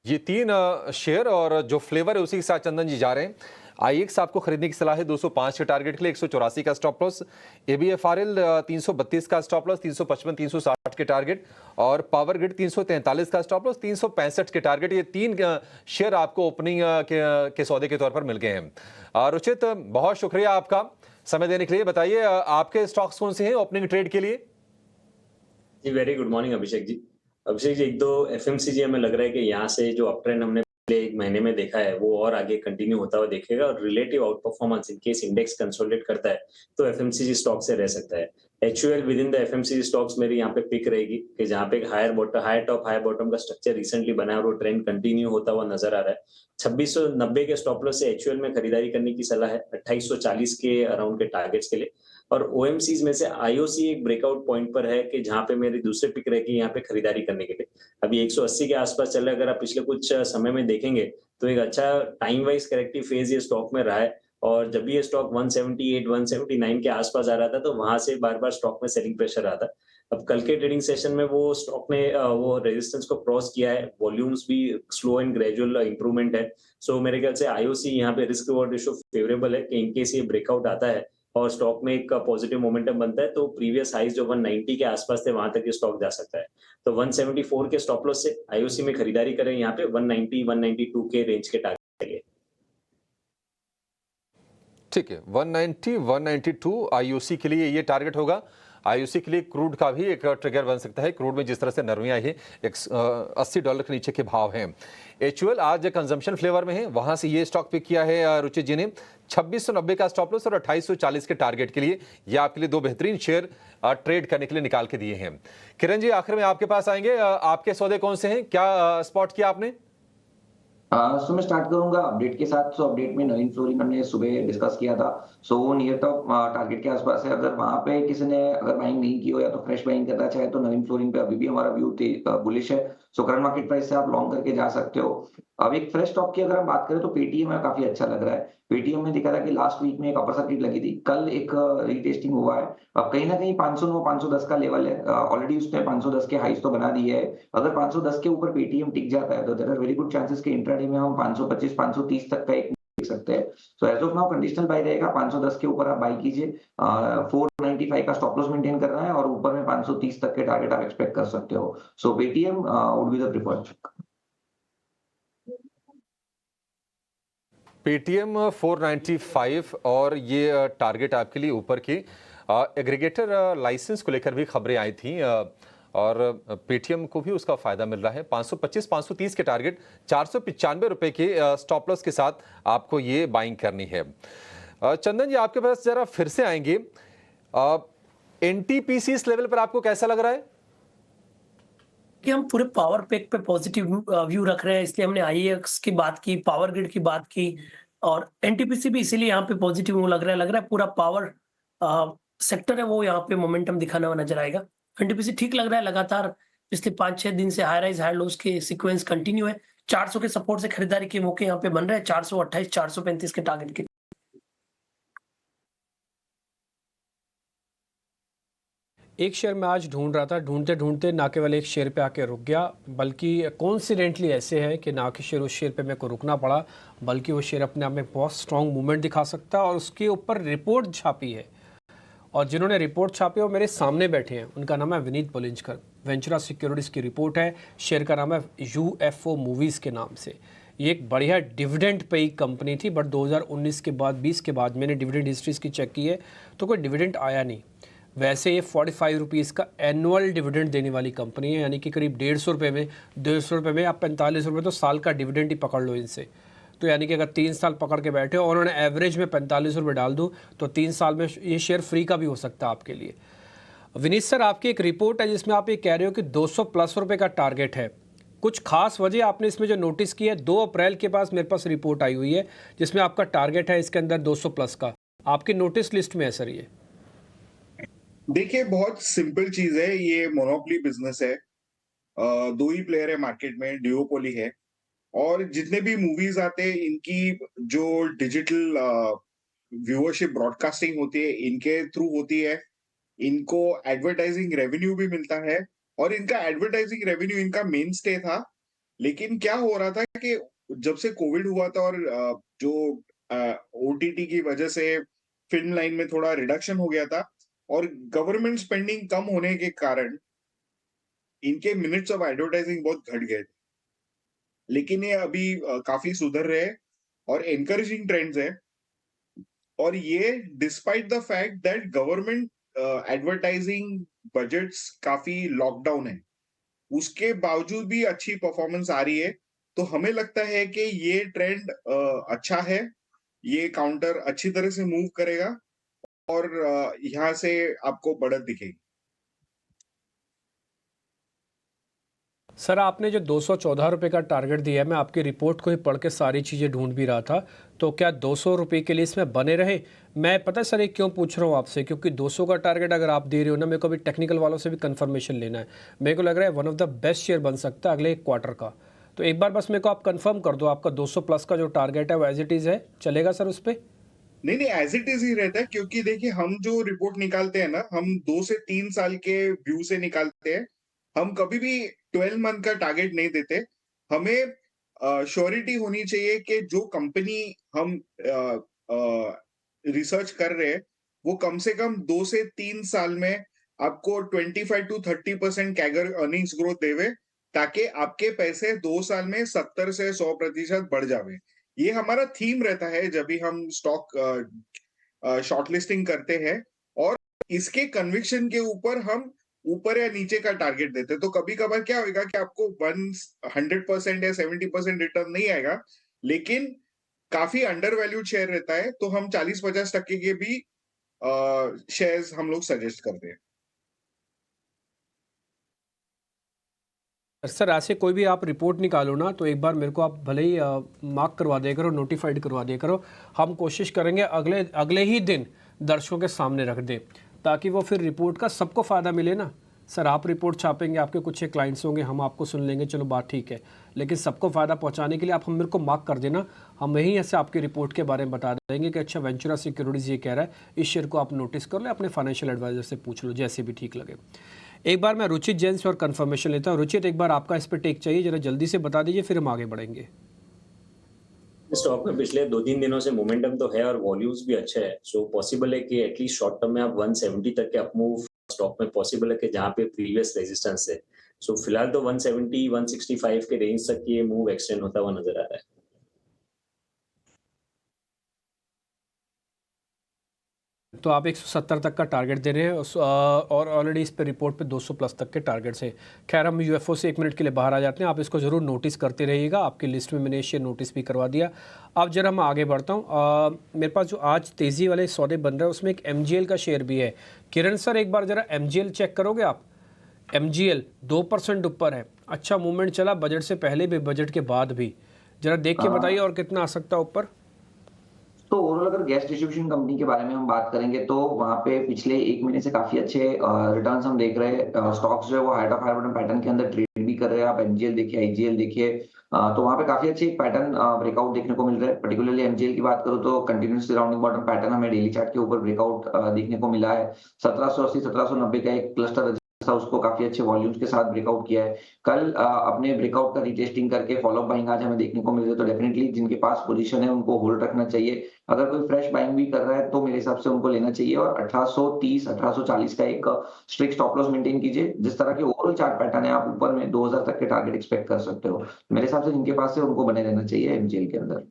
ये 3 शेयर और जो फ्लेवर है उसी के साथ चंदन जी जा रहे हैं। IEX आपको खरीदने की सलाह है 205 के टारगेट के लिए, 184 का स्टॉप लॉस। ABFRL 332 का स्टॉप लॉस, 355 360 के टारगेट, और पावर ग्रिड 343 का स्टॉप लॉस, 365 के टारगेट। ये 3 शेयर आपको ओपनिंग के सौदे के तौर पर मिल गए हैं। रुचित, बहुत शुक्रिया आपका समय देने के लिए। बताइए आपके स्टॉक्स कौन से हैं ओपनिंग ट्रेड के लिए? जी very good morning Abhishek ji. Abhishek ji, एक दो FMCG हमें लग रहा है कि यहाँ से जो अप ट्रेंड हमने पिछले 1 महीने में देखा है वो और आगे कंटिन्यू होता हुआ दिखेगा, और relative out performance in case index consolidate करता है तो FMCG स्टॉक से रह सकता है। HUL with in the FMCG stocks मेरी यहाँ पे पिक रहेगी कि जहाँ पे हायर टॉप हायर बॉटम का स्ट्रक्चर रिसेंटली बना है और वो ट्रेंड कंटिन्यू होता हुआ नजर आ रहा है। 2690 के स्टॉप लॉस से HUL में खरीदारी करने की सलाह है, 2840 के अराउंड के टारगेट्स के लिए। और OMCs में से IOC एक ब्रेकआउट पॉइंट पर है कि जहां पे मेरी दूसरे पिक रहेगी यहाँ पे खरीदारी करने के लिए। अभी 180 के आसपास चल रहा है, अगर आप पिछले कुछ समय में देखेंगे तो एक अच्छा टाइम वाइज करेक्टिव फेज ये स्टॉक में रहा है, और जब भी ये स्टॉक 178 179 के आसपास आ रहा था तो वहां से बार बार स्टॉक में सेलिंग प्रेशर आता है। अब कल के ट्रेडिंग सेशन में वो स्टॉक ने वो रेजिस्टेंस को क्रॉस किया है, वॉल्यूम्स भी स्लो एंड ग्रेजुअल इंप्रूवमेंट है। सो मेरे ख्याल से आईओसी यहाँ पे रिस्क रिवॉर्ड रेशियो फेवरेबल है कि इनकेस ये ब्रेकआउट आता है और स्टॉक में एक पॉजिटिव मोमेंटम बनता है तो प्रीवियस हाइज जो 190 के आसपास थे वहां तक ये स्टॉक जा सकता है। तो 174 के स्टॉप लॉस से आईओसी में खरीदारी करें यहाँ पे 190 192 के रेंज के टारगेट के लिए। ठीक है, 190 192 आईओसी के लिए ये टारगेट होगा। आईओसी के लिए क्रूड का भी एक ट्रिगर बन सकता है। क्रूड में जिस तरह से नरमी आई है, $80 के नीचे के भाव हैं। एचयूएल आज कंजम्पशन फ्लेवर में है, वहां से ये स्टॉक पिक किया है रुचित जी ने। 2690 का स्टॉप लॉस और 2840 के टारगेट के लिए ये आपके लिए दो बेहतरीन शेयर ट्रेड करने के लिए निकाल के दिए हैं। किरण जी, आखिर में आपके पास आएंगे, आपके सौदे कौन से हैं, क्या स्पॉट किया आपने? सो मैं स्टार्ट करूंगा अपडेट के साथ। सो अपडेट में नवीन फ्लोरिंग हमने सुबह डिस्कस किया था। सो वो नियर टॉप टारगेट के आसपास है। अगर वहां पे किसी ने अगर बाइंग नहीं की हो या तो फ्रेश बाइंग करना चाहे तो नवीन फ्लोरिंग पे अभी भी हमारा व्यू बुलिश है। सो करंट मार्केट प्राइस से आप लॉन्ग करके जा सकते हो। अब एक फ्रेश स्टॉक की अगर हम बात करें तो पेटीएम में काफी अच्छा लग रहा है। पेटीएम में दिखा था कि लास्ट वीक में एक अपर सर्किट लगी थी, कल एक रीटेस्टिंग हुआ है। अब कहीं ना कहीं 509 510 का लेवल है, ऑलरेडी उसने 510 के हाइस तो बना दिए है। अगर 510 के ऊपर पेटीएम टिक जाता है तो there are very good chances कि इंट्राडे में हम 525 530 तक का एक देख सकते हैं। So as of now conditional buy रहेगा, 510 के ऊपर आप बाय कीजिए। 495 का स्टॉप लॉस मेंटेन करना है और ऊपर में 530 तक के टारगेट आप एक्सपेक्ट कर सकते हो। So Paytm would be the preferred. Paytm 495 और ये टारगेट आपके लिए ऊपर की। एग्रीगेटर लाइसेंस को लेकर भी खबरें आई थी और पेटीएम को भी उसका फायदा मिल रहा है। 525 530 के टारगेट, 495 रुपए के स्टॉप लॉस के साथ आपको ये बाइंग करनी है। चंदन जी, आपके पास जरा फिर से आएंगे। एनटीपीसी इस लेवल पर आपको कैसा लग रहा है? कि हम पूरे पावर पैक पे पॉजिटिव व्यू रख रहे हैं, इसलिए हमने आईएक्स की बात की, पावर ग्रिड की बात की और एनटीपीसी भी इसीलिए यहाँ पे पॉजिटिव व्यू लग रहा है पूरा पावर सेक्टर है वो यहाँ पे मोमेंटम दिखाना हुआ नजर आएगा। एनटीपीसी ठीक लग रहा है, लगातार पिछले 5-6 दिन से हाई राइज हाई लोज के सीक्वेंस कंटिन्यू है। 400 के सपोर्ट से खरीदारी के मौके यहाँ पे बन रहे हैं, 428 435 के टारगेट के। एक शेयर मैं आज ढूंढ रहा था, ढूंढते ढूंढते ना केवल एक शेयर पे आके रुक गया, बल्कि कोइंसिडेंटली ऐसे है कि ना कि शेयर उस शेयर पे मेरे को रुकना पड़ा, बल्कि वो शेयर अपने आप में बहुत स्ट्रॉन्ग मूवमेंट दिखा सकता है और उसके ऊपर रिपोर्ट छापी है। और जिन्होंने रिपोर्ट छापी वो मेरे सामने बैठे हैं, उनका नाम है विनीत बोलिंजकर। वेंचुरा सिक्योरिटीज़ की रिपोर्ट है, शेयर का नाम है यूएफओ मूवीज़ के नाम से। ये एक बढ़िया डिविडेंड पेई कंपनी थी, बट 2019 के बाद 20 के बाद मैंने डिविडेंड हिस्ट्रीज की चेक की है तो कोई डिविडेंड आया नहीं। वैसे ये 45 रुपीज़ का एनुअल डिविडेंड देने वाली कंपनी है, यानी कि करीब 150 रुपये में 150 रुपये में आप 45 रुपये तो साल का डिविडेंड ही पकड़ लो इनसे। तो यानी कि अगर 3 साल पकड़ के बैठे हो और उन्होंने एवरेज में 45 रुपये डाल दूँ तो 3 साल में ये शेयर फ्री का भी हो सकता है आपके लिए। विनीत सर, आपकी एक रिपोर्ट है जिसमें आप ये कह रहे हो कि 200 प्लस रुपये का टारगेट है। कुछ खास वजह आपने इसमें जो नोटिस की है? 2 अप्रैल के पास मेरे पास रिपोर्ट आई हुई है जिसमें आपका टारगेट है इसके अंदर 200 प्लस का, आपकी नोटिस लिस्ट में है सर ये? देखिए, बहुत सिंपल चीज है, ये मोनोपोली बिजनेस है। 2 ही प्लेयर है मार्केट में, डिओपोली है। और जितने भी मूवीज आते हैं इनकी जो डिजिटल व्यूअरशिप ब्रॉडकास्टिंग होती है इनके थ्रू होती है। इनको एडवर्टाइजिंग रेवेन्यू भी मिलता है और इनका एडवर्टाइजिंग रेवेन्यू इनका मेन स्टे था। लेकिन क्या हो रहा था कि जब से कोविड हुआ था और जो ओटीटी की वजह से फिल्म लाइन में थोड़ा रिडक्शन हो गया था और गवर्नमेंट स्पेंडिंग कम होने के कारण इनके मिनट्स ऑफ एडवर्टाइजिंग बहुत घट गए थे। लेकिन ये अभी काफी सुधर रहे हैं और एनकरेजिंग ट्रेंड्स है। और ये despite the fact that government advertising budgets काफी लॉकडाउन है, उसके बावजूद भी अच्छी परफॉर्मेंस आ रही है। तो हमें लगता है कि ये ट्रेंड अच्छा है, ये काउंटर अच्छी तरह से मूव करेगा और यहाँ से आपको बढ़त दिखेगी। सर, आपने जो 214 रुपये का टारगेट दिया है, मैं आपकी रिपोर्ट को ही पढ़ के सारी चीज़ें ढूंढ भी रहा था, तो क्या 200 रुपये के लिए इसमें बने रहे? मैं पता है सर ये क्यों पूछ रहा हूँ आपसे, क्योंकि 200 का टारगेट अगर आप दे रहे हो ना, मेरे को अभी टेक्निकल वालों से भी कंफर्मेशन लेना है। मेरे को लग रहा है one of the best share बन सकता है अगले एक क्वार्टर का। तो एक बार बस मेरे को आप कंफर्म कर दो, आपका 200 प्लस का जो टारगेट है वो एज इट इज़ है, चलेगा सर उस पर? नहीं नहीं, एज इट इज ही रहता है, क्योंकि देखिए हम जो रिपोर्ट निकालते हैं ना, हम 2 से 3 साल के व्यू से निकालते हैं। हम कभी भी 12 मंथ का टारगेट नहीं देते। हमें श्योरिटी होनी चाहिए कि जो कंपनी हम रिसर्च कर रहे हैं, वो कम से कम 2 से 3 साल में आपको 25 टू 30% कैगर अर्निंग्स ग्रोथ देवे, ताकि आपके पैसे 2 साल में 70 से 100% बढ़ जावे। ये हमारा थीम रहता है जब भी हम स्टॉक शॉर्टलिस्टिंग करते हैं, और इसके कन्विक्शन के ऊपर हम ऊपर या नीचे का टारगेट देते हैं। तो कभी-कभार क्या होगा कि आपको 100% या 70% रिटर्न नहीं आएगा, लेकिन काफ़ी अंडर वैल्यूड शेयर रहता है, तो हम 40-50% के भी शेयर्स हम लोग सजेस्ट करते हैं। सर ऐसे कोई भी आप रिपोर्ट निकालो ना, तो एक बार मेरे को आप भले ही मार्क करवा दिया करो, नोटिफाइड करवा दिया करो। हम कोशिश करेंगे अगले अगले ही दिन दर्शकों के सामने रख दें, ताकि वो फिर रिपोर्ट का सबको फ़ायदा मिले ना। सर आप रिपोर्ट छापेंगे, आपके कुछ एक क्लाइंट्स होंगे, हम आपको सुन लेंगे, चलो बात ठीक है, लेकिन सबको फ़ायदा पहुंचाने के लिए आप हम मेरे को मार्क कर देना। हम यहीं ऐसे आपकी रिपोर्ट के बारे में बता देंगे कि अच्छा वेंचुरा सिक्योरिटीज़ ये कह रहा है, इस शेयर को आप नोटिस कर लो, अपने फाइनेंशियल एडवाइजर से पूछ लो, जैसे भी ठीक लगे। एक बार मैं रुचित जैन से और कंफर्मेशन लेता हूँ। रुचित, एक बार आपका इस पर टेक चाहिए, जरा जल्दी से बता दीजिए, फिर हम आगे बढ़ेंगे। स्टॉक में पिछले 2-3 दिनों से मोमेंटम तो है और वॉल्यूम्स भी अच्छे हैं, सो पॉसिबल है कि एटलीस्ट शॉर्ट टर्म में आप 170 तक के अपमूव स्टॉक में पॉसिबल है कि जहां पे प्रीवियस रेजिस्टेंस है। सो फिलहाल तो 170-165 के रेंज तक ये मूव एक्सटेंड होता हुआ नजर आ रहा है। तो आप 170 तक का टारगेट दे रहे हैं, और ऑलरेडी इस पे रिपोर्ट पे 200 प्लस तक के टारगेट से। खैर हम यूएफओ से 1 मिनट के लिए बाहर आ जाते हैं, आप इसको ज़रूर नोटिस करते रहिएगा। आपकी लिस्ट में मैंने शेयर नोटिस भी करवा दिया। अब जरा मैं आगे बढ़ता हूँ। मेरे पास जो आज तेज़ी वाले सौदे बन रहे हैं उसमें एक MGL का शेयर भी है। किरण सर, एक बार ज़रा MGL चेक करोगे आप? MGL 2% ऊपर है, अच्छा मूवमेंट चला बजट से पहले भी, बजट के बाद भी। ज़रा देख के बताइए और कितना आ सकता है ऊपर। तो ओवरऑल अगर गैस डिस्ट्रीब्यूशन कंपनी के बारे में हम बात करेंगे तो वहाँ पे पिछले 1 महीने से काफी अच्छे रिटर्न्स हम देख रहे हैं। स्टॉक्स जो है वो height of higher bottom pattern के अंदर ट्रेड भी कर रहे हैं। आप MGL देखिए, IGL देखिए, तो वहाँ पे काफी अच्छी पैटर्न ब्रेकआउट देखने को मिल रहा है। पर्टिकुलरली MGL की बात करूँ तो कंटिन्यूस राउंडिंग बॉटम पैटर्न हमें डेली चार्ट के ऊपर ब्रेकआउट देखने को मिला है। 1780-1790 का एक क्लस्टर था, उसको काफी अच्छे वॉल्यूम्स के साथ ब्रेकआउट किया है। कल अपने ब्रेकआउट का रिटेस्टिंग करके फॉलोअप बाइंग आज हमें देखने को मिल रही है, तो डेफिनेटली जिनके पास पोजीशन है उनको होल्ड रखना चाहिए। अगर कोई फ्रेश बाइंग भी कर रहा है तो मेरे हिसाब से उनको लेना चाहिए, और 1830 1840 का एक स्ट्रिक्ट स्टॉप लॉस मेंटेन कीजिए। जिस तरह के ओवरऑल चार्ट पैटर्न है, आप ऊपर में 2000 तक के टारगेट एक्सपेक्ट कर सकते हो। मेरे हिसाब से जिनके पास है उनको बने रहना चाहिए MGL के अंदर।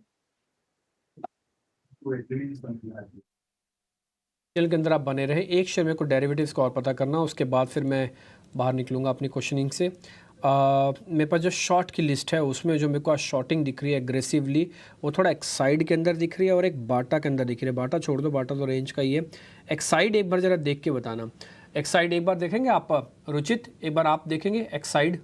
चैनल के अंदर आप बने रहे। एक शेयर मेरे को डेरिवेटिव्स का और पता करना, उसके बाद फिर मैं बाहर निकलूँगा अपनी क्वेश्चनिंग से। मेरे पास जो शॉर्ट की लिस्ट है उसमें जो मेरे को आज शॉर्टिंग दिख रही है एग्रेसिवली, वो थोड़ा एक्साइड के अंदर दिख रही है और एक बाटा के अंदर दिख रही है। बाटा छोड़ दो, बाटा तो रेंज का ही है। एक्साइड एक बार ज़रा देख के बताना। एक्साइड एक बार देखेंगे आप? रुचित, एक बार आप देखेंगे एक्साइड?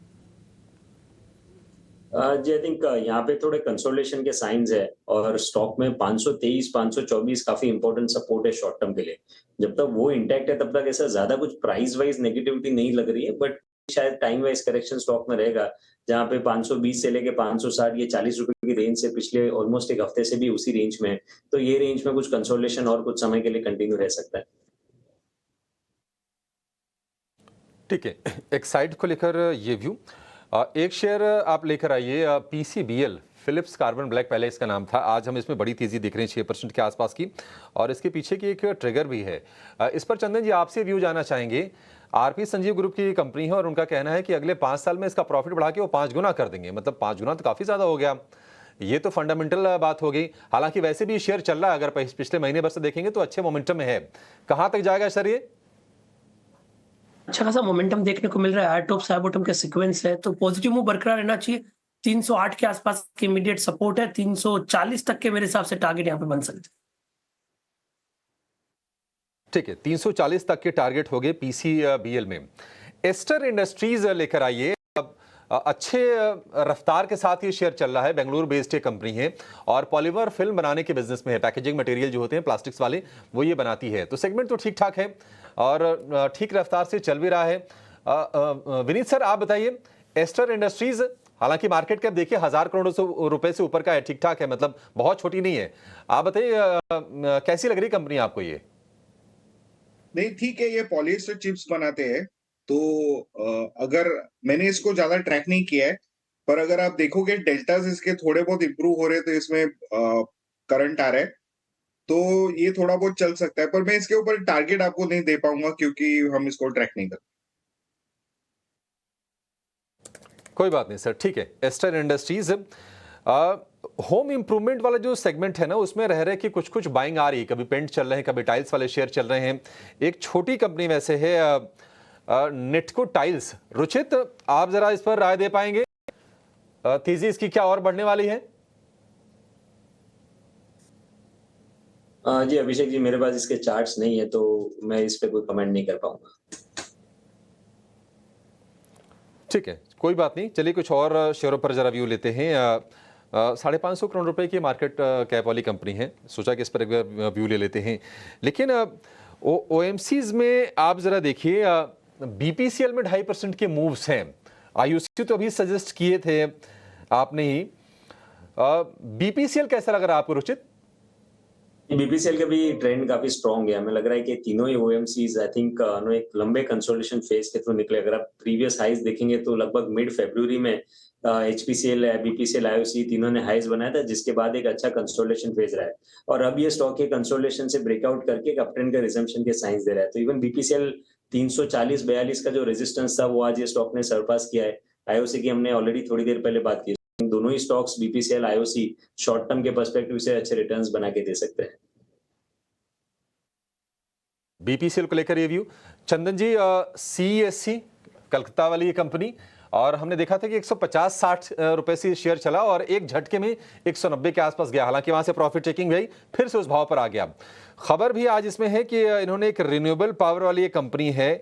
जी, आई थिंक यहाँ पे थोड़े कंसोलिडेशन के साइंस है, और स्टॉक में 523 524 काफी इंपॉर्टेंट सपोर्ट है शॉर्ट टर्म के लिए। जब तक वो इंटैक्ट है तब तक ऐसा ज्यादा कुछ प्राइस वाइज नेगेटिविटी नहीं लग रही है, बट शायद टाइम वाइज करेक्शन स्टॉक में रहेगा, जहाँ पे 520 से लेके 560 ये 40 रुपए की रेंज से पिछले ऑलमोस्ट एक हफ्ते से भी उसी रेंज में है। तो ये रेंज में कुछ कंसोलिडेशन और कुछ समय के लिए कंटिन्यू रह सकता है। ठीक है, एक्साइड को लेकर ये व्यू। एक शेयर आप लेकर आइए PCBL, फिलिप्स कार्बन ब्लैक, पहले इसका नाम था। आज हम इसमें बड़ी तेजी दिख रहे हैं 6% के आसपास की, और इसके पीछे की एक ट्रिगर भी है। इस पर चंदन जी आपसे व्यू जानना चाहेंगे। RP संजीव ग्रुप की कंपनी है और उनका कहना है कि अगले 5 साल में इसका प्रॉफिट बढ़ा के वो 5 गुना कर देंगे। मतलब 5 गुना तो काफी ज्यादा हो गया। ये तो फंडामेंटल बात हो गई। हालांकि वैसे भी शेयर चल रहा है, अगर पिछले महीने भर से देखेंगे तो अच्छे मोमेंटम में है। कहां तक जाएगा सर ये? अच्छा खासा मोमेंटम देखने को मिल रहा है। हाई टॉप हाई बॉटम का सीक्वेंस है, तो पॉजिटिव मूव बरकरार रहना चाहिए। 308 के आसपास के इमीडिएट सपोर्ट है। 340 तक के मेरे हिसाब से टारगेट यहाँ पे बन सकते हैं। ठीक है, 340 तक के टारगेट हो गए PCBL में। एस्टर इंडस्ट्रीज लेकर आइए। अच्छे रफ्तार के साथ ये शेयर चल रहा है। बेंगलुरु बेस्ड एक कंपनी है और पॉलीमर फिल्म बनाने के बिजनेस में है। पैकेजिंग मटेरियल जो होते हैं प्लास्टिक्स वाले, वो ये बनाती है। तो सेगमेंट तो ठीक ठाक है और ठीक रफ्तार से चल भी रहा है। विनीत सर, आप बताइए, एस्टर इंडस्ट्रीज हालांकि मार्केट कैप देखिए 1000 करोड़ रुपए से ऊपर का है, ठीक ठाक है, मतलब बहुत छोटी नहीं है। आप बताइए कैसी लग रही कंपनी आपको ये? नहीं ठीक है, ये पॉलिएस्टर चिप्स बनाते हैं, तो अगर मैंने इसको ज्यादा ट्रैक नहीं किया है, पर अगर आप देखोगे डेल्टास इसके थोड़े बहुत इंप्रूव हो रहे हैं, तो इसमें करंट आ रहा है, तो ये थोड़ा बहुत चल सकता है, पर मैं इसके ऊपर टारगेट आपको नहीं दे पाऊंगा क्योंकि हम इसको ट्रैक नहीं करते। कोई बात नहीं सर, ठीक है। एस्टर इंडस्ट्रीज होम इंप्रूवमेंट वाला जो सेगमेंट है ना, उसमें रह रहे कि कुछ कुछ बाइंग आ रही है, कभी पेंट चल रहे हैं, कभी टाइल्स वाले शेयर चल रहे हैं। एक छोटी कंपनी वैसे है नेटको टाइल्स। रुचित, आप जरा इस पर राय दे पाएंगे, तेजी इसकी क्या और बढ़ने वाली है? जी अभिषेक जी, मेरे पास इसके चार्ट्स नहीं है, तो मैं इस पे कोई कमेंट नहीं कर पाऊंगा। ठीक है, कोई बात नहीं, चलिए कुछ और शेयरों पर जरा व्यू लेते हैं। 550 करोड़ रुपए की मार्केट कैप वाली कंपनी है, सोचा कि इस पर एक व्यू ले लेते हैं। लेकिन ओएमसीज में आप जरा देखिए, बीपीसीएल में 2.5% के मूव्स हैं। आईयूसी तो अभी सजेस्ट किए थे आपने ही। बीपीसीएल कैसा लग रहा है आपको रुचित? बीपीसीएल का भी ट्रेंड काफी स्ट्रांग है। हमें लग रहा है कि तीनों ही ओएमसीज आई थिंक एक लंबे कंसोलिडेशन फेज के थ्रू निकले। अगर आप प्रीवियस हाइज देखेंगे तो लगभग मिड फरवरी में एचपीसीएल, बीपीसीएल, आईओसी तीनों ने हाइज बनाया था, जिसके बाद एक अच्छा कंसोलिडेशन फेज रहा है, और अब ये स्टॉक के कंसोलिडेशन से ब्रेकआउट करके एक अपट्रेंड का रिजम्पशन के साइंस दे रहा है। तो इवन बीपीसीएल 340-42 का जो रेजिस्टेंस था वो आज ये स्टॉक ने सरपास किया है। आईओसी की हमने ऑलरेडी थोड़ी देर पहले बात की। दोनों ही stocks BPCL, IOC short term के पर्सपेक्टिव से अच्छे रिटर्न्स बना के दे सकते हैं। बीपीसीएल को लेकर ये व्यू। चंदन जी, सीईएससी कलकत्ता वाली ये कंपनी, और हमने देखा था कि 150-60 रुपए से शेयर चला और एक झटके में 190 के आसपास गया। हालांकि वहां से प्रॉफिट टेकिंग हुई, फिर से उस भाव पर आ गया। खबर भी आज इसमें है कि इन्होंने एक रिन्यूएबल पावर वाली ये कंपनी है,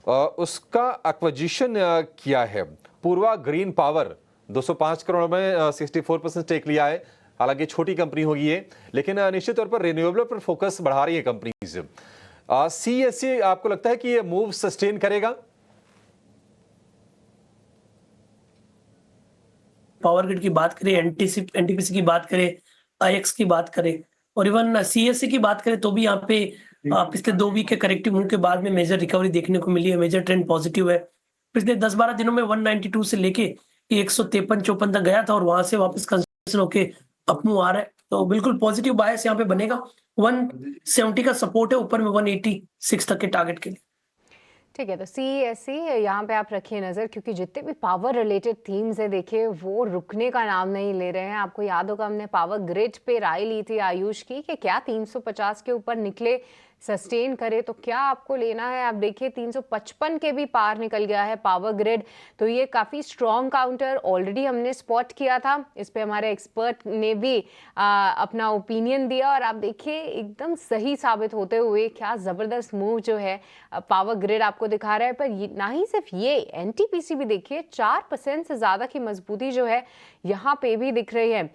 उसका एक्विजिशन किया है। पूर्वा ग्रीन पावर 205 करोड़ में 64% स्टेक लिया है। हालांकि छोटी कंपनी होगी ये, लेकिन निश्चित तौर पर रिन्यूएबल पर फोकस बढ़ा रही है कंपनीज। सीएससी आपको लगता है कि ये मूव सस्टेन करेगा? पावर ग्रिड की बात करें, एनटीपीसी की बात करें, आईएक्स की बात करें, और इवन सीएससी की बात करें, तो भी यहाँ पे पिछले 2 वीक के करेक्टिव मूव के बाद में मेजर रिकवरी देखने को मिली है। मेजर ट्रेंड पॉजिटिव है। पिछले 10-12 दिनों में 192 से लेके 153-54 तक गया था, और वहां से वापस कंसोलिडेशन होके अप मूव आ रहा है। तो बिल्कुल पॉजिटिव बायस यहाँ पे बनेगा। 170 का सपोर्ट है, ऊपर में 186 तक के टारगेट के लिए। ठीक है, तो सीईएससी यहाँ पे आप रखिए नज़र, क्योंकि जितने भी पावर रिलेटेड थीम्स है देखिए वो रुकने का नाम नहीं ले रहे हैं। आपको याद होगा हमने पावर ग्रिड पे राय ली थी आयुष की कि क्या 350 के ऊपर निकले, सस्टेन करे तो क्या आपको लेना है। आप देखिए 355 के भी पार निकल गया है पावर ग्रिड, तो ये काफ़ी स्ट्रॉन्ग काउंटर ऑलरेडी हमने स्पॉट किया था। इस पे हमारे एक्सपर्ट ने भी अपना ओपिनियन दिया, और आप देखिए एकदम सही साबित होते हुए क्या ज़बरदस्त मूव जो है पावर ग्रिड आपको दिखा रहा है। पर ना ही सिर्फ ये, एनटीपीसी भी देखिए 4% से ज़्यादा की मजबूती जो है यहाँ पे भी दिख रही है।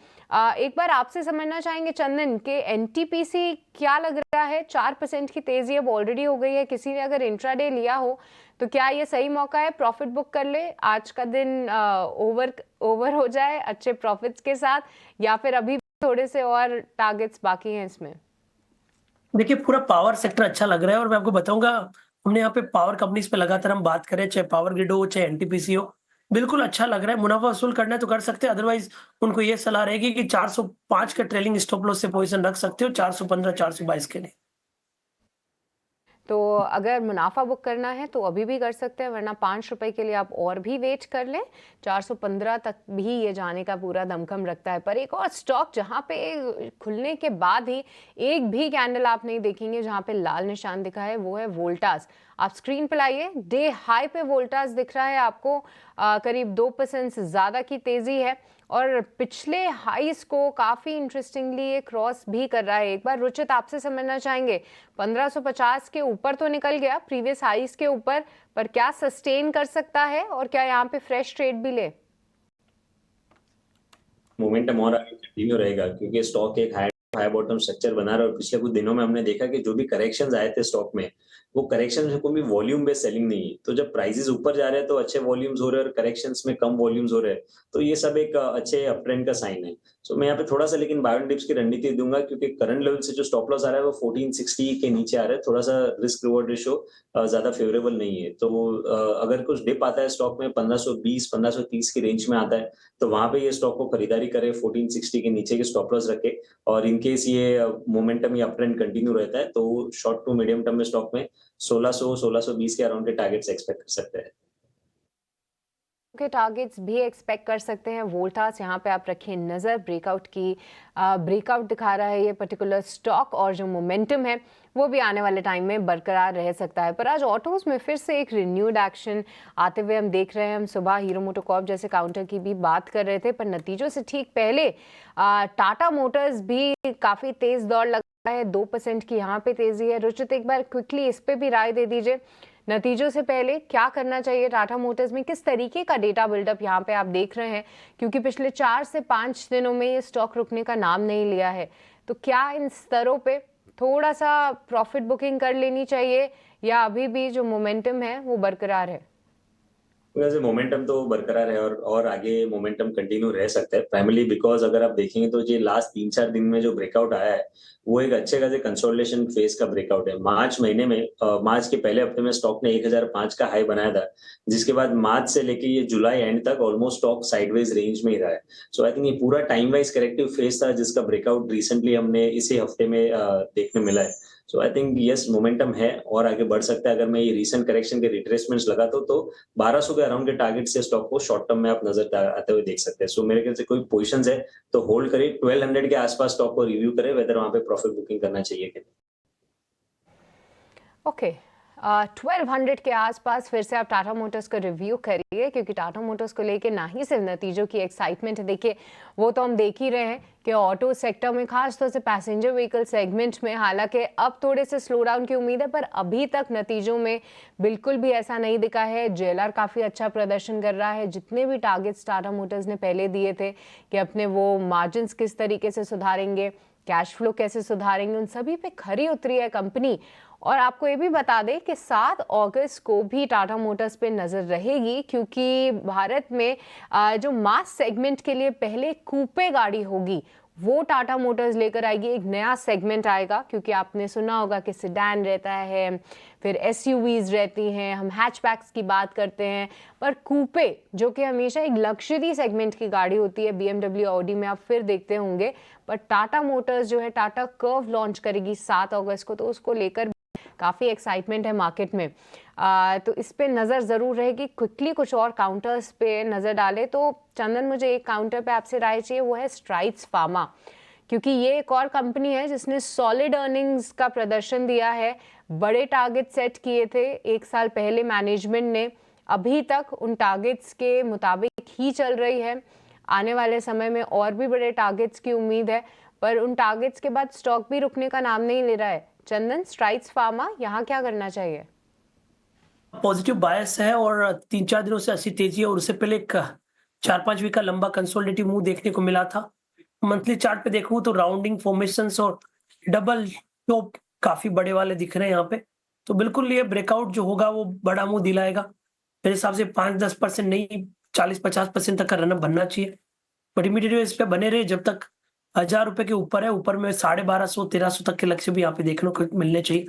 एक बार आपसे समझना चाहेंगे चंदन के एनटीपीसी क्या लग रहा है, 4% की तेजी अब ऑलरेडी हो गई है। किसी ने अगर इंट्राडे लिया हो तो क्या ये सही मौका है प्रॉफिट बुक कर ले, आज का दिन ओवर हो जाए अच्छे प्रॉफिट्स के साथ, या फिर अभी थोड़े से और टारगेट्स बाकी हैं इसमें? देखिए पूरा पावर सेक्टर अच्छा लग रहा है, और मैं आपको बताऊंगा, हमने यहाँ पे पावर कंपनीज पे लगातार हम बात करें, चाहे पावर ग्रिड हो चाहे एनटीपीसी हो, बिल्कुल अच्छा लग रहा है। मुनाफा वसूल करना है तो कर सकते हैं, अदरवाइज उनको ये सलाह रहेगी कि 405 का ट्रेलिंग स्टॉप लॉस से पोजीशन रख सकते हो 415-422 के लिए। तो अगर मुनाफा बुक करना है तो अभी भी कर सकते हैं, वरना 5 रुपए के लिए आप और भी वेट कर लें। 415 तक भी ये जाने का पूरा दमखम रखता है। पर एक और स्टॉक जहां पे खुलने के बाद ही एक भी कैंडल आप नहीं देखेंगे जहां पे लाल निशान दिखा है, वो है वोल्टास। आप स्क्रीन पर लाइए, डे हाई पे वोल्टास दिख रहा है आपको, करीब 2% से ज़्यादा की तेज़ी है, और पिछले हाइस को काफ़ी इंटरेस्टिंगली ये क्रॉस भी कर रहा है। एक बार रुचित आपसे समझना चाहेंगे, 1550 के ऊपर तो निकल गया प्रीवियस हाइस के ऊपर, पर क्या सस्टेन कर सकता है और क्या यहाँ पे फ्रेश ट्रेड भी ले? मोमेंटम और आगे कंटिन्यू रहेगा, क्योंकि स्टॉक एक हाई हाई बॉटम स्ट्रक्चर बना रहा है और पिछले कुछ दिनों में हमने देखा कि जो भी करेक्शंस आए थे स्टॉक में वो करेक्शन में कोई भी वॉल्यूम बेस्ड सेलिंग नहीं है। तो जब प्राइसेस ऊपर जा रहे हैं तो अच्छे वॉल्यूम्स हो रहे हैं और करेक्शंस में कम वॉल्यूम्स हो रहे हैं, तो ये सब एक अच्छे अप ट्रेंड का साइन है। सो मैं यहाँ पे थोड़ा सा लेकिन बाय ऑन डिप्स की रणनीति दूंगा क्योंकि करंट लेवल से जो स्टॉप लॉस आ रहा है वो 1460 के नीचे आ रहा है, थोड़ा सा रिस्क रिवॉर्ड रेशियो ज्यादा फेवरेबल नहीं है। तो अगर कुछ डिप आता है स्टॉक में 1520 1530 की रेंज में आता है तो वहां पे ये स्टॉक को खरीदारी करे 1460 के नीचे के स्टॉप लॉस रखे, और इनकेस ये मोमेंटम या अप ट्रेंड कंटिन्यू रहता है तो शॉर्ट टू मीडियम टर्म में स्टॉक में 1600-1620 के अराउंड के टारगेट्स एक्सपेक्ट कर सकते हैं। के टारगेट्स भी एक्सपेक्ट कर सकते हैं। वोल्टास यहाँ पे आप रखिए नज़र, ब्रेकआउट दिखा रहा है ये पर्टिकुलर स्टॉक, और जो मोमेंटम है वो भी आने वाले टाइम में बरकरार रह सकता है। पर आज ऑटोज़ में फिर से एक रिन्यूड एक्शन आते हुए हम देख रहे हैं। हम सुबह हीरो मोटोकॉर्प जैसे काउंटर की भी बात कर रहे थे, पर नतीजों से ठीक पहले टाटा मोटर्स भी काफ़ी तेज़ दौड़ लगा है, 2% की यहाँ पे तेज़ी है। रुचित, एक बार क्विकली इस पे भी राय दे दीजिए, नतीजों से पहले क्या करना चाहिए टाटा मोटर्स में, किस तरीके का डेटा बिल्डअप यहाँ पे आप देख रहे हैं, क्योंकि पिछले 4 से 5 दिनों में ये स्टॉक रुकने का नाम नहीं लिया है। तो क्या इन स्तरों पे थोड़ा सा प्रॉफिट बुकिंग कर लेनी चाहिए या अभी भी जो मोमेंटम है वो बरकरार है? वैसे मोमेंटम तो बरकरार है और आगे मोमेंटम कंटिन्यू रह सकता है, प्राइमरली बिकॉज अगर आप देखेंगे तो ये लास्ट 3-4 दिन में जो ब्रेकआउट आया है वो एक अच्छे खासे कंसोलिडेशन फेज का ब्रेकआउट है। मार्च महीने में मार्च के पहले हफ्ते में स्टॉक ने 1005 का हाई बनाया था, जिसके बाद मार्च से लेके ये जुलाई एंड तक ऑलमोस्ट स्टॉक साइडवेज रेंज में ही रहा है। सो आई थिंक ये पूरा टाइम वाइज करेक्टिव फेज था जिसका ब्रेकआउट रिसेंटली हमने इसी हफ्ते में देखने मिला है। सो आई थिंक यस मोमेंटम है और आगे बढ़ सकता है। अगर मैं ये रिसेंट करेक्शन के रिट्रेसमेंट्स लगाता हूं तो 1200 के अराउंड के टारगेट से स्टॉक को शॉर्ट टर्म में आप नजर आते हुए देख सकते हैं। सो मेरे ख्याल से कोई पोजीशंस है तो होल्ड करिए, 1200 के आसपास स्टॉक को रिव्यू करें वेदर वहां पे प्रॉफिट बुकिंग करना चाहिए कि ओके 1200 के आसपास फिर से आप टाटा मोटर्स को रिव्यू करिए, क्योंकि टाटा मोटर्स को लेके ना ही सिर्फ नतीजों की एक्साइटमेंट है, देखिए वो तो हम देख ही रहे हैं कि ऑटो सेक्टर में खास तौर से पैसेंजर व्हीकल सेगमेंट में हालांकि अब थोड़े से स्लो डाउन की उम्मीद है, पर अभी तक नतीजों में बिल्कुल भी ऐसा नहीं दिखा है। जेएलआर काफ़ी अच्छा प्रदर्शन कर रहा है। जितने भी टारगेट्स टाटा मोटर्स ने पहले दिए थे कि अपने वो मार्जिन्स किस तरीके से सुधारेंगे, कैश फ्लो कैसे सुधारेंगे, उन सभी पे खरी उतरी है कंपनी। और आपको ये भी बता दें कि 7 अगस्त को भी टाटा मोटर्स पे नज़र रहेगी, क्योंकि भारत में जो मास सेगमेंट के लिए पहले कूपे गाड़ी होगी वो टाटा मोटर्स लेकर आएगी। एक नया सेगमेंट आएगा, क्योंकि आपने सुना होगा कि सेडान रहता है, फिर एसयूवीज रहती हैं, हम हैचबैक्स की बात करते हैं, पर कूपे जो कि हमेशा एक लग्जरी सेगमेंट की गाड़ी होती है, बीएमडब्ल्यू ऑडी में आप फिर देखते होंगे, पर टाटा मोटर्स जो है टाटा कर्व लॉन्च करेगी 7 अगस्त को, तो उसको लेकर काफ़ी एक्साइटमेंट है मार्केट में। तो इस पे नज़र ज़रूर रहेगी। क्विकली कुछ और काउंटर्स पे नज़र डालें तो चंदन, मुझे एक काउंटर पे आपसे राय चाहिए, वो है स्ट्राइड्स फार्मा, क्योंकि ये एक और कंपनी है जिसने सॉलिड अर्निंग्स का प्रदर्शन दिया है, बड़े टारगेट सेट किए थे 1 साल पहले मैनेजमेंट ने, अभी तक उन टारगेट्स के मुताबिक ही चल रही है। आने वाले समय में और भी बड़े टारगेट्स की उम्मीद है, पर उन टारगेट्स के बाद स्टॉक भी रुकने का नाम नहीं ले रहा है। चंदन, स्ट्राइड्स फार्मा यहाँ क्या करना चाहिए? पॉजिटिव बायस है और 3-4 दिनों से अच्छी तेजी है, और उससे पहले एक 4-5 वीक का लंबा कंसोलिडेटिव मूव देखने को मिला था। मंथली चार्ट पे देखूं तो राउंडिंग फॉर्मेशंस और डबल टॉप काफी बड़े वाले दिख रहे हैं यहाँ पे, तो बिल्कुल ये ब्रेकआउट जो होगा वो बड़ा मुंह दिलाएगा। मेरे हिसाब से 5-10% नहीं 40-50% तक का रनअप बनना चाहिए, बट इमीडिएट इस पे बने रहे जब तक 1000 रुपए के ऊपर है। ऊपर में 1250-1300 तक के लक्ष्य भी यहाँ पे देखने को मिलने चाहिए।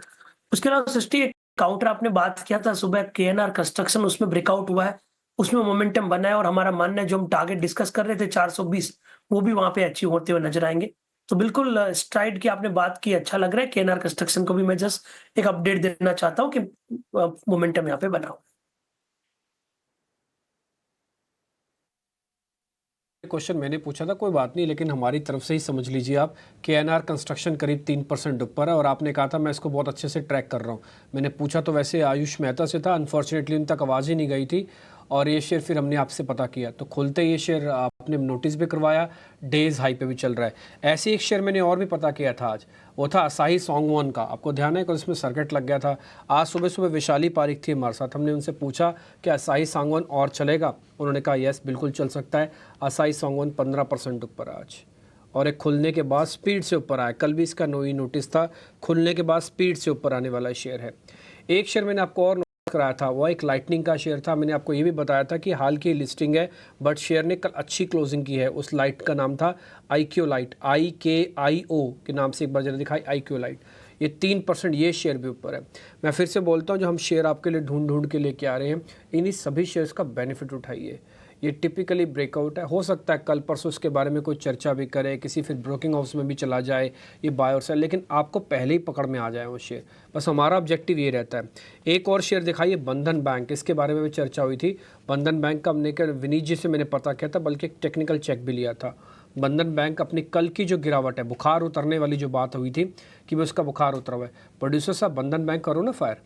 उसके अलावा सृष्टि, काउंटर आपने बात किया था सुबह केएनआर कंस्ट्रक्शन, उसमें ब्रेकआउट हुआ है, उसमें मोमेंटम बना है, और हमारा मानना है जो हम टारगेट डिस्कस कर रहे थे 420 वो भी वहां पे अचीव होते हुए नजर आएंगे। तो बिल्कुल स्ट्राइड की आपने बात की, अच्छा लग रहा है। केएनआर कंस्ट्रक्शन को भी मैं जस्ट एक अपडेट देना चाहता हूँ कि मोमेंटम यहाँ पे बना हुआ है। क्वेश्चन मैंने पूछा था, कोई बात नहीं, लेकिन हमारी तरफ से ही समझ लीजिए आप, केएनआर कंस्ट्रक्शन करीब 3% ऊपर है और आपने कहा था मैं इसको बहुत अच्छे से ट्रैक कर रहा हूँ। मैंने पूछा तो वैसे आयुष मेहता से था, अनफॉर्चुनेटली उन तक आवाज़ ही नहीं गई थी, और ये शेयर फिर हमने आपसे पता किया तो खुलते ये शेयर आपने नोटिस भी करवाया, डेज हाई पे भी चल रहा है। ऐसे एक शेयर मैंने और भी पता किया था आज, वो था असाही सॉन्गवन का, आपको ध्यान है कि उसमें सर्किट लग गया था। आज सुबह सुबह वैशाली पारिक थी हमारे साथ, हमने उनसे पूछा कि असाही सॉन्गवन और चलेगा, उन्होंने कहा यस बिल्कुल चल सकता है। असाही सॉन्गवन 15% ऊपर आज, और एक खुलने के बाद स्पीड से ऊपर आया। कल भी इसका नोटिस था, खुलने के बाद स्पीड से ऊपर आने वाला शेयर है। एक शेयर मैंने आपको और कराया था, वो एक लाइटनिंग का शेयर था। मैंने आपको ये भी बताया था कि हाल की लिस्टिंग है, बट शेयर ने कल अच्छी क्लोजिंग की है। उस लाइट का नाम था IQ लाइट, IKIO के नाम से एक बार जरा दिखाई, IQ लाइट। ये 3% ये शेयर भी ऊपर है। मैं फिर से बोलता हूँ, जो हम शेयर आपके लिए ढूंढ के लेके आ रहे हैं, इन्हीं सभी शेयर्स का बेनिफिट उठाइए। ये टिपिकली ब्रेकआउट है, हो सकता है कल परसों इसके बारे में कोई चर्चा भी करे, किसी फिर ब्रोकिंग हाउस में भी चला जाए ये बाय और सेल, लेकिन आपको पहले ही पकड़ में आ जाए वो शेयर। बस हमारा ऑब्जेक्टिव ये रहता है। एक और शेयर दिखाइए, बंधन बैंक, इसके बारे में भी चर्चा हुई थी। बंधन बैंक का हमने विनीत जी से मैंने पता किया था, बल्कि एक टेक्निकल चेक भी लिया था। बंधन बैंक अपनी कल की जो गिरावट है, बुखार उतरने वाली जो बात हुई थी कि वो उसका बुखार उतरा हुआ है, प्रोड्यूसर साहब बंधन बैंक करो ना फायर।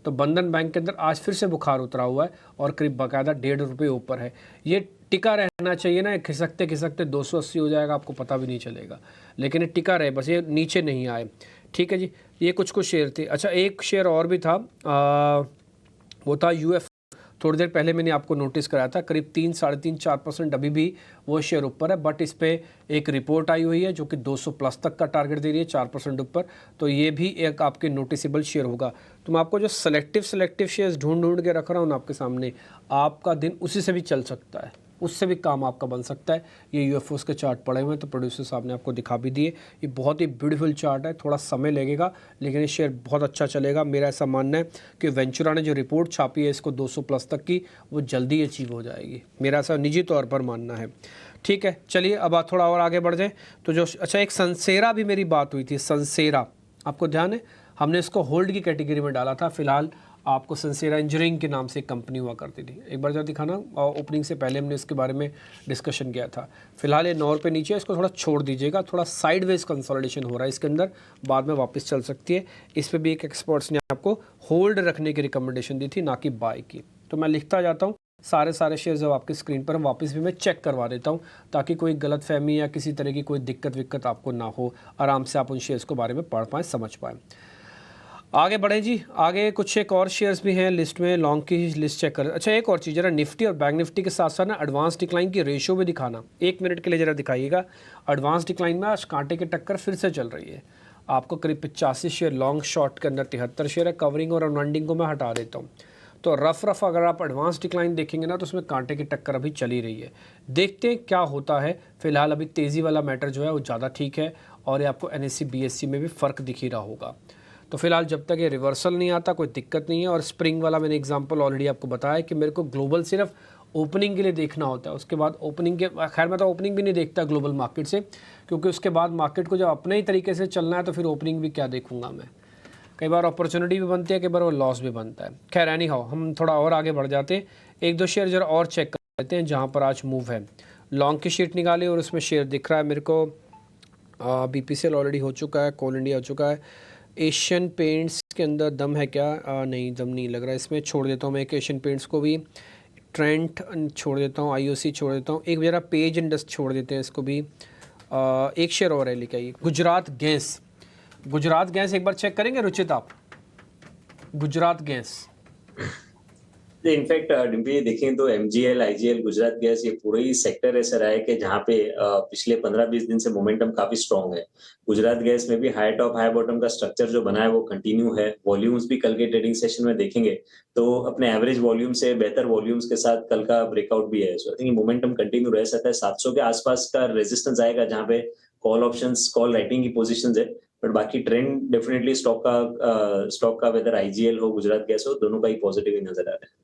तो बंधन बैंक के अंदर आज फिर से बुखार उतरा हुआ है और करीब बाकायदा 1.5 रुपये ऊपर है। ये टिका रहना चाहिए ना, खिसकते खिसकते 280 हो जाएगा, आपको पता भी नहीं चलेगा, लेकिन ये टिका रहे, बस ये नीचे नहीं आए। ठीक है जी, ये कुछ शेयर थे। अच्छा, एक शेयर और भी था, वो था UF। थोड़ी देर पहले मैंने आपको नोटिस कराया था, करीब 3, 3.5, 4% अभी भी वो शेयर ऊपर है, बट इस पे एक रिपोर्ट आई हुई है जो कि 200 प्लस तक का टारगेट दे रही है, 4% ऊपर। तो ये भी एक आपके नोटिसेबल शेयर होगा। तो मैं आपको जो सेलेक्टिव शेयर्स ढूंढ के रख रहा हूँ ना आपके सामने, आपका दिन उसी से भी चल सकता है, उससे भी काम आपका बन सकता है। ये UFOs के चार्ट पड़े हुए हैं, तो प्रोड्यूसर साहब ने आपको दिखा भी दिए। ये बहुत ही ब्यूटीफुल चार्ट है, थोड़ा समय लगेगा, लेकिन ये शेयर बहुत अच्छा चलेगा। मेरा ऐसा मानना है कि वेंचुरा ने जो रिपोर्ट छापी है इसको 200 प्लस तक की, वो जल्दी अचीव हो जाएगी, मेरा ऐसा निजी तौर पर मानना है। ठीक है, चलिए अब थोड़ा और आगे बढ़ जाए। तो जो अच्छा, एक सनसेरा भी मेरी बात हुई थी, सनसेरा आपको ध्यान है, हमने इसको होल्ड की कैटेगरी में डाला था। फिलहाल आपको सनसेरा इंजीनियरिंग के नाम से एक कंपनी हुआ करती थी, एक बार जरा दिखाना, ओपनिंग से पहले हमने इसके बारे में डिस्कशन किया था। फिलहाल ये 9 रुपये नीचे, इसको थोड़ा छोड़ दीजिएगा, थोड़ा साइडवेज कंसोलिडेशन हो रहा है इसके अंदर, बाद में वापस चल सकती है। इस पर भी एक एक्सपर्ट्स ने आपको होल्ड रखने की रिकमेंडेशन दी थी, ना कि बाय की। तो मैं लिखता जाता हूँ सारे शेयर्स जब आपकी स्क्रीन पर, हम वापस भी मैं चेक करवा देता हूँ, ताकि कोई गलतफहमी या किसी तरह की कोई दिक्कत आपको ना हो, आराम से आप उन शेयर्स के बारे में पढ़ पाएँ, समझ पाएँ। आगे बढ़ें जी, आगे कुछ एक और शेयर्स भी हैं लिस्ट में, लॉन्ग की लिस्ट चेक करें। अच्छा, एक और चीज़, जरा निफ्टी और बैंक निफ्टी के साथ साथ ना एडवांस डिक्लाइन की रेशियो भी दिखाना, 1 मिनट के लिए जरा दिखाइएगा। एडवांस डिक्लाइन में आज कांटे की टक्कर फिर से चल रही है। आपको करीब 85 शेयर लॉन्ग शॉर्ट के अंदर 73 शेयर है, कवरिंग और अनवाइंडिंग को मैं हटा देता हूँ। तो रफ अगर आप एडवांस डिक्लाइन देखेंगे ना, तो उसमें कांटे की टक्कर अभी चली रही है। देखते हैं क्या होता है। फिलहाल अभी तेज़ी वाला मैटर जो है वो ज़्यादा ठीक है, और ये आपको NSE BSE में भी फ़र्क दिख ही रहा होगा। तो फिलहाल जब तक ये रिवर्सल नहीं आता कोई दिक्कत नहीं है। और स्प्रिंग वाला मैंने एग्जांपल ऑलरेडी आपको बताया कि मेरे को ग्लोबल सिर्फ ओपनिंग के लिए देखना होता है, उसके बाद ओपनिंग के, खैर मैं तो ओपनिंग भी नहीं देखता ग्लोबल मार्केट से, क्योंकि उसके बाद मार्केट को जब अपने ही तरीके से चलना है तो फिर ओपनिंग भी क्या देखूंगा मैं। कई बार अपॉर्चुनिटी भी बनती है, कई बार वो लॉस भी बनता है। खैर एनी हाउ, हम थोड़ा और आगे बढ़ जाते हैं। 1-2 शेयर जरा और चेक कर लेते हैं जहाँ पर आज मूव है। लॉन्ग की शीट निकाली और उसमें शेयर दिख रहा है मेरे को, BPCL ऑलरेडी हो चुका है, कोल इंडिया हो चुका है। एशियन पेंट्स के अंदर दम है क्या? नहीं, दम नहीं लग रहा है इसमें, छोड़ देता हूँ मैं एक एशियन पेंट्स को भी। ट्रेंट छोड़ देता हूँ, IOC छोड़ देता हूँ, एक जरा पेज इंडस्ट छोड़ देते हैं इसको भी। एक शेयर और है, लेके आइए, गुजरात गैस। गुजरात गैस एक बार चेक करेंगे रुचित आप? गुजरात गैस इनफैक्ट डिम्पी देखें तो MGL, IGL, गुजरात गैस, ये पूरा ही सेक्टर ऐसा रहा है कि जहाँ पे पिछले 15-20 दिन से मोमेंटम काफी स्ट्रांग है। गुजरात गैस में भी हाई टॉप हाई बॉटम का स्ट्रक्चर जो बना है वो कंटिन्यू है। वॉल्यूम्स भी कल के ट्रेडिंग सेशन में देखेंगे तो अपने एवरेज वॉल्यूम से बेहतर वॉल्यूम्स के साथ कल का ब्रेकआउट भी है। सो आई थिंक मोमेंटम कंटिन्यू रह सकता है। 700 के आसपास का रेजिस्टेंस आएगा जहाँ पे कॉल ऑप्शंस, कॉल राइटिंग की पोजीशंस है, बट बाकी ट्रेंड डेफिनेटली स्टॉक का वेदर IGL हो, गुजरात गैस हो, दोनों का ही पॉजिटिव ही नजर आ रहा है।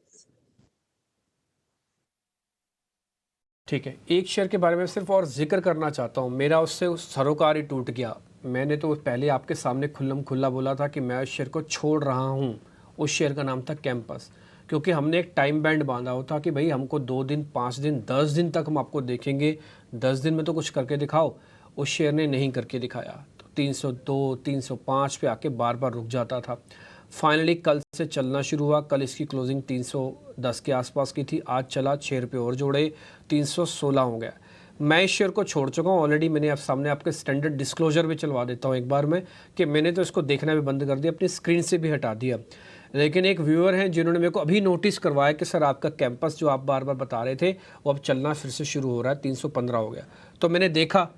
ठीक है, एक शेयर के बारे में सिर्फ और जिक्र करना चाहता हूँ, मेरा उससे सरोकार ही टूट गया। मैंने तो पहले आपके सामने खुल्लम खुल्ला बोला था कि मैं उस शेयर को छोड़ रहा हूँ। उस शेयर का नाम था कैंपस, क्योंकि हमने एक टाइम बैंड बांधा होता कि भाई हमको 2 दिन, 5 दिन, 10 दिन तक हम आपको देखेंगे, 10 दिन में तो कुछ करके दिखाओ। उस शेयर ने नहीं करके दिखाया, तो 302, 305 पे आके बार बार रुक जाता था। फाइनली कल से चलना शुरू हुआ। कल इसकी क्लोजिंग 310 के आसपास की थी, आज चला 6 रुपये और जोड़े 316 हो गया। मैं इस शेयर को छोड़ चुका हूँ ऑलरेडी। मैंने आप सामने आपके स्टैंडर्ड डिस्क्लोजर भी चलवा देता हूँ एक बार में, कि मैंने तो इसको देखना भी बंद कर दिया, अपनी स्क्रीन से भी हटा दिया। लेकिन एक व्यूअर हैं जिन्होंने मेरे को अभी नोटिस करवाया कि सर आपका कैंपस जो आप बार बार बता रहे थे वो अब चलना फिर से शुरू हो रहा है, 315 हो गया। तो मैंने देखा,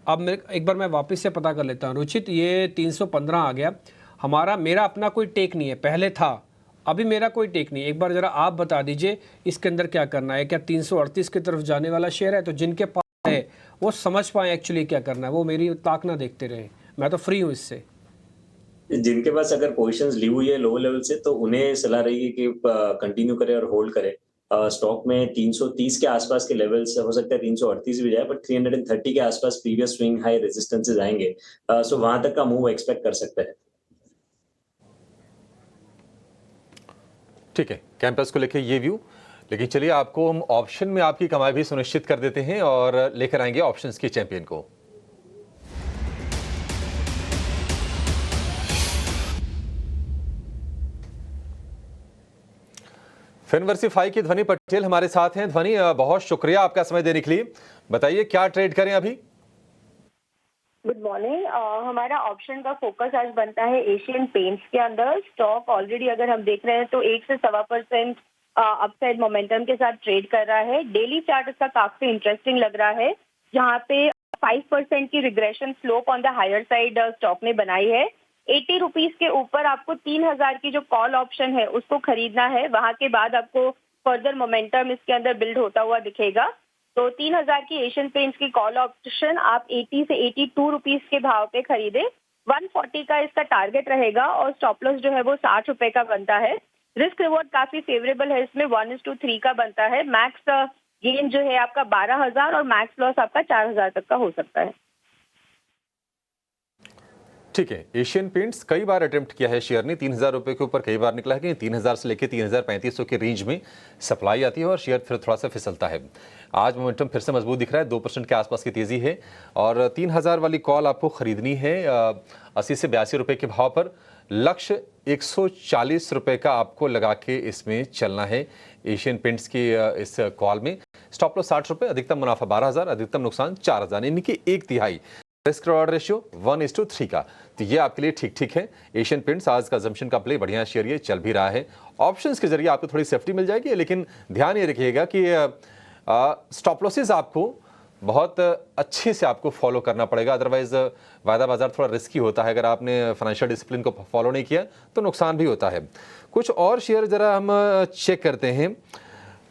अब एक बार मैं वापस से पता कर लेता हूँ। रुचित, ये 315 आ गया, मेरा अपना कोई टेक नहीं है, पहले था, अभी मेरा कोई टेक नहीं। एक बार ज़रा आप बता दीजिए इसके अंदर क्या करना है, क्या 338 की तरफ जाने वाला शेयर है? तो जिनके पास है वो समझ पाए एक्चुअली क्या करना है, वो मेरी ताक ना देखते रहे, मैं तो फ्री हूँ इससे। जिनके पास अगर पोजीशंस ली हुई है लो लेवल से, तो उन्हें सलाह रहेगी कि कंटिन्यू करे और होल्ड करे। स्टॉक में 330 के आसपास के लेवल्स, हो सकता है 338 भी जाए, बट 330 के आसपास प्रीवियस स्विंग हाई रेजिस्टेंसेस आएंगे, सो वहां तक का मूव एक्सपेक्ट कर सकते हैं। ठीक है, कैंपस को लेके ये व्यू। लेकिन चलिए आपको हम ऑप्शन में आपकी कमाई भी सुनिश्चित कर देते हैं और लेकर आएंगे ऑप्शंस के चैंपियन को। फिनवर्सिफाई की ध्वनि पटेल हमारे साथ हैं। ध्वनि, बहुत शुक्रिया आपका समय देने के लिए। बताइए क्या ट्रेड करें अभी? Good morning. हमारा ऑप्शन का फोकस आज बनता है एशियन पेंट्स के अंदर। स्टॉक ऑलरेडी अगर हम देख रहे हैं तो 1 से 1.25% अपसाइड मोमेंटम के साथ ट्रेड कर रहा है। डेली चार्ट इसका काफी इंटरेस्टिंग लग रहा है, जहां पे 5% की regression slope on the higher side stock ने बनाई है। 80 रुपीज के ऊपर आपको 3000 की जो कॉल ऑप्शन है उसको खरीदना है। वहां के बाद आपको फर्दर मोमेंटम इसके अंदर बिल्ड होता हुआ दिखेगा। तो 3000 की एशियन पेंट्स की कॉल ऑप्शन आप 80 से 82 रुपीज के भाव पे खरीदे। 140 का इसका टारगेट रहेगा और स्टॉप लॉस जो है वो 60 रुपए का बनता है। रिस्क रिवॉर्ड काफी फेवरेबल है, इसमें 1:3 का बनता है। मैक्स गेन जो है आपका 12,000 और मैक्स लॉस आपका 4,000 तक का हो सकता है। ठीक है, एशियन पेंट्स कई बार अटेम्प्ट किया है शेयर ने, 3000 रुपए के ऊपर कई बार निकला है कि 3000 से लेकर 3500 के रेंज में सप्लाई आती है और शेयर फिर थोड़ा सा फिसलता है। आज मोमेंटम फिर से मजबूत दिख रहा है, 2% के आसपास की तेजी है और 3000 वाली कॉल आपको खरीदनी है 80 से 82 रुपए के भाव पर। लक्ष्य 140 रुपए का आपको लगा के इसमें चलना है एशियन पेंट्स की इस कॉल में। स्टॉप लॉस 60 रुपए, अधिकतम मुनाफा 12,000, अधिकतम नुकसान 4,000, यानी कि 1/3 रिस्क रिवॉर्ड रेशियो 1:3 का। तो ये आपके लिए ठीक ठीक है। एशियन पेंट्स आज का जम्पशन का प्ले बढ़िया शेयर ये चल भी रहा है। ऑप्शंस के जरिए आपको थोड़ी सेफ्टी मिल जाएगी, लेकिन ध्यान ये रखिएगा कि स्टॉप लॉसेस आपको बहुत अच्छे से आपको फॉलो करना पड़ेगा, अदरवाइज वायदा बाजार थोड़ा रिस्की होता है। अगर आपने फाइनेंशियल डिसिप्लिन को फॉलो नहीं किया तो नुकसान भी होता है। कुछ और शेयर जरा हम चेक करते हैं।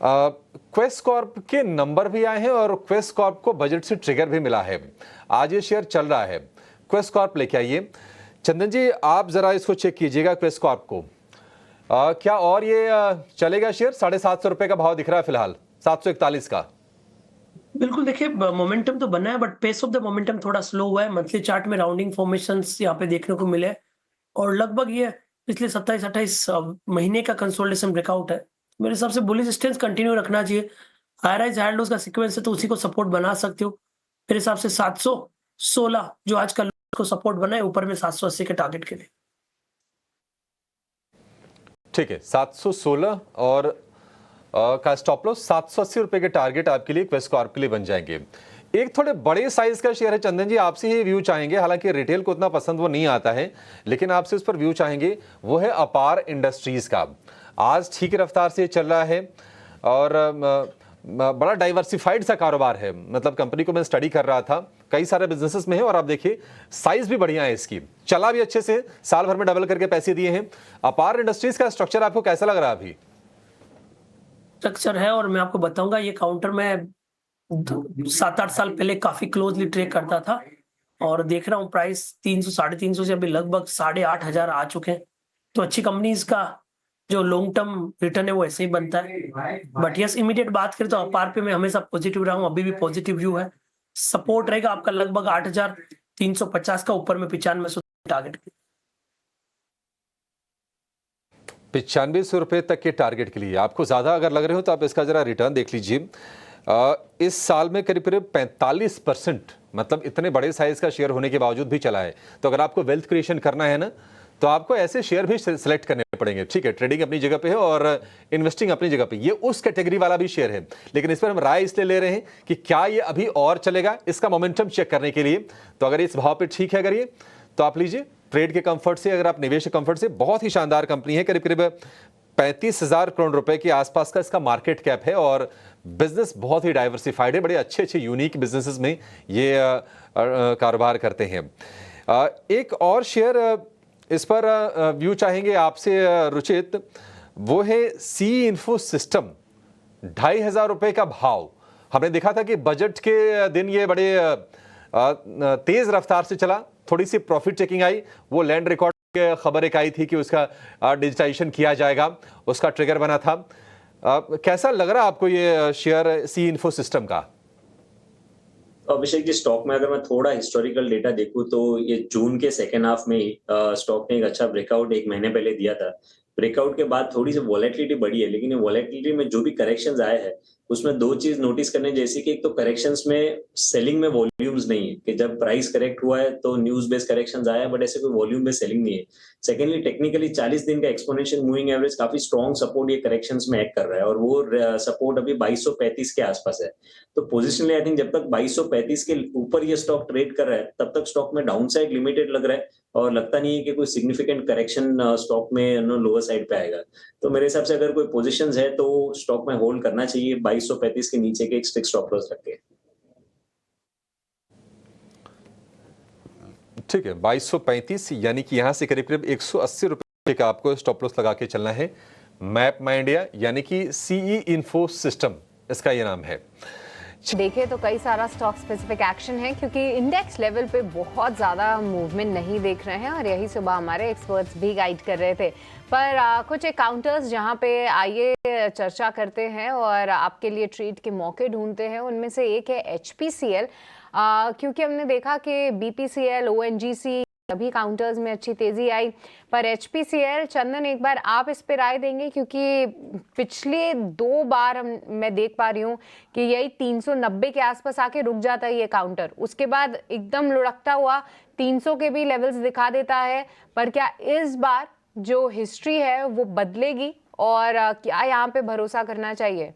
क्वेस्ट कॉर्प के नंबर भी आए हैं और क्वेस्ट कॉर्प को बजट से ट्रिगर भी मिला है। आज ये शेयर चल रहा है। क्वेस्ट कॉर्प लेके आइए चंदन जी, आप जरा इसको चेक कीजिएगा क्वेस्ट कॉर्प को। क्या और ये चलेगा शेयर? 750 रुपए का भाव दिख रहा है फिलहाल, 741 का। बिल्कुल, देखिए मोमेंटम तो बना है but pace of the momentum थोड़ा स्लो हुआ है। मंथली चार्ट में राउंडिंग फॉर्मेशंस यहाँ पे देखने को मिले और लगभग ये पिछले 27-28 महीने का कंसोलिडेशन ब्रेकआउट है। मेरे हिसाब से बुलिश स्टेंस कंटिन्यू रखना चाहिए। हाई राइज हाई लोज का सीक्वेंस है तो उसी को सपोर्ट बना सकते हो। मेरे हिसाब से 716 जो आज का को सपोर्ट बना है, ऊपर में 780 के टारगेट के लिए। ठीक है, 716 और का स्टॉप लॉस 780 रुपए के टारगेट आपके लिए क्वेस्ट कॉर्प के लिए बन जाएंगे। एक थोड़े बड़े साइज का शेयर है चंदन जी, आपसे ही व्यू चाहेंगे। हालांकि रिटेल को उतना पसंद वो नहीं आता है, लेकिन आपसे उस पर व्यू चाहेंगे। वो है अपार इंडस्ट्रीज का। आज ठीक रफ्तार से चल रहा है और बड़ा डाइवर्सिफाइड सा कारोबार है। मतलब कंपनी को मैं स्टडी कर रहा था, कई सारे बिजनेसेस में है और आप देखिए साइज भी बढ़िया है इसकी, चला भी अच्छे से, साल भर में डबल करके पैसे दिए हैं। अपार इंडस्ट्रीज का स्ट्रक्चर आपको कैसा लग रहा है अभी? स्ट्रक्चर है और मैं आपको बताऊंगा, ये काउंटर में 7-8 साल पहले काफी क्लोजली ट्रेक करता था और देख रहा हूँ प्राइस 300 350 से अभी लगभग 8,500 आ चुके हैं। तो अच्छी कंपनीज का जो लॉन्ग टर्म रिटर्न है वो ऐसे ही बनता है। बट यस, इमीडिएट बात करें तो अपार पे मैं हमेशा पॉजिटिव रहा हूँ, अभी भी पॉजिटिव व्यू है। सपोर्ट रहेगा आपका लगभग 8,350 का, ऊपर में 9500 टारगेट। 9500 रुपए तक के टारगेट के लिए आपको ज्यादा अगर लग रहे हो तो आप इसका जरा रिटर्न देख लीजिए। इस साल में करीब करीब 45%, मतलब इतने बड़े साइज का शेयर होने के बावजूद भी चला है। तो अगर आपको वेल्थ क्रिएशन करना है ना, तो आपको ऐसे शेयर भी सिलेक्ट करने पड़ेंगे। ठीक है, ट्रेडिंग अपनी जगह पे है और इन्वेस्टिंग अपनी जगह पे, ये उस कैटेगरी वाला भी शेयर है। लेकिन इस पर हम राय इसलिए ले रहे हैं कि क्या ये अभी और चलेगा, इसका मोमेंटम चेक करने के लिए। तो अगर इस भाव पे ठीक है अगर ये, तो आप लीजिए ट्रेड के कंफर्ट से, अगर आप निवेश के कंफर्ट से। बहुत ही शानदार कंपनी है, करीब करीब 35,000 करोड़ रुपए के आसपास का इसका मार्केट कैप है और बिजनेस बहुत ही डाइवर्सिफाइड है, बड़े अच्छे अच्छे यूनिक बिजनेसेस में ये कारोबार करते हैं। एक और शेयर इस पर व्यू चाहेंगे आपसे रुचित, वो है सी इन्फो सिस्टम। 2,500 रुपए का भाव, हमने देखा था कि बजट के दिन ये बड़े तेज रफ्तार से चला, थोड़ी सी प्रॉफिट चेकिंग आई, वो लैंड रिकॉर्ड की खबर एक आई थी कि उसका डिजिटाइजेशन किया जाएगा, उसका ट्रिगर बना था। कैसा लग रहा है आपको ये शेयर सी इन्फो सिस्टम का? अभिषेक जी, स्टॉक में अगर मैं थोड़ा हिस्टोरिकल डेटा देखूं तो ये जून के सेकेंड हाफ में स्टॉक ने एक अच्छा ब्रेकआउट एक महीने पहले दिया था। ब्रेकआउट के बाद थोड़ी सी वॉलेटिलिटी बढ़ी है, लेकिन ये वॉलेटिलिटी में जो भी करेक्शंस आए हैं उसमें दो चीज नोटिस करने जैसी कि एक तो करेक्शंस में सेलिंग में वॉल्यूम्स नहीं है, कि जब प्राइस करेक्ट हुआ है तो न्यूज बेस्ड करेक्शंस आया है, बट ऐसे कोई वॉल्यूम बेस्ड सेलिंग नहीं है। सेकेंडली, टेक्निकली 40 दिन का एक्सपोनेंशियल मूविंग एवरेज काफी स्ट्रॉन्ग सपोर्ट ये करेक्शंस में एक्ट कर रहा है, और वो सपोर्ट अभी 2235 के आसपास है। तो पोजिशनली आई थिंक जब तक 2235 के ऊपर ये स्टॉक ट्रेड कर रहा है तब तक स्टॉक में डाउन साइड लिमिटेड लग रहा है, और लगता नहीं है कि कोई सिग्निफिकेंट करेक्शन स्टॉक में लोअर साइड पे आएगा। तो मेरे हिसाब से अगर कोई पोजीशंस है तो स्टॉक में होल्ड करना चाहिए 2235 के नीचे के एक स्ट्रिक्ट स्टॉप लॉस रख के। ठीक है, 2235 यानी कि यहां से करीब करीब 180 रुपए का आपको स्टॉप लॉस लगा के चलना है। मैप माई इंडिया यानी कि सीई इन्फो सिस्टम इसका ये नाम है। देखें तो कई सारा स्टॉक स्पेसिफिक एक्शन है, क्योंकि इंडेक्स लेवल पे बहुत ज़्यादा मूवमेंट नहीं देख रहे हैं, और यही सुबह हमारे एक्सपर्ट्स भी गाइड कर रहे थे। पर कुछ एक काउंटर्स जहां पे आइए चर्चा करते हैं और आपके लिए ट्रेड के मौके ढूंढते हैं। उनमें से एक है HPCL, क्योंकि हमने देखा कि BPCL, ONGC सभी काउंटर्स में अच्छी तेजी आई, पर HPCL, चंदन एक बार आप इस पे राय देंगे, क्योंकि पिछले 2 बार मैं देख पा रही हूँ कि यही 390 के आसपास आके रुक जाता है ये काउंटर, उसके बाद एकदम लुढ़कता हुआ 300 के भी लेवल्स दिखा देता है। पर क्या इस बार जो हिस्ट्री है वो बदलेगी, और क्या यहाँ पे भरोसा करना चाहिए?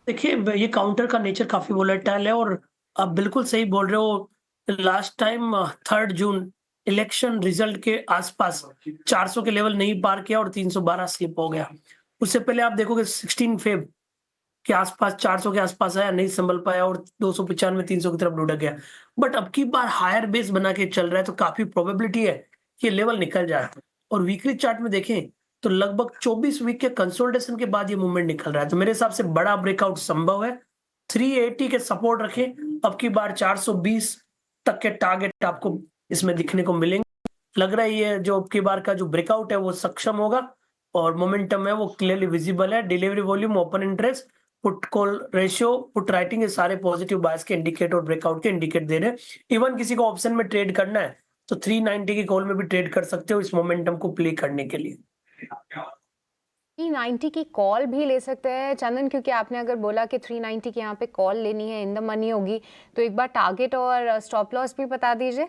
देखिए, ये काउंटर का नेचर काफी वोलेटाइल है, और आप बिल्कुल सही बोल रहे हो। लास्ट टाइम 3 जून इलेक्शन रिजल्ट के आसपास 400 के लेवल नहीं पार किया और 312 स्लिप हो गया। उससे पहले आप देखोगे 16 फेब के आसपास 400 के आसपास आया, नहीं संभल पाया और 295 300 की तरफ लुढ़क गया। बट अब की बार हायर बेस बना के चल रहा है, तो काफी प्रोबेबिलिटी है कि ये लेवल निकल जाए। और वीकली चार्ट में देखें तो लगभग 24 वीक के कंसोलिडेशन के बाद ये मूवमेंट निकल रहा है, तो मेरे हिसाब से बड़ा ब्रेकआउट संभव है। 380 के सपोर्ट रखें, अब की बार 420 तक के टारगेट आपको इसमें दिखने को मिलेंगे। लग रहा है ये जो अब की बार का जो ब्रेकआउट है वो सक्षम होगा, और मोमेंटम है वो क्लियरली विजिबल है। Delivery volume, open interest, put call ratio, put writing, ये सारे पॉजिटिव बायस के इंडिकेट और ब्रेकआउट के इंडिकेट दे रहे हैं। इवन किसी को ऑप्शन में ट्रेड करना है तो 390 की कॉल में भी ट्रेड कर सकते हो इस मोमेंटम को प्ले करने के लिए। 390 की कॉल भी ले सकते हैं चंदन, क्योंकि आपने अगर बोला कि 390 की यहाँ पे कॉल लेनी है, इन द मनी होगी, तो एक बार टारगेट और स्टॉप लॉस भी बता दीजिए।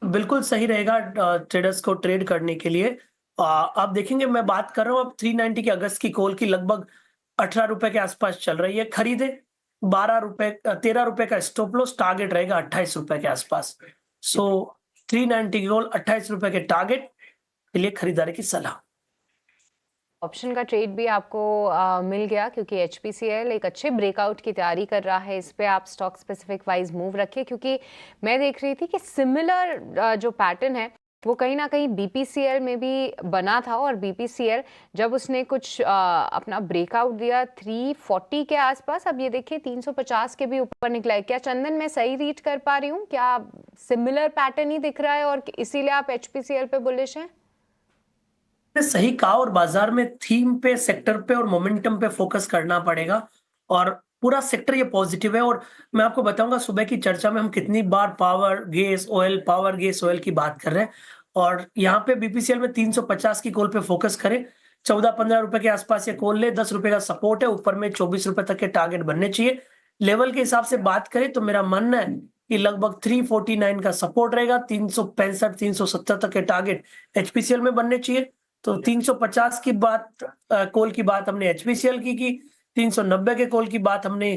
बिल्कुल सही रहेगा ट्रेडर्स को ट्रेड करने के लिए। आप देखेंगे, मैं बात कर रहा हूँ अब 390 की अगस्त की कॉल की, लगभग 18 रुपए के आसपास चल रही है। खरीदे 13 रुपए का स्टॉप लॉस, टारगेट रहेगा 28 रुपए के आसपास। सो 390 की कॉल, 28 रुपए के टारगेट के लिए खरीदारी की सलाह। ऑप्शन का ट्रेड भी आपको मिल गया, क्योंकि HPCL एक अच्छे ब्रेकआउट की तैयारी कर रहा है। इस पे आप स्टॉक स्पेसिफिक वाइज मूव रखें, क्योंकि मैं देख रही थी कि सिमिलर जो पैटर्न है वो कहीं ना कहीं BPCL में भी बना था, और BPCL जब उसने कुछ अपना ब्रेकआउट दिया 340 के आसपास, अब ये देखिए 350 के भी ऊपर निकला है। क्या चंदन मैं सही रीड कर पा रही हूँ? क्या सिमिलर पैटर्न ही दिख रहा है और इसीलिए आप HPCL पे बुलिश हैं? सही कहा, और बाजार में थीम पे, सेक्टर पे और मोमेंटम पे फोकस करना पड़ेगा, और पूरा सेक्टर ये पॉजिटिव है। और मैं आपको बताऊंगा सुबह की चर्चा में हम कितनी बार power gas oil, power gas oil की बात कर रहे हैं, और यहाँ पे BPCL में 350 की कॉल पे फोकस करें। 14-15 रुपए के आसपास ये कॉल ले, 10 रुपए का सपोर्ट है, ऊपर में 24 रुपए तक के टारगेट बनने चाहिए। लेवल के हिसाब से बात करें तो मेरा मानना है कि लगभग 349 का सपोर्ट रहेगा, 365-370 तक के टारगेट HPCL में बनने चाहिए। तो 350 की बात, कॉल की बात हमने HPCL की 390 के कॉल की बात हमने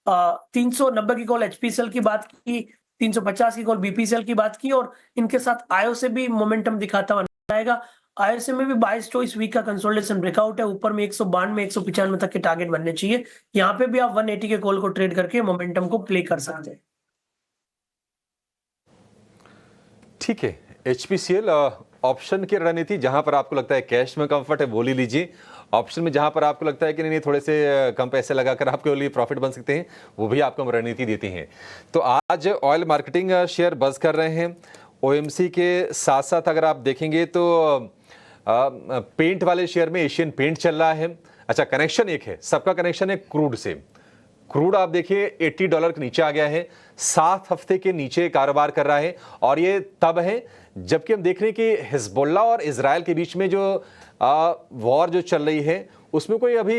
390 की कॉल HPCL की बात की, 350 की कॉल BPCL की बात की, और इनके साथ आयो से भी मोमेंटम दिखाता हुआ आएगा। ISM में भी बायस चॉइस वीक का कंसोलिडेशन ब्रेकआउट है, ऊपर में 192 195 तक के टारगेट बनने चाहिए। यहाँ पे भी आप 180 के कॉल को ट्रेड करके मोमेंटम को प्ले कर सकते हैं। ठीक है, HPCL ऑप्शन की रणनीति, जहां पर आपको लगता है कैश में कंफर्ट है वो ले लीजिए। ऑप्शन में जहां पर आपको लगता है कि नहीं थोड़े से कम पैसे लगाकर आपके लिए प्रॉफिट बन सकते हैं, वो भी आपको रणनीति देती हैं। तो आज ऑयल मार्केटिंग शेयर बज़ कर रहे हैं। OMC के साथ साथ अगर आप देखेंगे तो पेंट वाले शेयर में एशियन पेंट चल रहा है। अच्छा, कनेक्शन एक है, सबका कनेक्शन है क्रूड से। क्रूड आप देखिए $80 के नीचे आ गया है, 7 हफ्ते के नीचे कारोबार कर रहा है। और ये तब है जबकि हम देख रहे हैं कि हिजबुल्लाह और इजराइल के बीच में जो वॉर जो चल रही है उसमें कोई अभी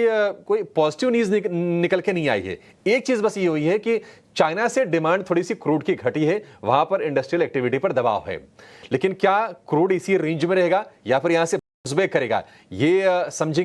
कोई पॉजिटिव न्यूज निकल के नहीं आई है। एक चीज बस ये हुई है कि चाइना से डिमांड थोड़ी सी क्रूड की घटी है, वहां पर इंडस्ट्रियल एक्टिविटी पर दबाव है। लेकिन क्या क्रूड इसी रेंज में रहेगा या फिर यहां से पुशबैक करेगा, ये समझेंगे।